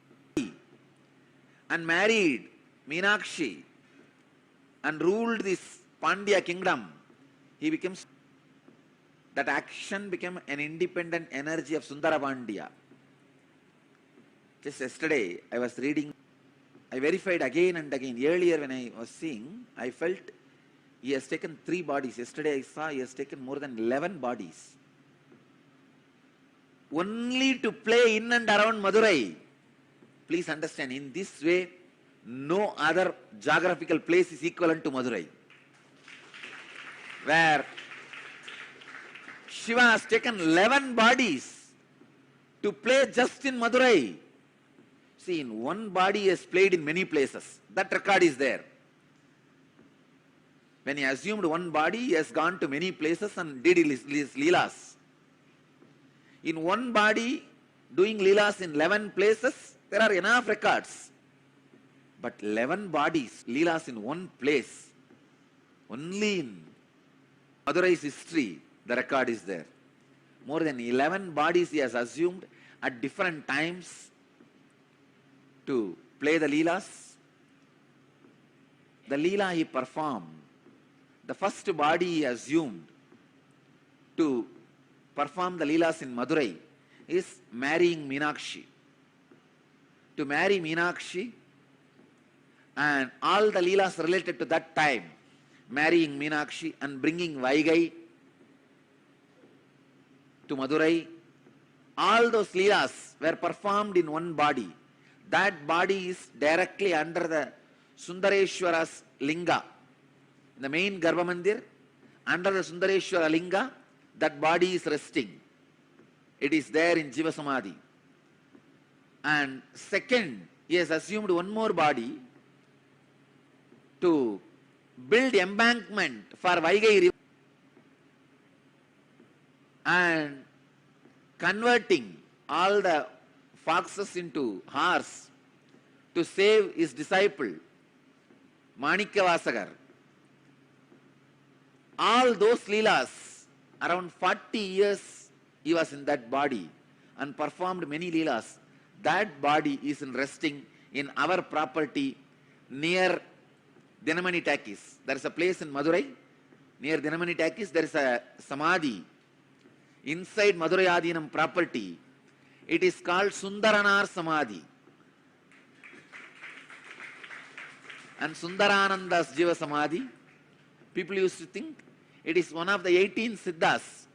and married Meenakshi and ruled this Pandya kingdom. He becomes, that action became an independent energy of Sundara Pandya. Just yesterday I was reading, I verified again and again. Earlier when I was seeing, I felt he has taken 3 bodies. Yesterday I saw he has taken more than 11 bodies. Only to play in and around Madurai. Please understand, in this way, no other geographical place is equivalent to Madurai. Where Shiva has taken 11 bodies to play just in Madurai. See, in one body he has played in many places. That record is there. When he assumed one body, he has gone to many places and did his leelas. In one body, doing leelas in 11 places, there are enough records. But 11 bodies, leelas in one place, only in Madurai's history, the record is there. More than 11 bodies he has assumed at different times to play the leelas. The leela he performed, the first body he assumed to perform the leelas in Madurai is marrying Meenakshi. To marry Meenakshi and all the leelas related to that time, marrying Meenakshi and bringing Vaigai to Madurai, all those leelas were performed in one body. That body is directly under the Sundareshwara's linga. In the main Garbha Mandir, under the Sundareshwara linga, that body is resting. It is there in JIVASAMADHI. And second, he has assumed one more body to build embankment for Vaigai river and converting all the foxes into horse to save his disciple Manikyavasagar. All those leelas, around 40 years he was in that body and performed many leelas. That body is resting in our property near Dinamani Takis. There is a place in Madurai near Dinamani Takis. There is a samadhi inside Madurai Adinam property. It is called Sundaranar Samadhi. And Sundarananda's Jiva Samadhi, people used to think it is one of the 18 Siddhas.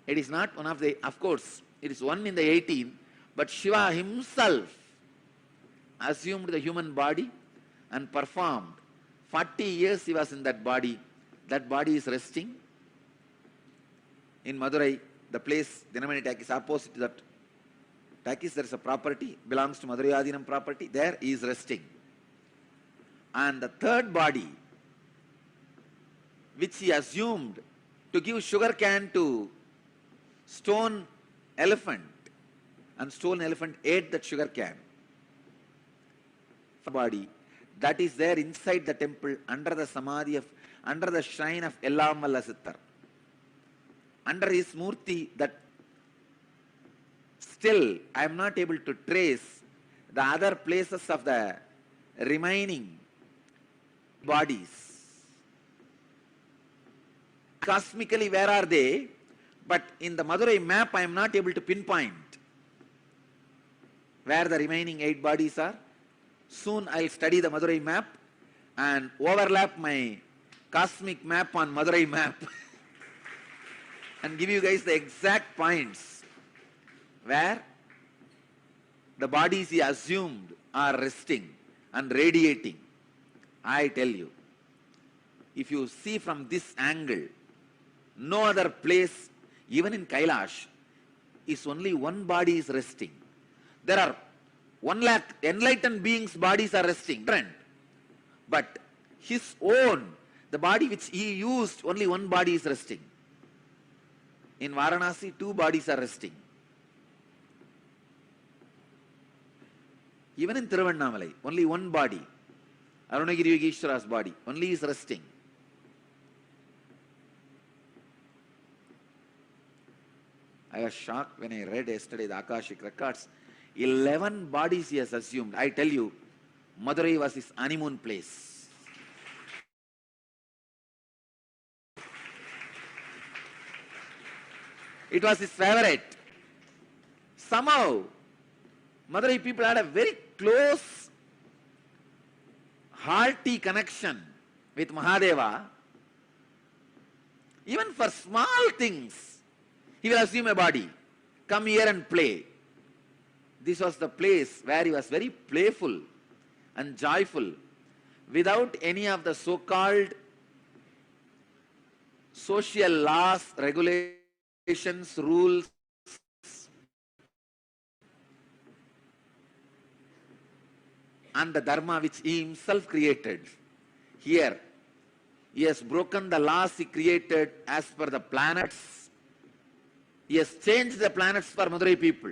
It is not one of the, of course, it is one in the 18, but Shiva himself assumed the human body and performed. 40 years he was in that body. That body is resting in Madurai, the place Dinamani Takis, opposite to that Takis, there is a property, belongs to Madurai Adinam property. There he is resting. And the third body, which he assumed to give sugar cane to stone elephant, and stone elephant ate that sugar cane. Body that is there inside the temple under the samadhi of, under the shrine of Ellamalla Sittar. Under his murti, that still I am not able to trace the other places of the remaining bodies. Cosmically, where are they? But in the Madurai map, I am not able to pinpoint where the remaining 8 bodies are. Soon I will study the Madurai map and overlap my cosmic map on Madurai map and give you guys the exact points where the bodies he assumed are resting and radiating. I tell you, if you see from this angle, no other place, even in Kailash, is only one body is resting. There are 1 lakh enlightened beings' bodies are resting, but his own, the body which he used, only one body is resting. In Varanasi, 2 bodies are resting. Even in Thiruvannamalai, only one body, Arunagiri Yogeshwara's body, only is resting. I was shocked when I read yesterday the Akashic records. 11 bodies he has assumed. I tell you, Madurai was his honeymoon place. It was his favorite. Somehow, Madurai people had a very close, hearty connection with Mahadeva. Even for small things, he will assume a body. Come here and play. This was the place where he was very playful and joyful, without any of the so-called social laws, regulations, rules. And the dharma which he himself created. Here, he has broken the laws he created as per the planets. He has changed the planets for Madurai people.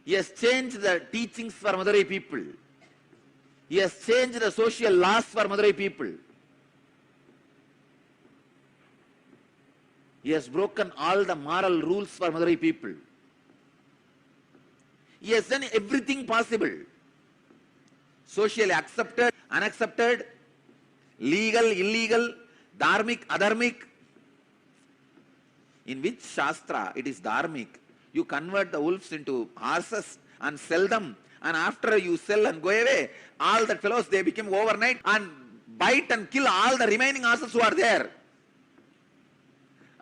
He has changed the teachings for Madurai people. He has changed the social laws for Madurai people. He has broken all the moral rules for Madurai people. He has done everything possible. Socially accepted, unaccepted, legal, illegal, dharmic, adharmic. In which Shastra it is dharmic? You convert the wolves into horses and sell them, and after you sell and go away, all the fellows, they become overnight and bite and kill all the remaining horses who are there.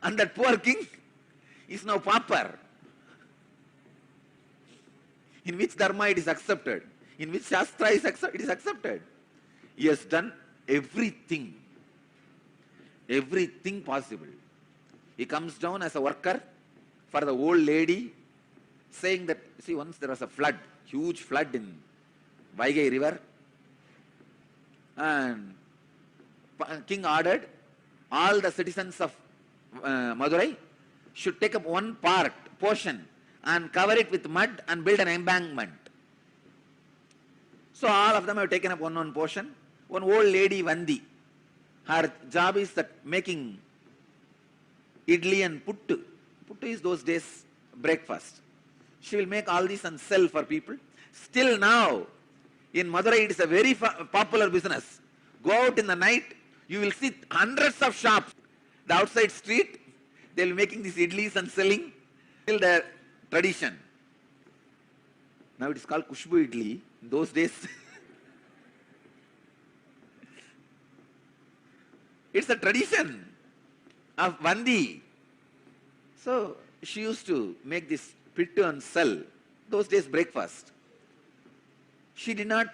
And that poor king is now pauper. In which dharma it is accepted? In which Shastra it is accepted? He has done everything. Everything possible. He comes down as a worker for the old lady, saying that, see, once there was a flood, huge flood in Vaigai river, and king ordered all the citizens of Madurai should take up one portion and cover it with mud and build an embankment. So all of them have taken up one portion. One old lady, Vandi, her job is that making idli and puttu. Puttu is those days breakfast. She will make all this and sell for people. Still now, in Madurai, it is a very popular business. Go out in the night, you will see hundreds of shops. The outside street, they will be making these idlis and selling. Still their tradition. Now it is called Kushbu idli. In those days, it's a tradition of Vandi. So she used to make this pittu and sell. Those days breakfast. She did not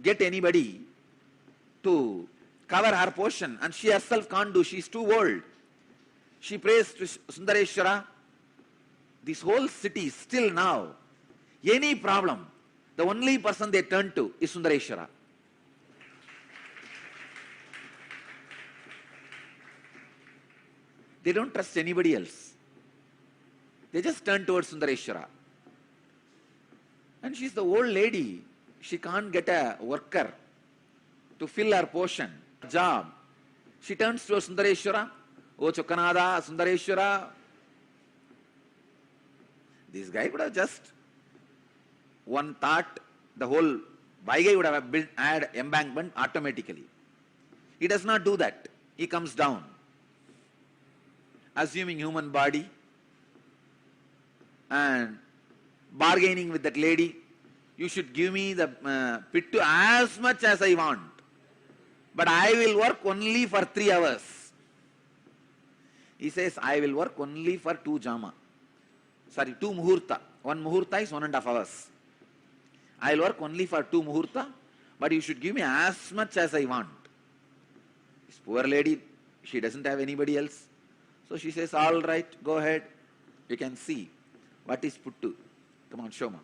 get anybody to cover her portion, and she herself can't do. She is too old. She prays to Sundareshwara. This whole city, still now, any problem, the only person they turn to is Sundareshwara. They don't trust anybody else. They just turn towards Sundareshwara. And she's the old lady. She can't get a worker to fill her portion, job. She turns towards Sundareshwara. Oh Chokanada, Sundareshwara. This guy would have just one thought, the whole Vaigai would have built, add embankment automatically. He does not do that. He comes down, assuming human body and bargaining with that lady. you should give me the pittu as much as I want, but I will work only for 3 hours. He says, I will work only for 2 jama. Sorry, 2 muhurta. 1 muhurta is 1.5 hours. I will work only for 2 muhurta, but you should give me as much as I want. This poor lady, she doesn't have anybody else. So she says, all right, go ahead. You can see what is puttu. Come on, show me.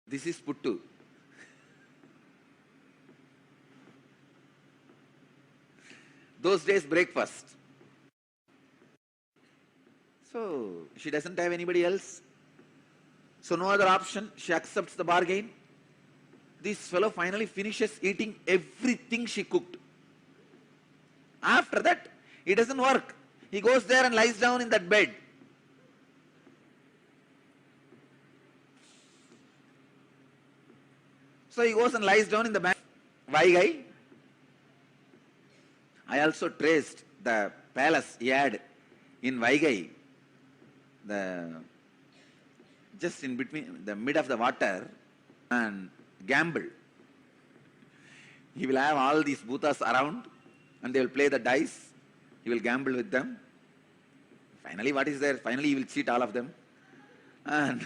This is puttu. Those days, breakfast. So she doesn't have anybody else. So no other option. She accepts the bargain. This fellow finally finishes eating everything she cooked. After that, he doesn't work. He goes there and lies down in that bed. So he goes and lies down in the bank. Vaigai. I also traced the palace he had in Vaigai, just in between the mid of the water, and gamble. He will have all these bhutas around and they will play the dice. He will gamble with them. Finally, what is there? Finally, he will cheat all of them. And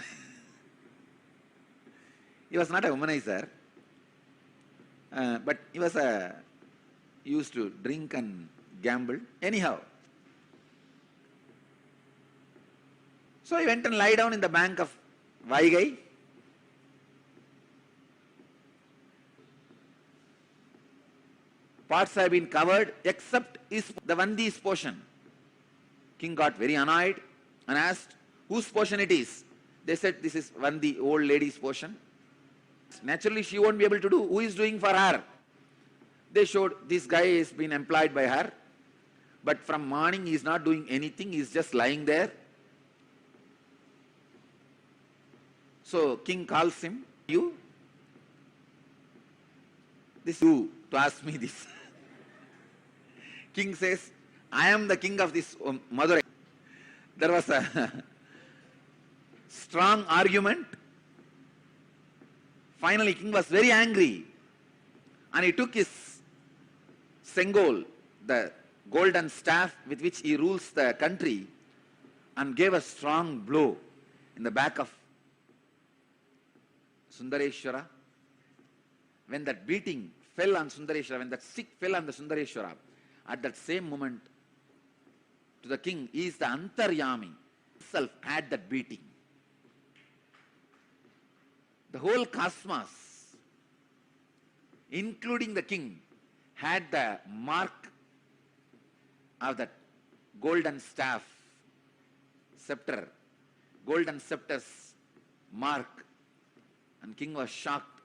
he was not a womanizer, but he was used to drink and gamble. Anyhow, so he went and lie down in the bank of Vaigai. Parts have been covered except the Vandi's portion. King got very annoyed and asked whose portion it is. They said this is Vandi, old lady's portion. Naturally she won't be able to do. Who is doing for her? They showed this guy has been employed by her, but from morning he is not doing anything, he is just lying there. So king calls him, you to ask me this. King says, I am the king of this Madurai. There was a strong argument. Finally, king was very angry and he took his sengol, the golden staff with which he rules the country, and gave a strong blow in the back of Sundareshwara. When that beating fell on Sundareshwara, when that stick fell on the Sundareshwara, at that same moment, to the king, he is the Antaryami, himself had that beating. The whole cosmos, including the king, had the mark of that golden staff, scepter, golden scepter's mark, and king was shocked.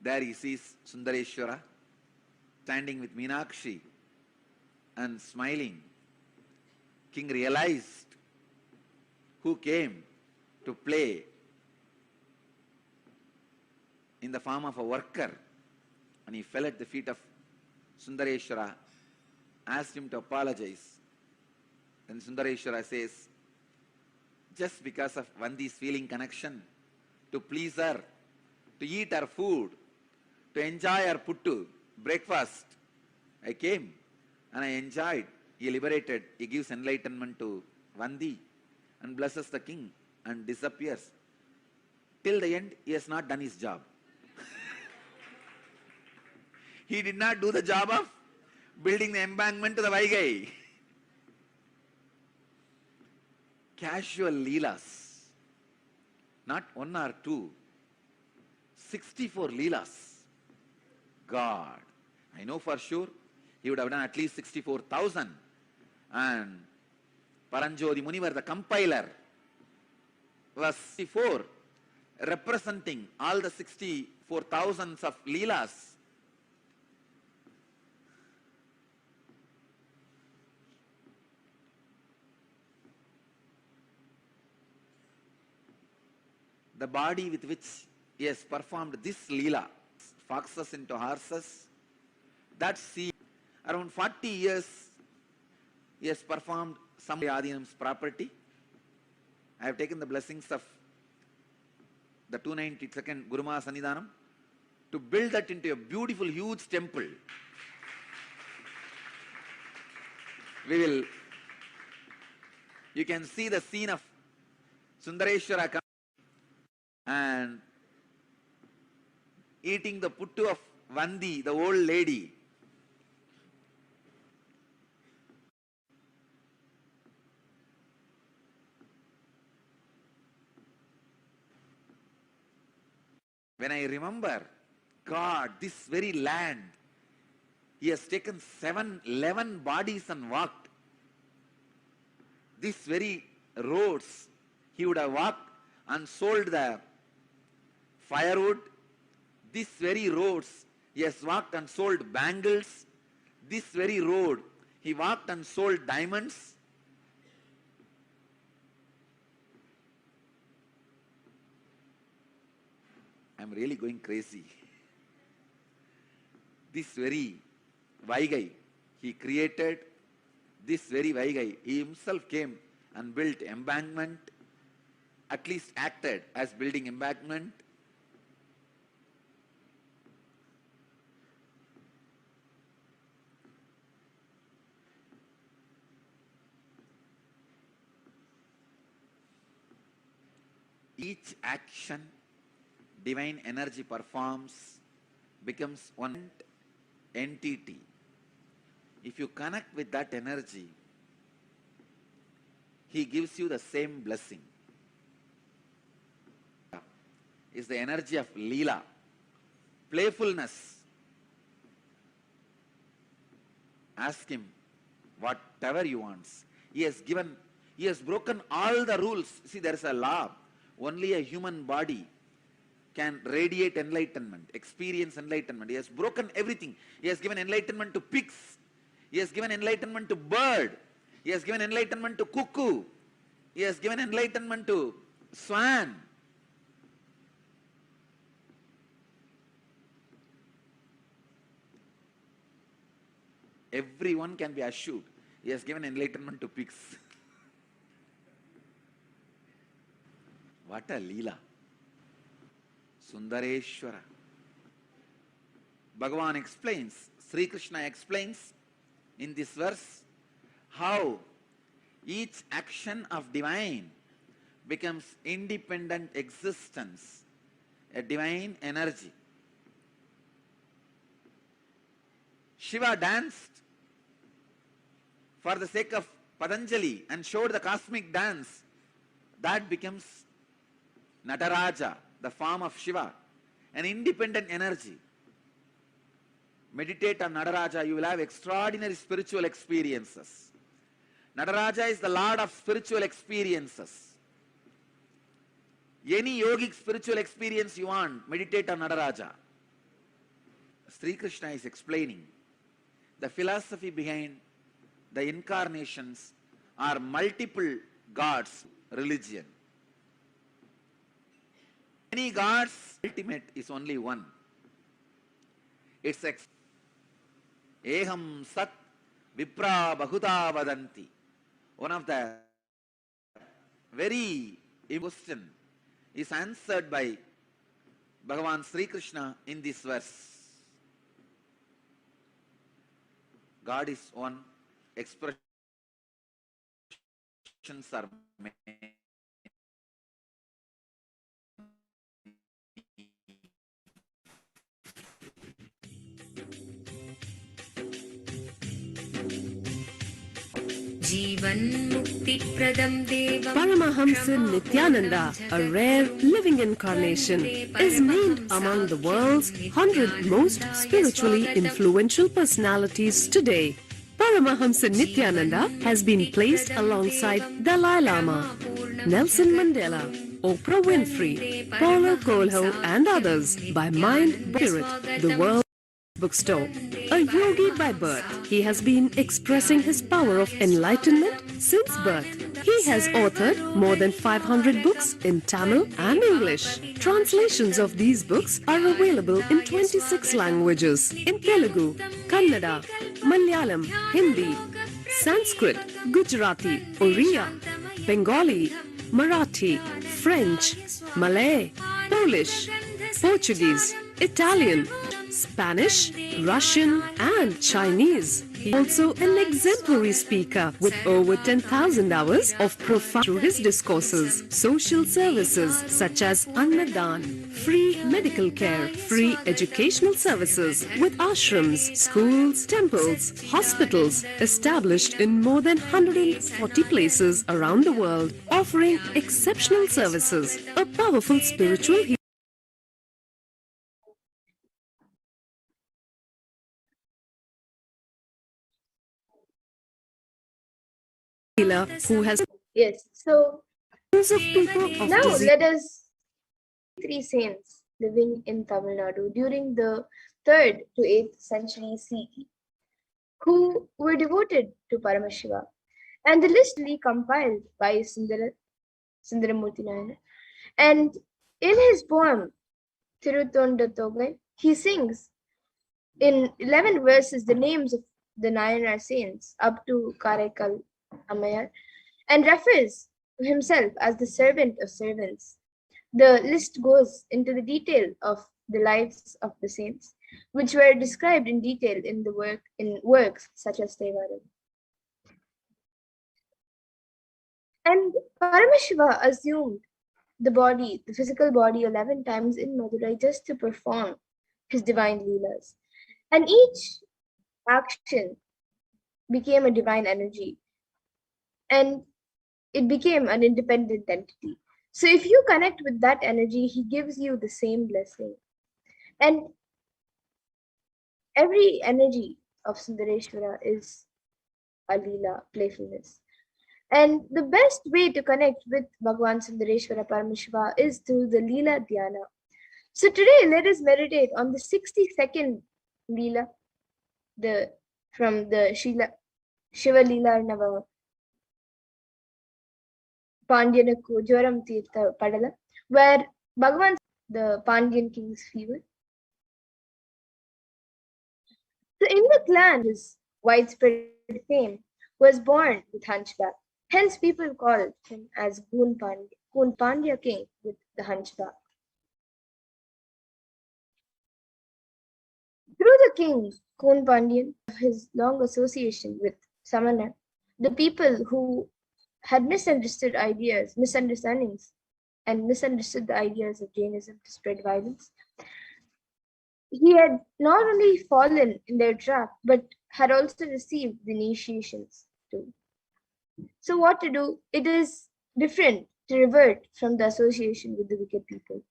There he sees Sundareshwara standing with Meenakshi and smiling. King realized who came to play in the form of a worker, and he fell at the feet of Sundareshwara, asked him to apologize. Then Sundareshwara says, just because of Vandi's feeling connection, to please her, to eat her food, to enjoy her puttu, breakfast, I came and I enjoyed. He liberated, he gives enlightenment to Vandi and blesses the king and disappears. Till the end, he has not done his job. He did not do the job of building the embankment to the Vaigai. Casual leelas, not 1 or 2, 64 leelas. God, I know for sure he would have done at least 64,000. And Paranjodi Munivar, the compiler, was 64, representing all the 64,000s of leelas. The body with which he has performed this leela, foxes into horses, that sea, around 40 years he has performed some Adinam's property. I have taken the blessings of the 292nd Guruma Sannidhanam to build that into a beautiful, huge temple. You can see the scene of Sundareshwara coming and eating the puttu of Vandi, the old lady. When I remember, God, this very land, He has taken 11 bodies and walked. These very roads, He would have walked and sold the firewood. These very roads, He has walked and sold bangles. This very road, He walked and sold diamonds. I'm really going crazy. This very Vaigai, He created this very Vaigai. He Himself came and built embankment, at least acted as building embankment. Each action divine energy performs becomes one entity. If you connect with that energy, He gives you the same blessing. Is the energy of Leela, playfulness. Ask Him whatever you want. He has broken all the rules. See, there is a law. Only a human body can radiate enlightenment, experience enlightenment. He has broken everything. He has given enlightenment to pigs. He has given enlightenment to bird. He has given enlightenment to cuckoo. He has given enlightenment to swan. Everyone can be assured. He has given enlightenment to pigs. What a Leela. Sundareshwara. Bhagavan explains, Sri Krishna explains in this verse how each action of divine becomes independent existence, a divine energy. Shiva danced for the sake of Patanjali and showed the cosmic dance. That becomes Nataraja, the form of Shiva, an independent energy. Meditate on Nataraja, you will have extraordinary spiritual experiences. Nataraja is the Lord of spiritual experiences. Any yogic spiritual experience you want, meditate on Nataraja. Sri Krishna is explaining the philosophy behind the incarnations are multiple gods, religion. Many gods, ultimate is only one. It's Eham Sat Vipra Bahuta Vadanti. One of the very question is answered by Bhagavan Sri Krishna in this verse. God is one, expressions are many. Paramahamsa Nithyananda, a rare living incarnation, is named among the world's 100 most spiritually influential personalities today. Paramahamsa Nithyananda has been placed alongside Dalai Lama, Nelson Mandela, Oprah Winfrey, Paulo Coelho and others by Mind Spirit, the world bookstore. A yogi by birth, he has been expressing his power of enlightenment since birth. He has authored more than 500 books in Tamil and English. Translations of these books are available in 26 languages in Telugu, Kannada, Malayalam, Hindi, Sanskrit, Gujarati, Oriya, Bengali, Marathi, French, Malay, Polish, Portuguese, Italian, Spanish, Russian, and Chinese. He is also an exemplary speaker with over 10,000 hours of profound through his discourses. Social services such as Annadan, free medical care, free educational services with ashrams, schools, temples, hospitals established in more than 140 places around the world, offering exceptional services. A powerful spiritual healer who has Yes. So millions of people of now disease. let us three saints living in Tamil Nadu during the 3rd to 8th century CE, who were devoted to Paramashiva, and the list is compiled by Sundaramurti Nayanar. And in his poem Thirutonda Togai, he sings in 11 verses the names of the Nayanar saints up to Karaikal Ammayar, and refers to himself as the servant of servants. The list goes into the detail of the lives of the saints, which were described in detail in works such as Tevaram. And Paramashiva assumed the physical body 11 times in Madurai just to perform his divine leelas. And each action became a divine energy, and it became an independent entity. So if you connect with that energy, he gives you the same blessing. And every energy of Sundareshwara is a leela, playfulness. And the best way to connect with Bhagavan Sundareshwara Paramashiva is through the leela dhyana. So today, let us meditate on the 62nd leela, from the Shiva Leela Arnava Pandyanakku Jwaram Tirtha Padala, where Bhagavan, the Pandyan king's fever. So in the clan, his widespread fame was born with hunchback. Hence people called him as Goon Pandya king with the hunchback. Through the king, Goon Pandyan, his long association with Samana, the people who had misunderstood misunderstandings, and misunderstood the ideas of Jainism to spread violence, he had not only fallen in their trap, but had also received the initiations too. So what to do? It is different to revert from the association with the wicked people.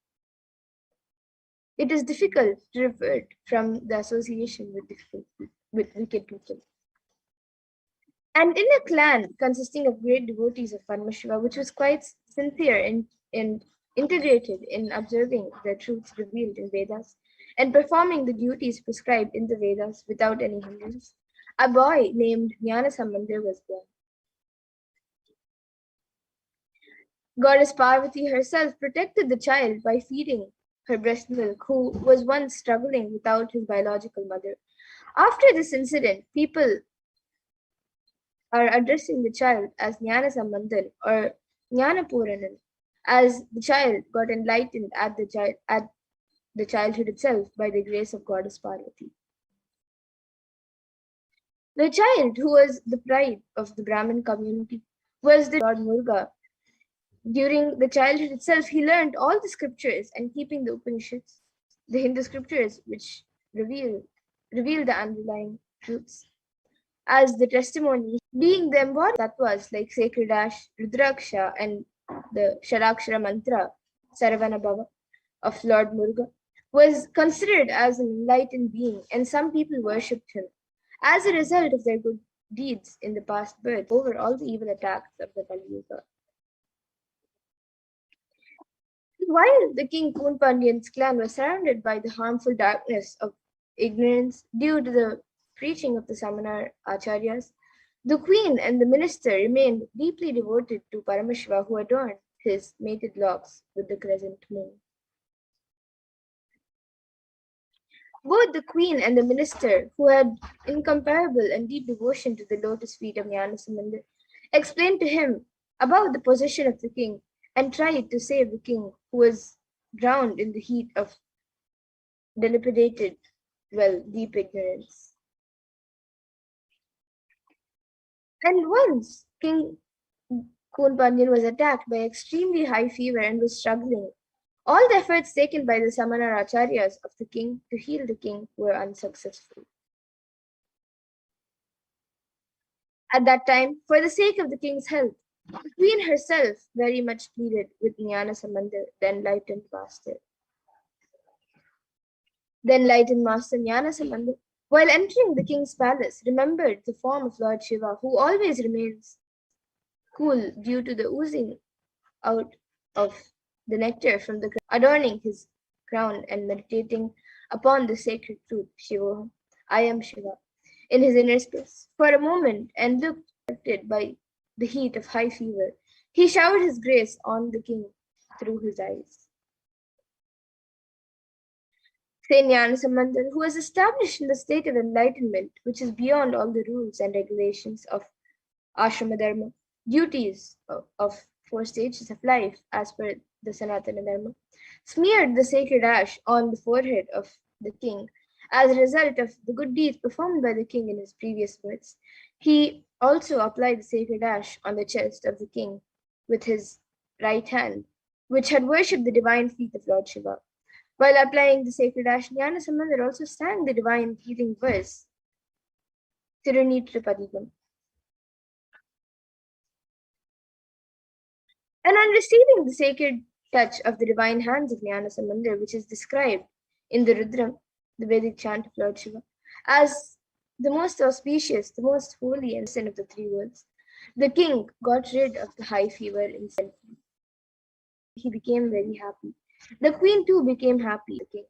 It is difficult to revert from the association with wicked people. And in a clan consisting of great devotees of Paramashiva, which was quite sincere and integrated in observing the truths revealed in Vedas and performing the duties prescribed in the Vedas without any hindrance, a boy named Jnana Sambandha was born. Goddess Parvati herself protected the child by feeding her breast milk, who was once struggling without his biological mother. After this incident, people are addressing the child as Jnana Sambandhan or Jnana Puranan, as the child got enlightened at the childhood itself by the grace of Goddess Parvati. The child, who was the pride of the Brahmin community, was the Lord Muruga. During the childhood itself, he learned all the scriptures, and keeping the Upanishads, the Hindu scriptures, which reveal the underlying truths, as the testimony, being the embodied tattvas like sacred ash, Rudraksha, and the Sharakshara mantra, Saravana Bhava, of Lord Muruga, was considered as an enlightened being, and some people worshipped him. As a result of their good deeds in the past birth, over all the evil attacks of the Kali Yuga. While the king Goon Pandyan's clan was surrounded by the harmful darkness of ignorance due to the preaching of the Samanar Acharyas, the queen and the minister remained deeply devoted to Paramashiva, who adorned his mated locks with the crescent moon. Both the queen and the minister, who had incomparable and deep devotion to the lotus feet of Jnana Sambandha, explained to him about the position of the king and tried to save the king, who was drowned in the heat of dilapidated, deep ignorance. And once King Kun Pandyan was attacked by extremely high fever and was struggling. All the efforts taken by the Samanar Acharyas of the king to heal the king were unsuccessful. At that time, for the sake of the king's health, the queen herself very much pleaded with Jnana Sambandha, the enlightened master. The enlightened master Jnana Sambandha, while entering the king's palace, remembered the form of Lord Shiva, who always remains cool due to the oozing out of the nectar from the crown, adorning his crown and meditating upon the sacred truth, Shivoham, I am Shiva, in his inner space. For a moment, and looked affected by the heat of high fever, he showered his grace on the king through his eyes. Saint Jnana Sambandha, who was established in the state of enlightenment, which is beyond all the rules and regulations of ashrama dharma, duties of 4 stages of life as per the Sanatana Dharma, smeared the sacred ash on the forehead of the king as a result of the good deeds performed by the king in his previous births. He also applied the sacred ash on the chest of the king with his right hand, which had worshipped the divine feet of Lord Shiva. While applying the sacred ash, Jnana Sambandha also sang the divine healing verse, Tirunitrupadikam. And on receiving the sacred touch of the divine hands of Jnana Sambandha, which is described in the Rudram, the Vedic chant of Lord Shiva, as the most auspicious, the most holy and sin of the 3 worlds, the king got rid of the high fever instantly. He became very happy. The queen too became happy. The king.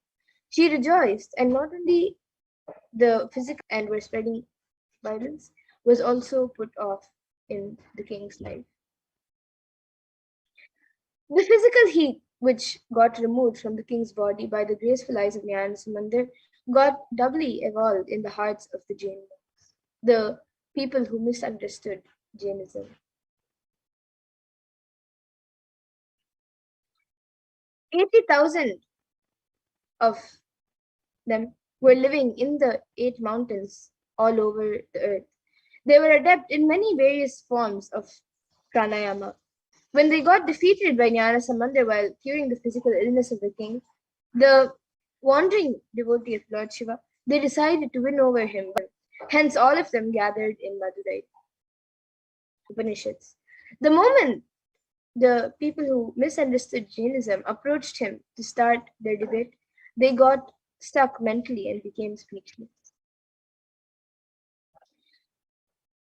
She rejoiced, and not only the physical and were spreading violence was also put off in the king's life. The physical heat which got removed from the king's body by the graceful eyes of Jnana Sambandha got doubly evolved in the hearts of the Jain monks, the people who misunderstood Jainism. "80,000 of them were living in the 8 mountains all over the earth. They were adept in many various forms of pranayama. When they got defeated by Jnana Sambandha while curing the physical illness of the king, the wandering devotee of Lord Shiva, they decided to win over him. Hence, all of them gathered in Madurai Upanishads. The moment the people who misunderstood Jainism approached him to start their debate, they got stuck mentally and became speechless.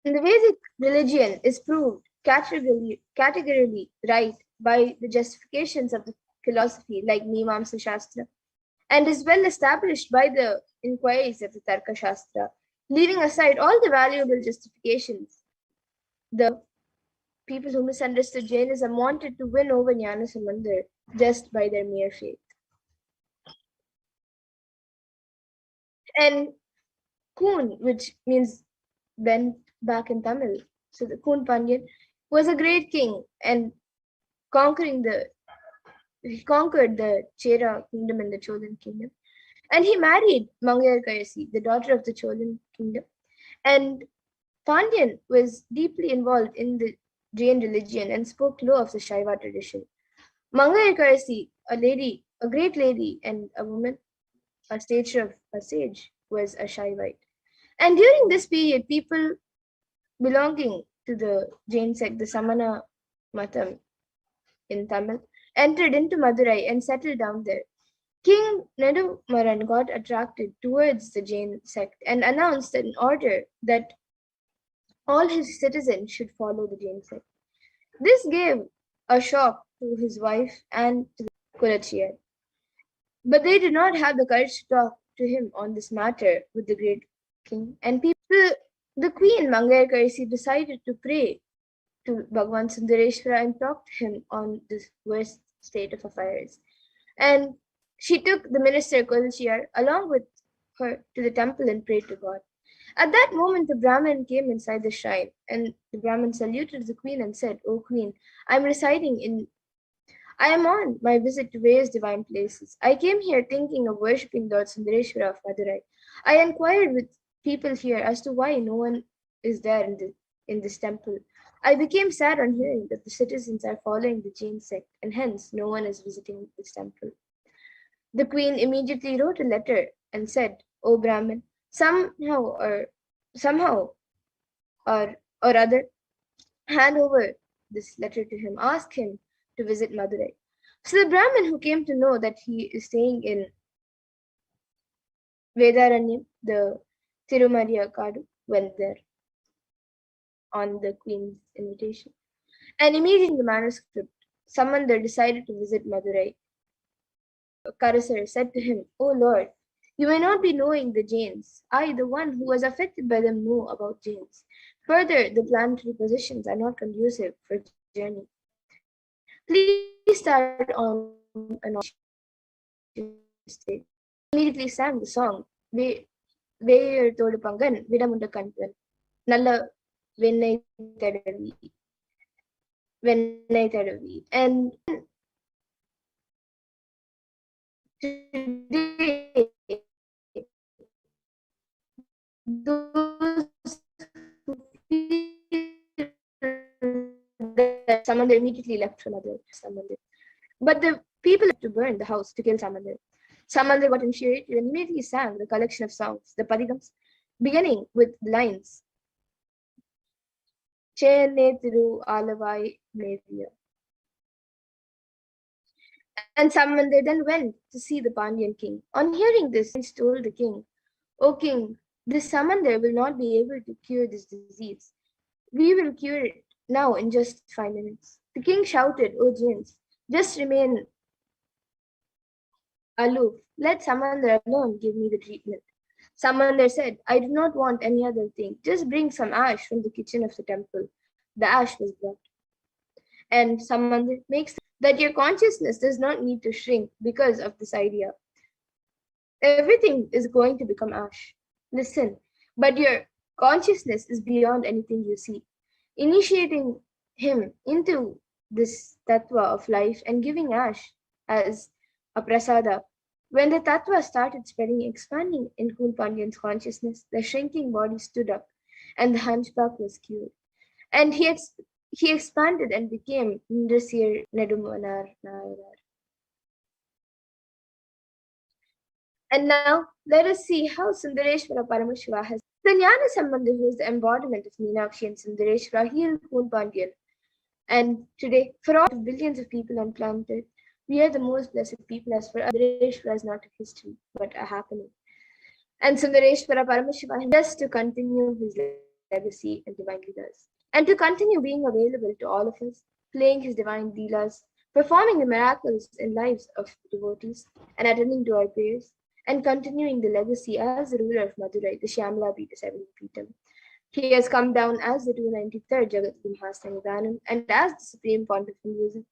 And the Vedic religion is proved categorically right by the justifications of the philosophy like Mimamsa Shastra, and is well established by the inquiries of the Tarka Shastra, leaving aside all the valuable justifications. The people who misunderstood Jainism wanted to win over Jnana Sambandha just by their mere faith. And Kun, which means bent back in Tamil, so the Kun Pandyan was a great king and conquered the Chera kingdom and the Cholan kingdom. And he married Mangayarkarasi, the daughter of the Cholan kingdom. And Pandyan was deeply involved in the Jain religion and spoke low of the Shaiva tradition. Mangayarkarasi, a great lady and a woman, a stature of a sage, was a Shaivite. And during this period, people belonging to the Jain sect, the Samana Matam in Tamil, entered into Madurai and settled down there. King Nedumaran got attracted towards the Jain sect and announced an order that all his citizens should follow the Jain sect. This gave a shock to his wife and to the Kulachiyar. But they did not have the courage to talk to him on this matter with the great king. And the queen Mangayarkarasi decided to pray to Bhagwan Sundareshwara and talk to him on this worst state of affairs. And she took the minister Kulachiyar along with her to the temple and prayed to God. At that moment, the Brahmin came inside the shrine, and the Brahmin saluted the queen and said, "O queen, I am residing in I am on my visit to various divine places. I came here thinking of worshipping Lord Sundareshwara of Madurai. I inquired with people here as to why no one is there in this temple. I became sad on hearing that the citizens are following the Jain sect, and hence no one is visiting this temple. The queen immediately wrote a letter and said, "O Brahmin, somehow or other, hand over this letter to him. Ask him to visit Madurai." So the Brahmin, who came to know that he is staying in Vedaranyam, the Tirumariya Kadu, went there on the queen's invitation. And immediately the manuscript, Samandar decided to visit Madurai. Karasar said to him, "O Lord, you may not be knowing the Jains. I, the one who was affected by them, know about Jains. Further, the planetary positions are not conducive for journey. Please start on an state." Immediately sang the song, Veyer Todu Pangan, Vidamunda Kantan, Nalla Vennai Tadavi. And today, those who feel that Samandar immediately left for Samandar. But the people had to burn the house to kill Samandar. Samandar got infuriated and immediately sang the collection of songs, the Padigams, beginning with the lines Chene Tiru Alavai Neviya. And Samandar then went to see the Pandyan king. On hearing this, he told the king, "O king, this Samandar will not be able to cure this disease. We will cure it now in just 5 minutes." The king shouted, "O Jains, just remain aloof. Let Samandar alone give me the treatment." Samandar said, "I do not want any other thing. Just bring some ash from the kitchen of the temple." The ash was brought. And Samandar makes that your consciousness does not need to shrink because of this idea. Everything is going to become ash. Listen, but your consciousness is beyond anything you see. Initiating him into this tattva of life and giving ash as a prasada. When the tattva started spreading, expanding in Kun Pandyan's consciousness, the shrinking body stood up and the hunchback was cured. And he expanded and became Indrasir Nedumanar Nayanar. And now let us see how Sundareshwara Paramashiva has the Jnana Sambandha, who is the embodiment of Meenakshi and Sundareshwara, healed Kun Pandyan. And today, for all billions of people on planet Earth, we are the most blessed people. As for Sundareshwara is not a history, but a happening. And Sundareshwara Paramashiva has to continue his legacy and divine leelas, and to continue being available to all of us, playing his divine leelas, performing the miracles in lives of devotees, and attending to our prayers, and continuing the legacy as the ruler of Madurai, the Shyamala Pita 7th Peetam. He has come down as the 293rd Jagat Mahastanidanam and as the Supreme Pontiff of Hinduism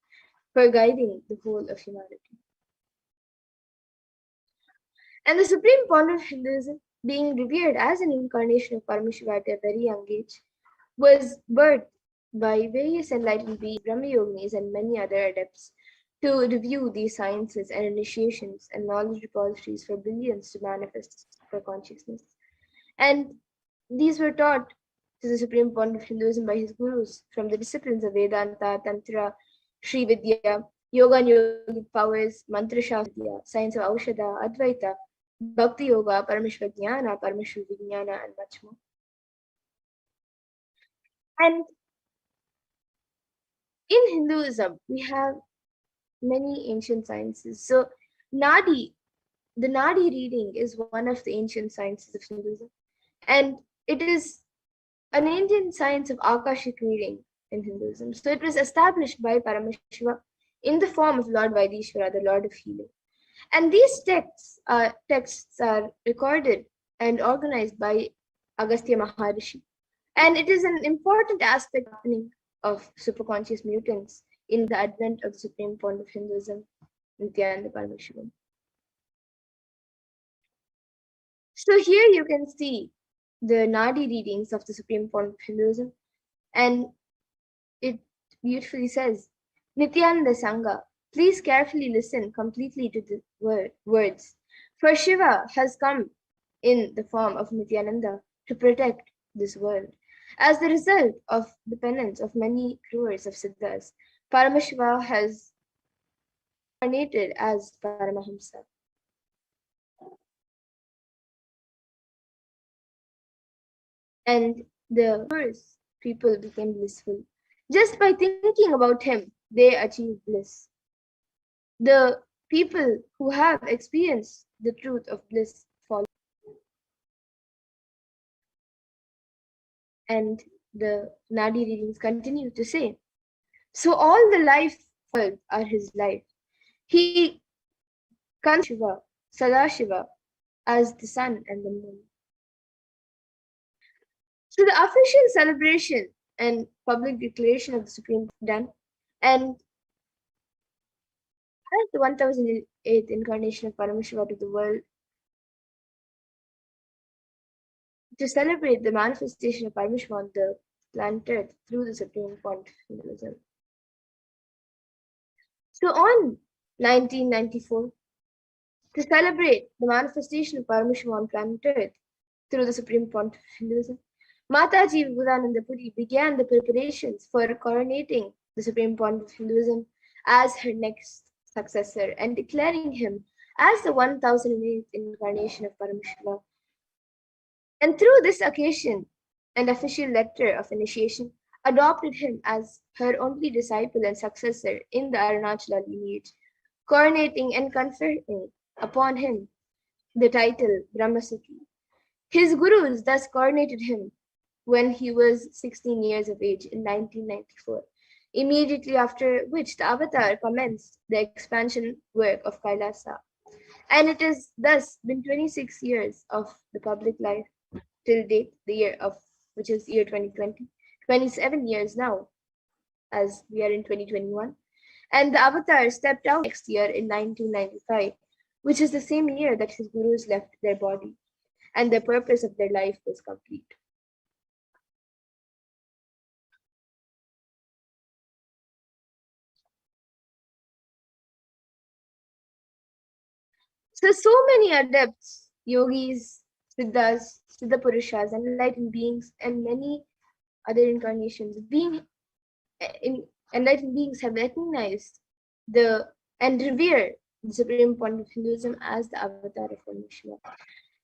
for guiding the whole of humanity. And the Supreme Pontiff of Hinduism, being revered as an incarnation of Paramashiva at a very young age, was birthed by various enlightened beings, Brahma-yoginis, and many other adepts to review these sciences and initiations and knowledge repositories for billions to manifest for consciousness. And these were taught to the Supreme Pontiff of Hinduism by his gurus from the disciplines of Vedanta, Tantra, Sri Vidya, Yoga and Yogic powers, Mantra Shastra, science of Aushadha, Advaita, Bhakti Yoga, Parameshwar Jnana, Parameshwar Vijnana, and much more. And in Hinduism, we have many ancient sciences. So the Nadi reading is one of the ancient sciences of Hinduism. And it is an ancient science of Akashic reading in Hinduism. So it was established by Paramashiva in the form of Lord Vaidishvara, the Lord of Healing. And these texts are recorded and organized by Agastya Maharishi. And it is an important aspect of superconscious mutants in the advent of the Supreme Pontiff of Hinduism, Nithyananda Paramashivam. So here you can see the Nadi readings of the Supreme Pontiff of Hinduism, and it beautifully says, Nithyananda Sangha, Please carefully listen completely to the words. For Shiva has come in the form of Nithyananda to protect this world. As the result of the penance of many crores of siddhas, Paramashiva has incarnated as Paramahamsa. And the first people became blissful. Just by thinking about him, they achieved bliss. The people who have experienced the truth of bliss follow. And the Nadi readings continue to say, so all the life world are his life. He comes Shiva, Sadashiva, as the sun and the moon. So the official celebration and public declaration of the Supreme done, and as the 1008th incarnation of Paramashiva to the world, to celebrate the manifestation of Paramashiva on the planet Earth through the Supreme Pontificalism. So on 1994, to celebrate the manifestation of Paramashiva on planet Earth through the Supreme Pontificalism, Mataji Vibhudananda Puri began the preparations for coronating the Supreme Pontificalism as her next successor and declaring him as the 1008th incarnation of Paramashiva. And through this occasion, an official letter of initiation adopted him as her only disciple and successor in the Arunachala lineage, coronating and conferring upon him the title Brahmasukhi. His gurus thus coronated him when he was 16 years of age in 1994, immediately after which the avatar commenced the expansion work of Kailasa. And it has thus been 26 years of the public life till date, the year of which is year 2020, 27 years now, as we are in 2021. And the avatar stepped out next year in 1995, which is the same year that his gurus left their body, and the purpose of their life was complete. So many adepts, yogis, siddhas, siddha purushas, enlightened beings, and many other incarnations, enlightened beings have recognized and revere the Supreme Point of Hinduism as the avatar of Paramashiva.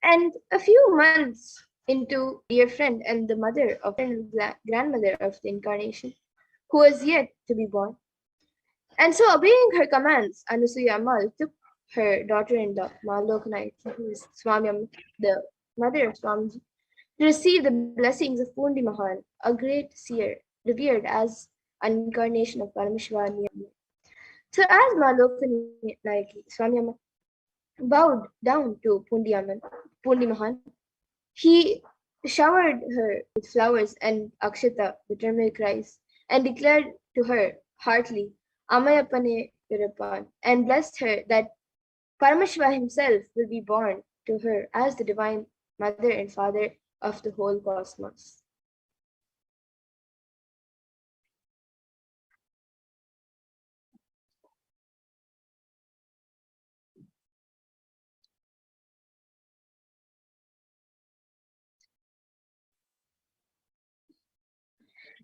And a few months into dear friend and the mother of and grandmother of the incarnation, who was yet to be born. And so, obeying her commands, Anasuya Ammal took her daughter-in-law, Malokanai, who is Swami, the mother of Swamiji, to receive the blessings of Pundi Mahan, a great seer, revered as an incarnation of Paramashiva. So as Malokani, like Swami Amma, bowed down to Pundi Mahan, he showered her with flowers and akshata, the turmeric rice, and declared to her heartily, Amayapane Virapan, and blessed her that Paramashiva himself will be born to her as the divine mother and father of the whole cosmos.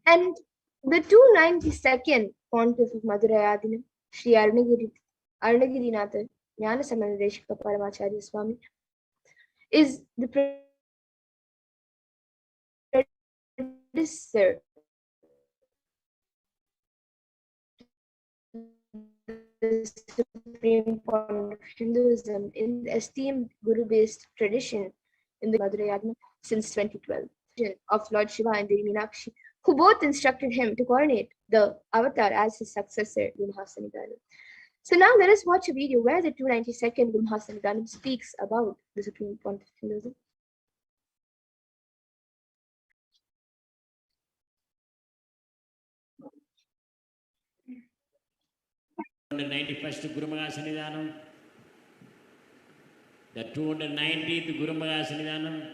And the 292nd pontiff of Madurai Adinam, Sri Arunagirinatha Jnanasamanadeshika Paramacharya Swami, is the predecessor the Supreme Point of Hinduism in the esteemed Guru-based tradition in the Madurai Adinam since 2012 of Lord Shiva and Devi Meenakshi, who both instructed him to coronate the avatar as his successor, Gurumahasanidanam. So now let us watch a video where the 292nd Gurumahasanidanam speaks about the Supreme Point of Hinduism. 91st Guru Mahasanidhanam, the 290th Guru Mahasanidhanam,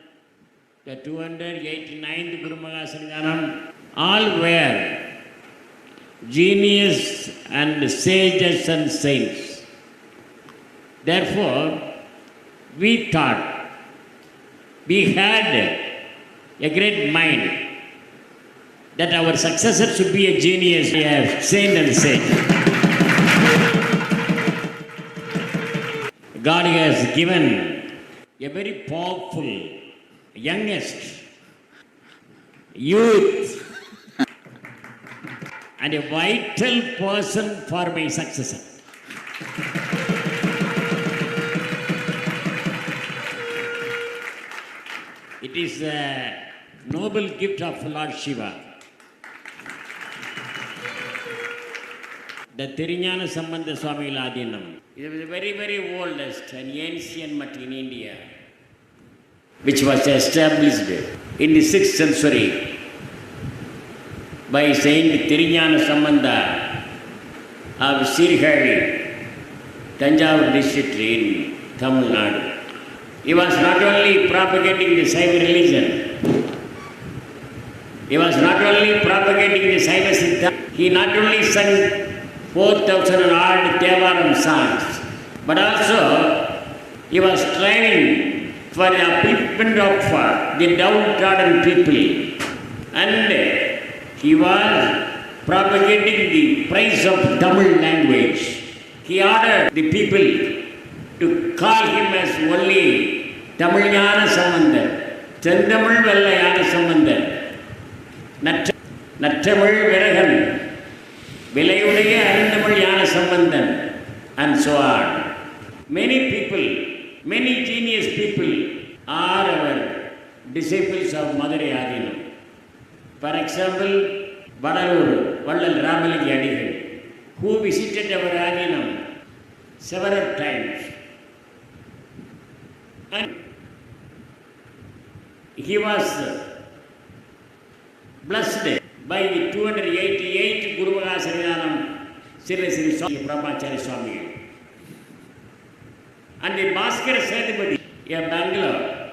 the 289th Guru Mahasanidhanam, all were genius and sages and saints. Therefore, we thought we had a great mind that our successor should be a genius, a saint and sage. God has given a very powerful, youngest, youth, and a vital person for my successor. It is a noble gift of Lord Shiva. The Thiriñana Sambandha Swami Ladinam. It was the very oldest and ancient mutt in India, which was established in the 6th century by Saint Thiriñana Sambandha of Sirihari, Tanjavur district in Tamil Nadu. He was not only propagating the Saiva religion, he was not only propagating the Saiva Siddha, he not only sang 4,000 and odd Devaram songs, but also he was striving for the upliftment of the downtrodden people, and he was propagating the praise of Tamil language. He ordered the people to call him as only Tamilnyana Sambandar, Chandamil Vellayana Sambandar, Nattamil Viragan, Vilayudaya Arindamil Yana Sambandar, and so on. Many people, many genius people are our disciples of Madurai Adinam. For example, Vadalur, Vallal Ramaliki Adigal, who visited our Adinam several times. And he was blessed by the 288 Guru Srinam Sri Swami Brahmachari Swami. And the Bhaskara Sethupathi, a Bangalore,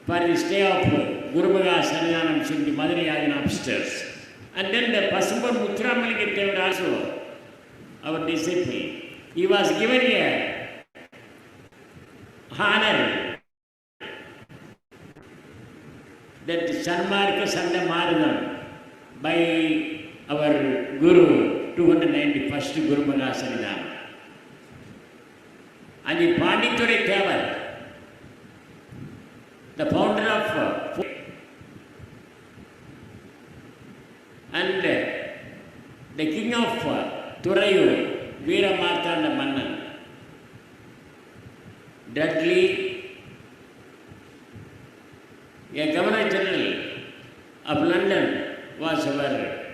for the stay of Guru Srinam in the Madurai Adinam upstairs. And then the Pasumbar Muthuramaliki Devar also, our disciple, he was given a honor that Sanmarka Sanda Maranam by our Guru, 291st Guru Srinam. And the Panditore Thevar, the founder of and the king of Thurayur, Veera Martanda Mannan, Dudley, a Governor General of London, was our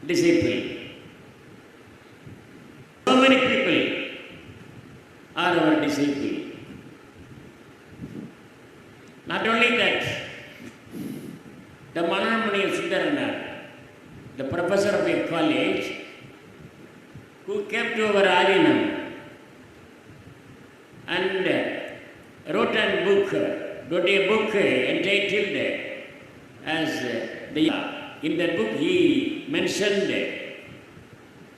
disciple. So many people are our disciple. Not only that, the Mananamani Sundarana, the professor of a college, who came to our Adinam and wrote a book entitled as in that book he mentioned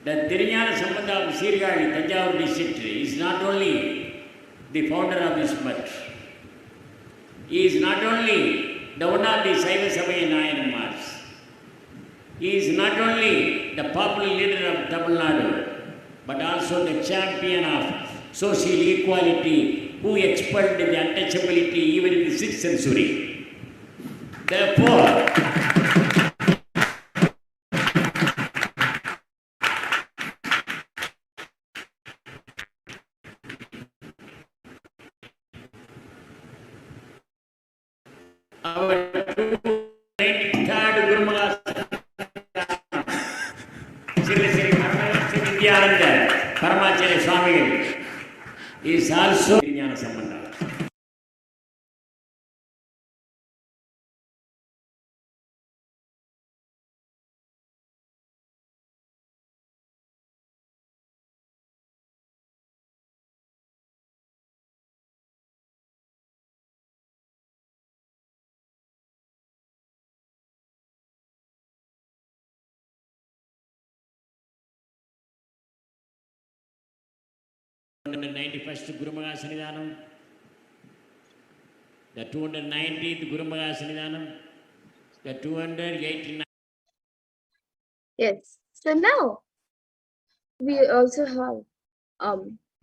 that Thiriñana Sambandha of Sirihari, Tanjavur district, is not only the founder of this mutt. He is not only the one of the Saiva Sabhaya Nayanamars. He is not only the popular leader of Tamil Nadu, but also the champion of social equality, who expelled the untouchability even in the 6th century. Therefore, our 293rd Guru Sri Nithyananda Paramashivam is also Thiriñana Sambandha. 291st Guru Maha Sannidhanam, the 290th Guru Maha Sannidhanam, the 289th. Yes. So now we also have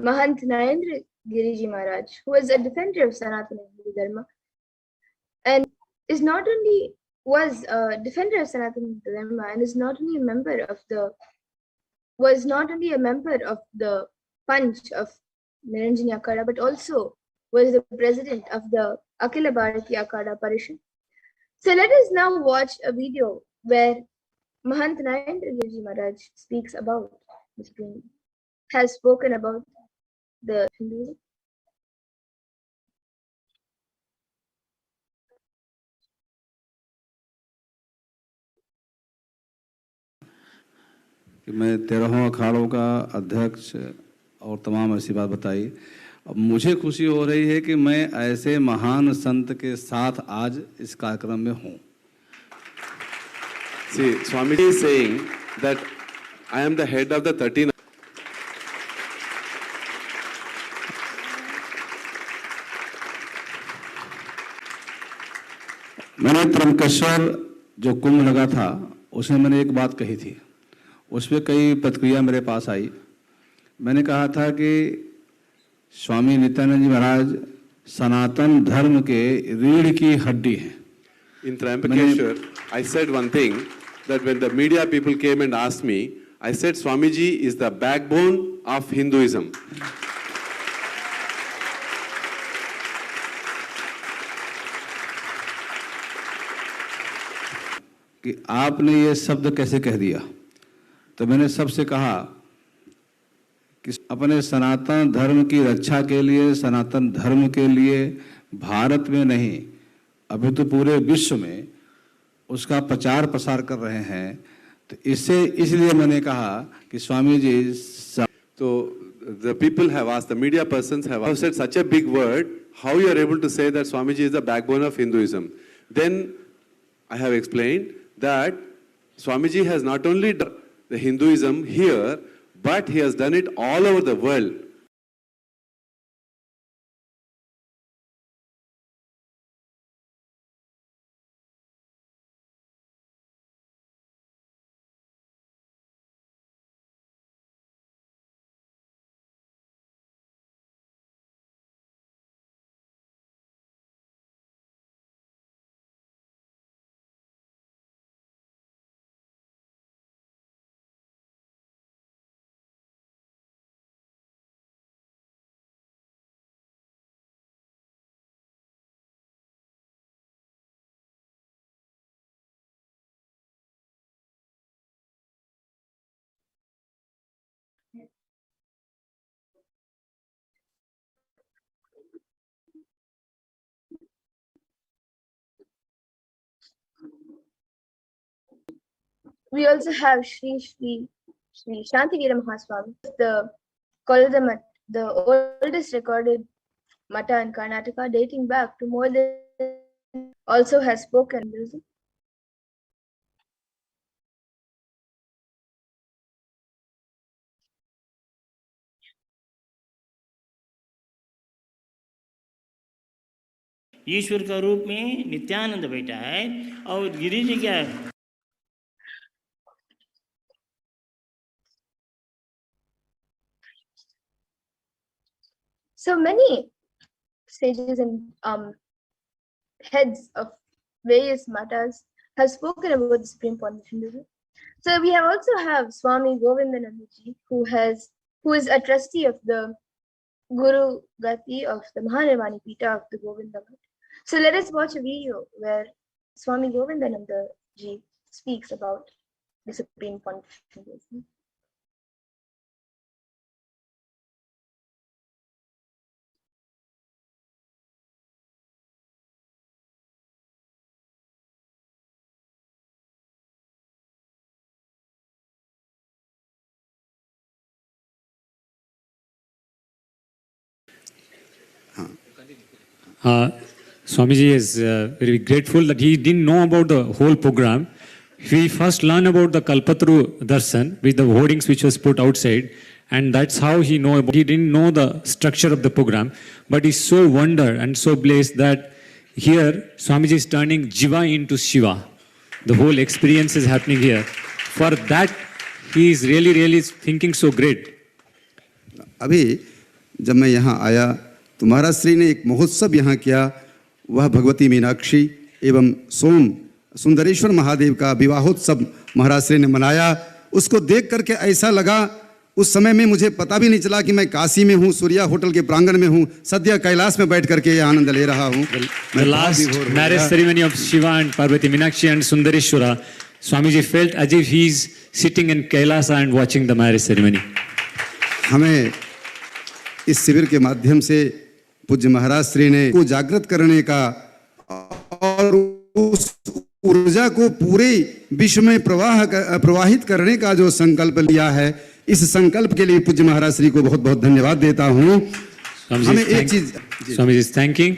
Mahant Narendra Giriji Maharaj, who is a defender of Sanatana Hindu Dharma, and is not only was a defender of Sanatana Hindu Dharma and is not only a member of the Panch of Niranjani Akhada, but also was the president of the Akhila Bharatiya Akhada Parishad. So let us now watch a video where Mahant Narendra Giriji Maharaj speaks about this dream, has spoken about the Hinduism. कि मैं 13 अखाड़ों का अध्यक्ष और तमाम ऐसी बात बताई। अब मुझे खुशी हो रही है कि मैं ऐसे महान संत के साथ आज इस कार्यक्रम में हूँ। See, Swamiji is saying that I am the head of the 13. मैंने त्रंबकेश्वर जो कुंभ लगा था उसमें मैंने एक बात कही थी, उस पर कई प्रतिक्रिया मेरे पास आई। मैंने कहा था कि स्वामी नित्यानंद जी महाराज सनातन धर्म के रीढ़ की हड्डी हैं। In Trimbakeshwar, I said one thing, that when the media people came and asked me, I said Swamiji is the backbone of Hinduism. कि आपने ये शब्द कैसे कह दिया? तो मैंने सबसे कहा कि अपने सनातन धर्म की रक्षा के लिए, सनातन धर्म के लिए भारत में नहीं अभी तो पूरे विश्व में उसका प्रचार प्रसार कर रहे हैं। तो इसलिए मैंने कहा कि Swami ji So the people have asked, the media persons have said such a big word, how you are able to say that Swamiji is the backbone of Hinduism? Then I have explained that Swamiji has not only done the Hinduism here, but he has done it all over the world. We also have Sri Shantivira Mahaswami, the Kailasa Math, the oldest recorded Mata in Karnataka, dating back to more than, also has spoken music. ईश्वर का रूप में नित्यानंद बैठा है और गिरी जी क्या है? So many sages and heads of various matters have spoken about the Supreme Point of Hinduism. So we also have Swami Govindananda Ji, who is a trustee of the Guru Gati of the Mahanirvani Pita of the Govinda Math. So let us watch a video where Swami Govindananda Ji speaks about the Supreme Point of Hinduism. Swamiji is very grateful that he didn't know about the whole program. He first learned about the Kalpataru Darshan with the hoardings which was put outside, and that's how he know about. He didn't know the structure of the program, but he's so wondered and so blessed that here Swamiji is turning Jiva into Shiva. The whole experience is happening here. For that, he is really thinking so great. अभी जब मैं यहाँ आया तो महाराज श्री ने एक महोत्सव यहाँ किया, वह भगवती मीनाक्षी एवं सुंदरेश्वर महादेव का विवाहोत्सव महाराज श्री ने मनाया। उसको देख करके ऐसा लगा, उस समय में मुझे पता भी नहीं चला कि मैं काशी में हूँ, सूर्या होटल के प्रांगण में हूँ, सद्य कैलाश में बैठ करके ये आनंद ले रहा हूँ। The last marriage ceremony of Shiva and Parvati Meenakshi and Sundareshwara, Swamiji felt as if he is sitting in Kailasa and watching the marriage ceremony. हमें इस शिविर के माध्यम से पूज्य महाराज श्री ने को जागृत करने का और उस ऊर्जा को पूरे विश्व में प्रवाहित करने का जो संकल्प लिया है, इस संकल्प के लिए पूज्य महाराज श्री को बहुत बहुत धन्यवाद देता हूँ। हमें एक चीज, Swamiji is thanking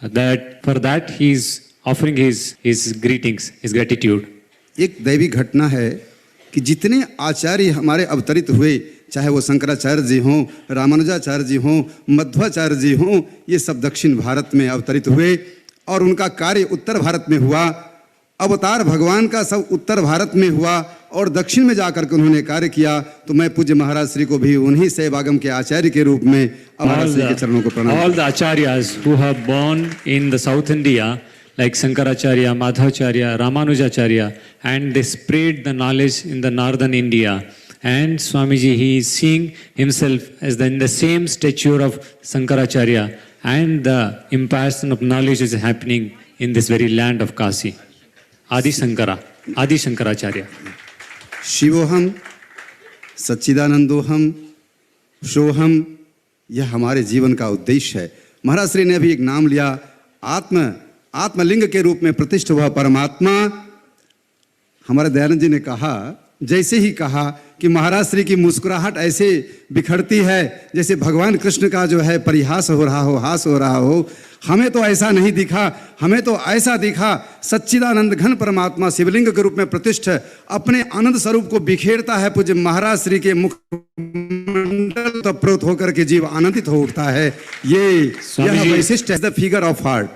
that for that he is offering his greetings, his gratitude. एक दैवी घटना है कि जितने आचार्य हमारे अवतरित हुए, चाहे वो शंकराचार्य जी हों, रामानुजाचार्य जी हों, मध्वाचार्य जी हों, ये सब दक्षिण भारत में अवतरित हुए और उनका कार्य उत्तर भारत में हुआ। अवतार भगवान का सब उत्तर भारत में हुआ और दक्षिण में जाकर के उन्होंने कार्य किया। तो मैं पूज्य महाराज श्री को भी उन्हीं सहभागम के आचार्य के रूप में महाराज श्री के चरणों को प्रणाम। All the acharyas who have born in the South India, like Shankaracharya, Madhavacharya, Ramanujacharya, and they spread the knowledge in the northern India. And Swamiji, he is seeing himself as in the same stature of Shankaracharya, and the impartation of knowledge is happening in this very land of Kasi. Adi Shankaracharya. शिवोहम, सच्चिदानंदोहम, Shoham, यह हमारे जीवन का उद्देश्य है। महाराज श्री ने अभी एक नाम लिया, आत्मलिंग के रूप में प्रतिष्ठित हुआ परमात्मा। हमारे दयानंद जी ने कहा, जैसे ही कहा कि महाराज श्री की मुस्कुराहट ऐसे बिखरती है जैसे भगवान कृष्ण का जो है परिहास हो रहा हो, हास हो रहा हो। हमें तो ऐसा नहीं दिखा, हमें तो ऐसा दिखा सच्चिदानंद घन परमात्मा शिवलिंग के रूप में प्रतिष्ठित अपने आनंद स्वरूप को बिखेरता है। पूज्य महाराज श्री के मुख मंडल तप्रोत होकर के जीव आनंदित हो उठता है। यह वैशिष्ट है, द फिगर ऑफ हार्ट।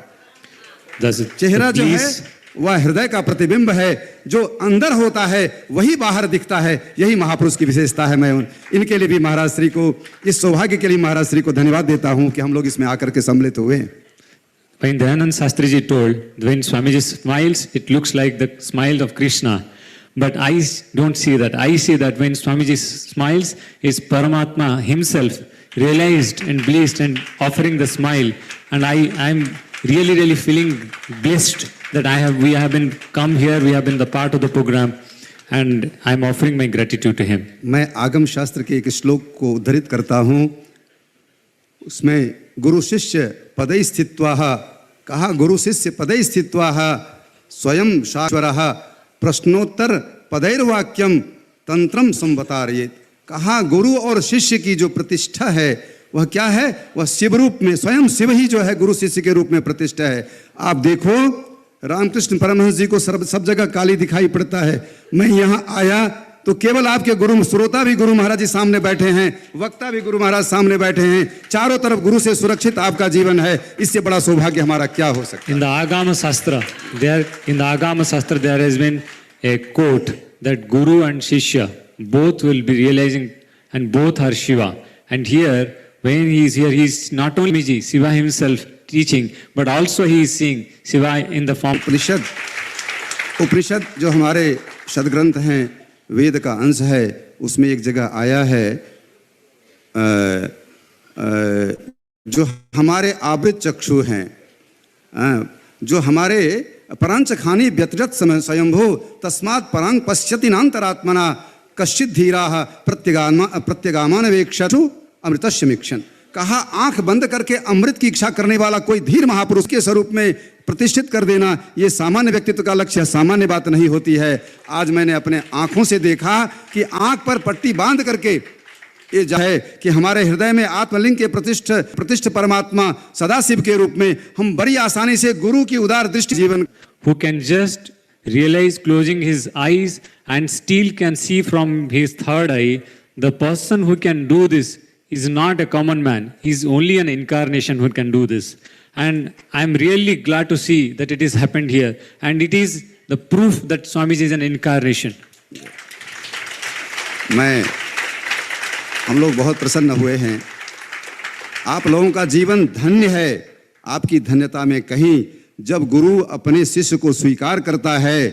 चेहरा जो है वह हृदय का प्रतिबिंब है, जो अंदर होता है वही बाहर दिखता है। यही महापुरुष की विशेषता है। मैं इनके लिए भी महाराज श्री को, इस सौभाग्य के लिए महाराज श्री को धन्यवाद देता हूं कि हम लोग इसमें आकर के सम्मिलित हुए। When Dayanand Shastri ji told, when Swamiji smiles, it looks like the smile of Krishna. But I don't see that. I see that when Swamiji smiles, is Paramatma himself realized and blessed and offering the smile. And I am really feeling blessed that we have been come here, we have been the part of the program, and I am offering my gratitude to him. मैं आगम शास्त्र के एक श्लोक को उद्धृत करता हूँ। उसमें गुरु शिष्य पदै स्थित्वा कहा, गुरु शिष्य पदै स्थित्वा स्वयं शाश्वरः प्रश्नोत्तर पदैर्वाक्यम तंत्रम संवतारयेत। कहा गुरु और शिष्य की जो प्रतिष्ठा है वह क्या है? वह शिव रूप में, स्वयं शिव ही जो है गुरु शिष्य के रूप में प्रतिष्ठा है। आप देखो रामकृष्ण परमहंस जी को सब जगह काली दिखाई पड़ता है। मैं यहाँ आया तो केवल आपके गुरु, श्रोता भी गुरु महाराज जी सामने बैठे हैं, वक्ता भी गुरु महाराज सामने बैठे हैं, चारों तरफ गुरु से सुरक्षित आपका जीवन है। इससे बड़ा सौभाग्य हमारा क्या हो सकता है? In the Agama Shastra there has been a quote that Guru and Shishya both will be realizing and both are Shiva. And here, when he is here, he is not only Shiva himself teaching, but also he is seeing Shiva in the form. उपनिषद जो हमारे सदग्रंथ हैं, वेद का अंश है, उसमें एक जगह आया है जो हमारे आवृत चक्षु हैं, जो हमारे परांच खानी व्यतिरत समय स्वयंभू तस्मात् परांग पश्यति नान्तरात्मना कश्चित धीराः प्रत्यगामान वेक्षतु अमृतस्य मिक्षण। कहा आंख बंद करके अमृत की इच्छा करने वाला कोई धीर महापुरुष के स्वरूप में प्रतिष्ठित कर देना, ये सामान्य व्यक्तित्व का लक्ष्य, सामान्य बात नहीं होती है। आज मैंने अपने आंखों से देखा कि आंख पर पट्टी बांध करके ये जो है कि हमारे हृदय में आत्मलिंग के प्रतिष्ठ परमात्मा सदाशिव के रूप में हम बड़ी आसानी से गुरु की उदार दृष्टि जीवन, who can just realize closing his eyes and still can see from his third eye the person who can do this is not a common man. He's only an incarnation who can do this. And I'm really glad to see that it has happened here. And it is the proof that Swamiji is an incarnation. हम लोग बहुत प्रसन्न हुए हैं। आप लोगों का जीवन धन्य है। आपकी धन्यता में कहीं जब गुरु अपने शिष्य को स्वीकार करता है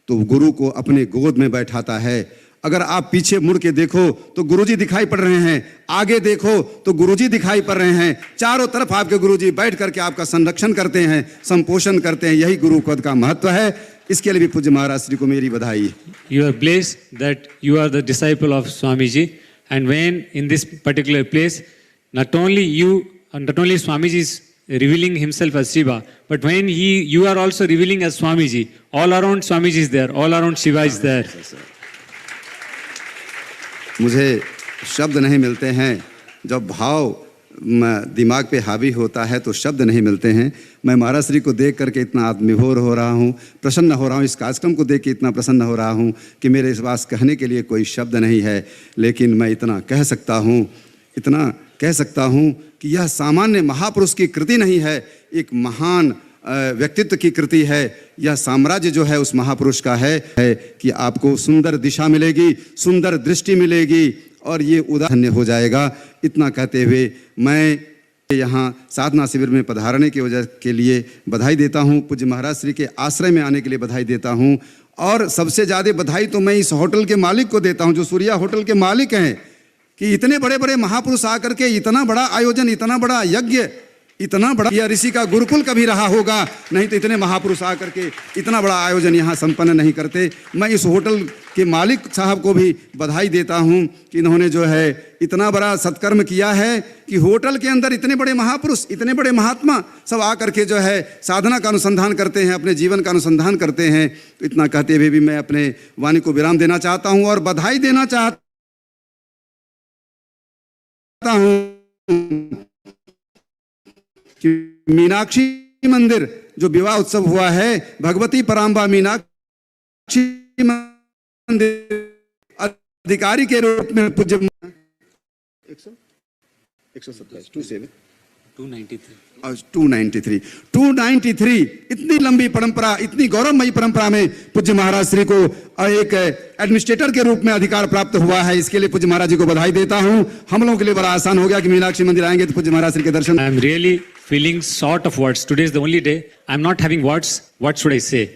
तो गुरु को अपने गोद में बैठाता है। अगर आप पीछे मुड़ के देखो तो गुरुजी दिखाई पड़ रहे हैं, आगे देखो तो गुरुजी दिखाई पड़ रहे हैं, चारों तरफ आपके गुरुजी बैठ करके आपका संरक्षण करते हैं, संपोषण करते हैं। यही गुरु पद का महत्व है। इसके लिए भी पूज्य महाराज श्री को मेरी बधाई। You are blessed that you are the disciple of Swamiji, and when in this particular place, not only Swamiji is revealing himself as Shiva, but when you are also revealing as Swamiji. All around Swamiji is there, all around Shiva is there. मुझे शब्द नहीं मिलते हैं। जब भाव दिमाग पे हावी होता है तो शब्द नहीं मिलते हैं। मैं महाराज श्री को देख करके इतना आत्मविभोर हो रहा हूँ, प्रसन्न हो रहा हूँ। इस कार्यक्रम को देख के इतना प्रसन्न हो रहा हूँ कि मेरे इस पास कहने के लिए कोई शब्द नहीं है। लेकिन मैं इतना कह सकता हूँ कि यह सामान्य महापुरुष की कृति नहीं है, एक महान व्यक्तित्व की कृति है। यह साम्राज्य जो है उस महापुरुष का है कि आपको सुंदर दिशा मिलेगी, सुंदर दृष्टि मिलेगी और ये उदाहरण हो जाएगा। इतना कहते हुए मैं यहाँ साधना शिविर में पधारने की वजह के लिए बधाई देता हूँ। पूज्य महाराज श्री के आश्रय में आने के लिए बधाई देता हूँ। और सबसे ज़्यादा बधाई तो मैं इस होटल के मालिक को देता हूँ, जो सूर्या होटल के मालिक हैं, कि इतने बड़े बड़े महापुरुष आकर के इतना बड़ा आयोजन, इतना बड़ा यज्ञ, इतना बड़ा, यह ऋषि का गुरुकुल कभी रहा होगा, नहीं तो इतने महापुरुष आकर के इतना बड़ा आयोजन यहाँ संपन्न नहीं करते। मैं इस होटल के मालिक साहब को भी बधाई देता हूँ कि इन्होंने जो है इतना बड़ा सत्कर्म किया है कि होटल के अंदर इतने बड़े महापुरुष, इतने बड़े महात्मा सब आकर के जो है साधना का अनुसंधान करते हैं, अपने जीवन का अनुसंधान करते हैं। इतना कहते हुए भी मैं अपने वाणी को विराम देना चाहता हूँ और बधाई देना चाहता हूँ कि मीनाक्षी मंदिर जो विवाह उत्सव हुआ है, भगवती पराम्बा मीनाक्षी मंदिर अधिकारी के रूप में पूज्य 293 इतनी लंबी परंपरा, इतनी गौरवमयी परंपरा में पूज्य महाराज श्री को एक एडमिनिस्ट्रेटर के रूप में अधिकार प्राप्त हुआ है। इसके लिए पूज्य महाराज जी को बधाई देता हूँ। हम लोगों के लिए बड़ा आसान हो गया कि मीनाक्षी मंदिर आएंगे तो पूज्य महाराज श्री के दर्शन। I am really feeling short of words. Today is the only day I am not having words. What should I say?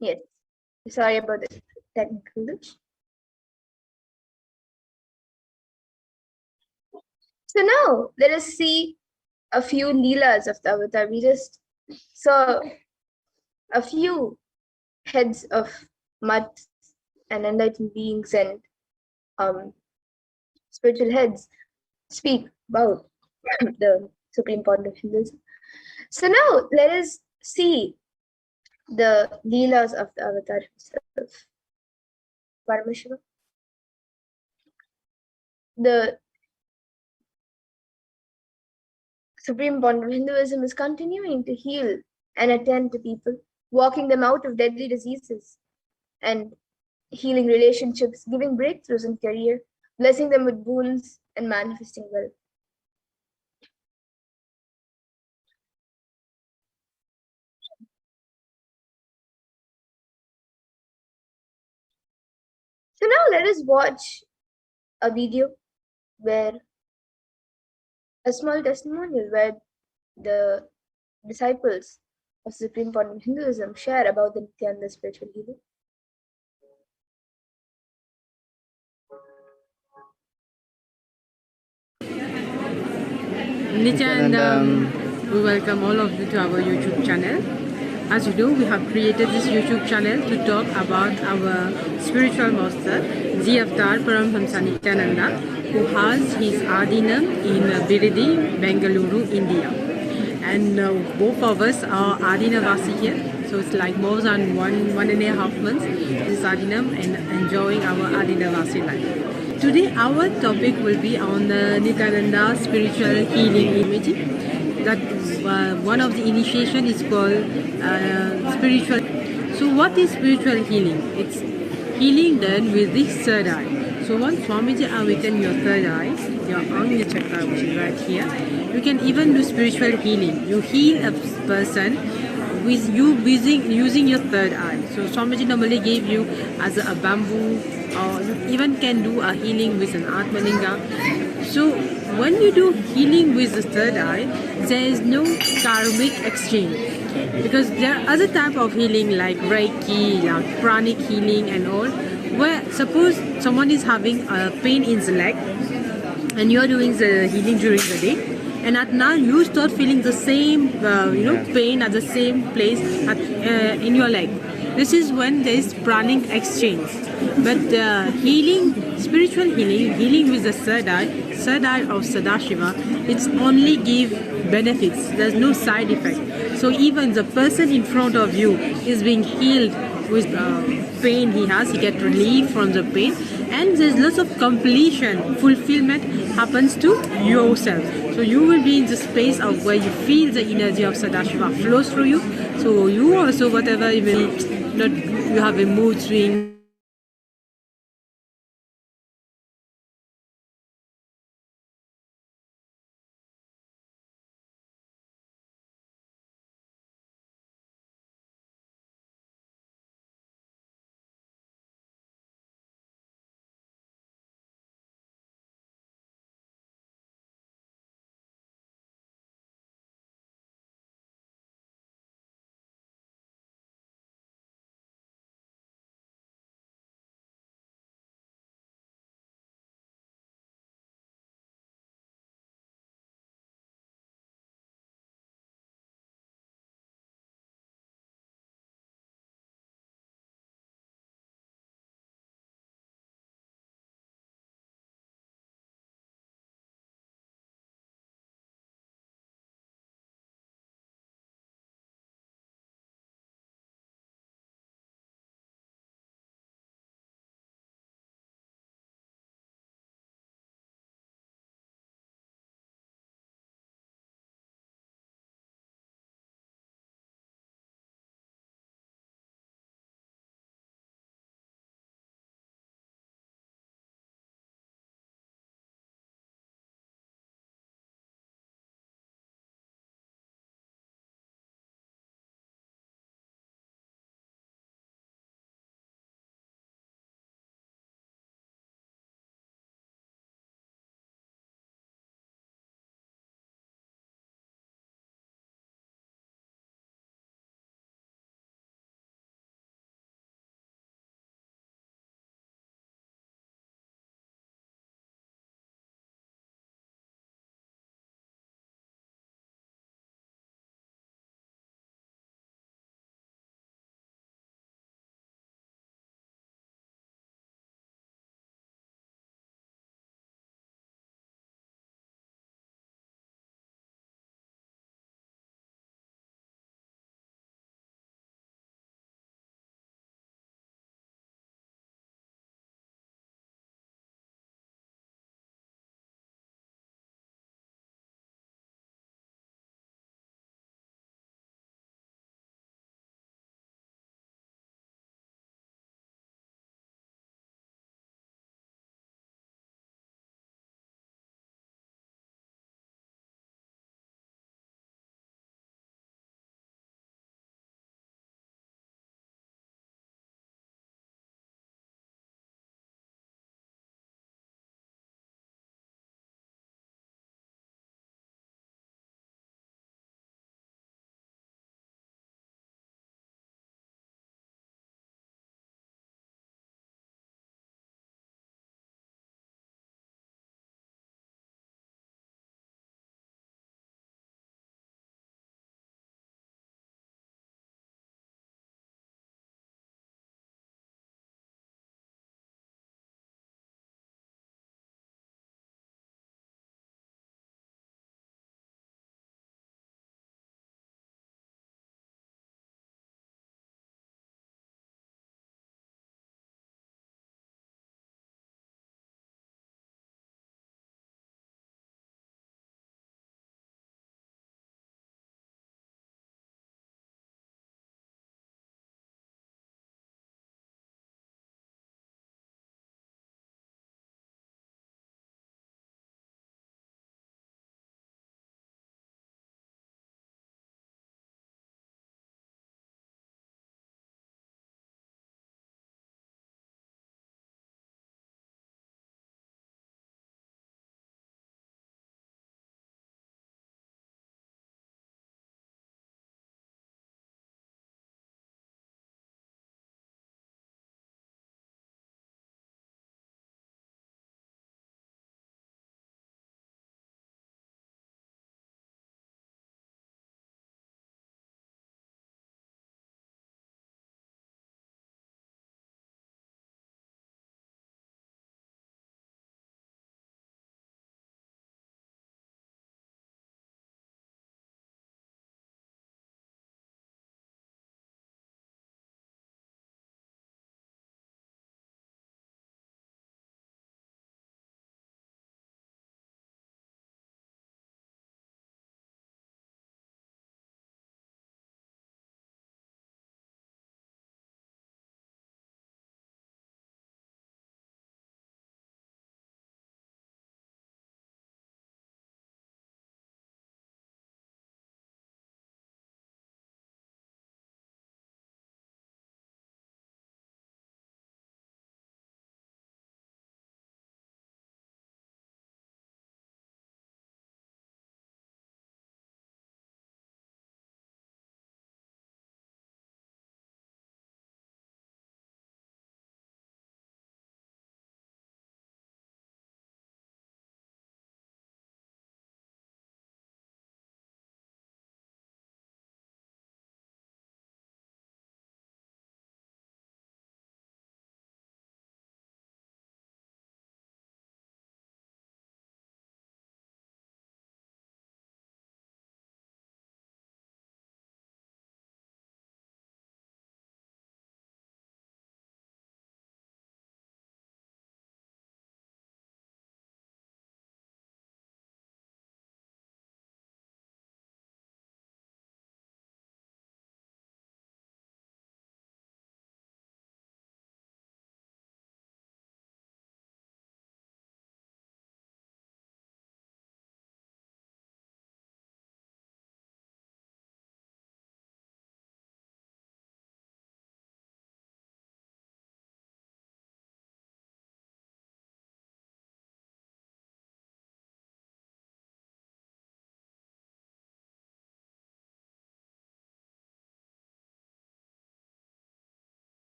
Yes. Sorry about the technical glitch. So now let us see a few leelas of the avatar. We just saw a few heads of mud and enlightened beings and spiritual heads speak about the supreme point of Hinduism. So now let us see the leelas of the avatar himself, Paramashiva. The supreme point of Hinduism is continuing to heal and attend to people, walking them out of deadly diseases and healing relationships, giving breakthroughs in career, blessing them with boons and manifesting wealth. So now let us watch a video where a small testimonial where the disciples of Supreme Point of Hinduism share about the Nithyananda spiritual healing. Nithyananda, we welcome all of you to our YouTube channel. As you know, we have created this YouTube channel to talk about our spiritual master, the Avatar Paramashivoham Nithyananda, who has his Adinam in Biridi, Bengaluru, India. And both of us are Adinavasi here, so it's like more than one and a half months this Adinam and enjoying our Adinavasi life. Today our topic will be on Nithyananda spiritual healing imaging. That one of the initiation is called spiritual. So what is spiritual healing? It's healing done with the third eye. So once Swamiji awaken your third eye, your Anga chakra, which is right here, you can even do spiritual healing. You heal a person with you using your third eye. So Swamiji normally gave you as a bamboo, or you even can do a healing with an Atmalinga. So when you do healing with the third eye, there is no karmic exchange. Because there are other type of healing like Reiki, like pranic healing and all, where suppose someone is having a pain in the leg and you are doing the healing during the day, and at night you start feeling the same pain at the same place in your leg. This is when there is pranic exchange. But healing, spiritual healing with the third eye of Sadashiva, it's only give benefits. There's no side effect. So even the person in front of you is being healed with pain he has, he get relief from the pain, and there's lots of completion, fulfillment happens to yourself. So you will be in the space of where you feel the energy of Sadashiva flows through you. So you also, whatever you have a mood swing,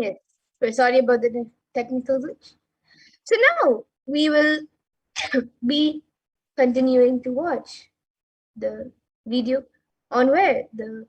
Yes, we're sorry about the technical glitch. So now we will be continuing to watch the video on where the